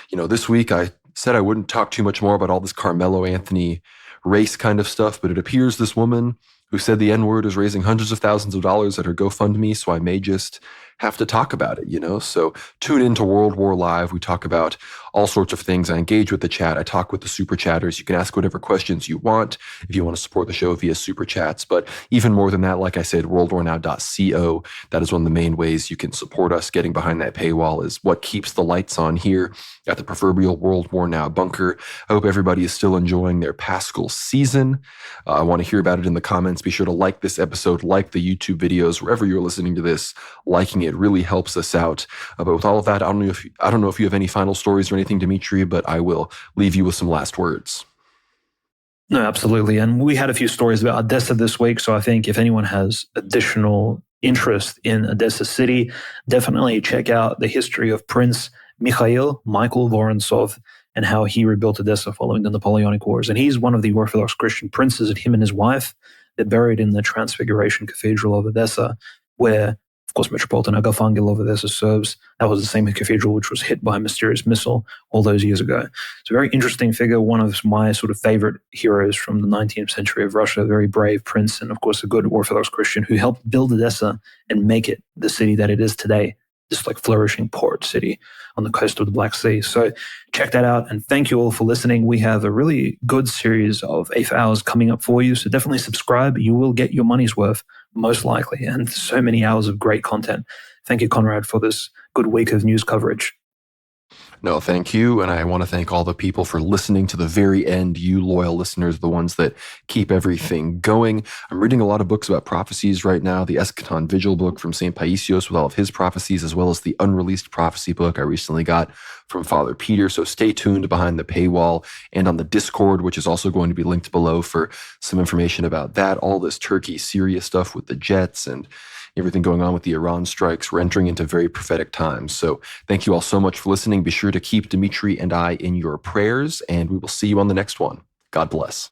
A: This week I said I wouldn't talk too much more about all this Carmelo Anthony race kind of stuff, but it appears this woman who said the N-word is raising hundreds of thousands of dollars at her GoFundMe, so I may just have to talk about it, So tune into World War Live. We talk about all sorts of things. I engage with the chat. I talk with the super chatters. You can ask whatever questions you want if you want to support the show via super chats. But even more than that, like I said, worldwarnow.co. That is one of the main ways you can support us. Getting behind that paywall is what keeps the lights on here at the proverbial World War Now bunker. I hope everybody is still enjoying their Paschal season. I want to hear about it in the comments. Be sure to like this episode, like the YouTube videos, wherever you're listening to this. Liking it really helps us out. But with all of that, I don't know if you have any final stories or anything, Dimitri, but I will leave you with some last words.
B: No, absolutely. And we had a few stories about Odessa this week. So I think if anyone has additional interest in Odessa city, definitely check out the history of Prince Michael Vorontsov and how he rebuilt Odessa following the Napoleonic Wars. And he's one of the Orthodox Christian princes, and him and his wife, they're buried in the Transfiguration Cathedral of Odessa, where, of course, Metropolitan Agafangel of Odessa serves. That was the same cathedral which was hit by a mysterious missile all those years ago. It's a very interesting figure, one of my sort of favorite heroes from the 19th century of Russia, a very brave prince and, of course, a good Orthodox Christian who helped build Odessa and make it the city that it is today. this like flourishing port city on the coast of the Black Sea. So check that out. And thank you all for listening. We have a really good series of 8 hours coming up for you. So definitely subscribe. You will get your money's worth, most likely. And so many hours of great content. Thank you, Conrad, for this good week of news coverage.
A: No, thank you. And I want to thank all the people for listening to the very end. You loyal listeners, the ones that keep everything going. I'm reading a lot of books about prophecies right now. The Eschaton Vigil book from St. Paisios with all of his prophecies, as well as the unreleased prophecy book I recently got from Father Peter. So stay tuned behind the paywall and on the Discord, which is also going to be linked below for some information about that. All this Turkey, Syria stuff with the jets and everything going on with the Iran strikes. We're entering into very prophetic times. So thank you all so much for listening. Be sure to keep Dimitri and I in your prayers, and we will see you on the next one. God bless.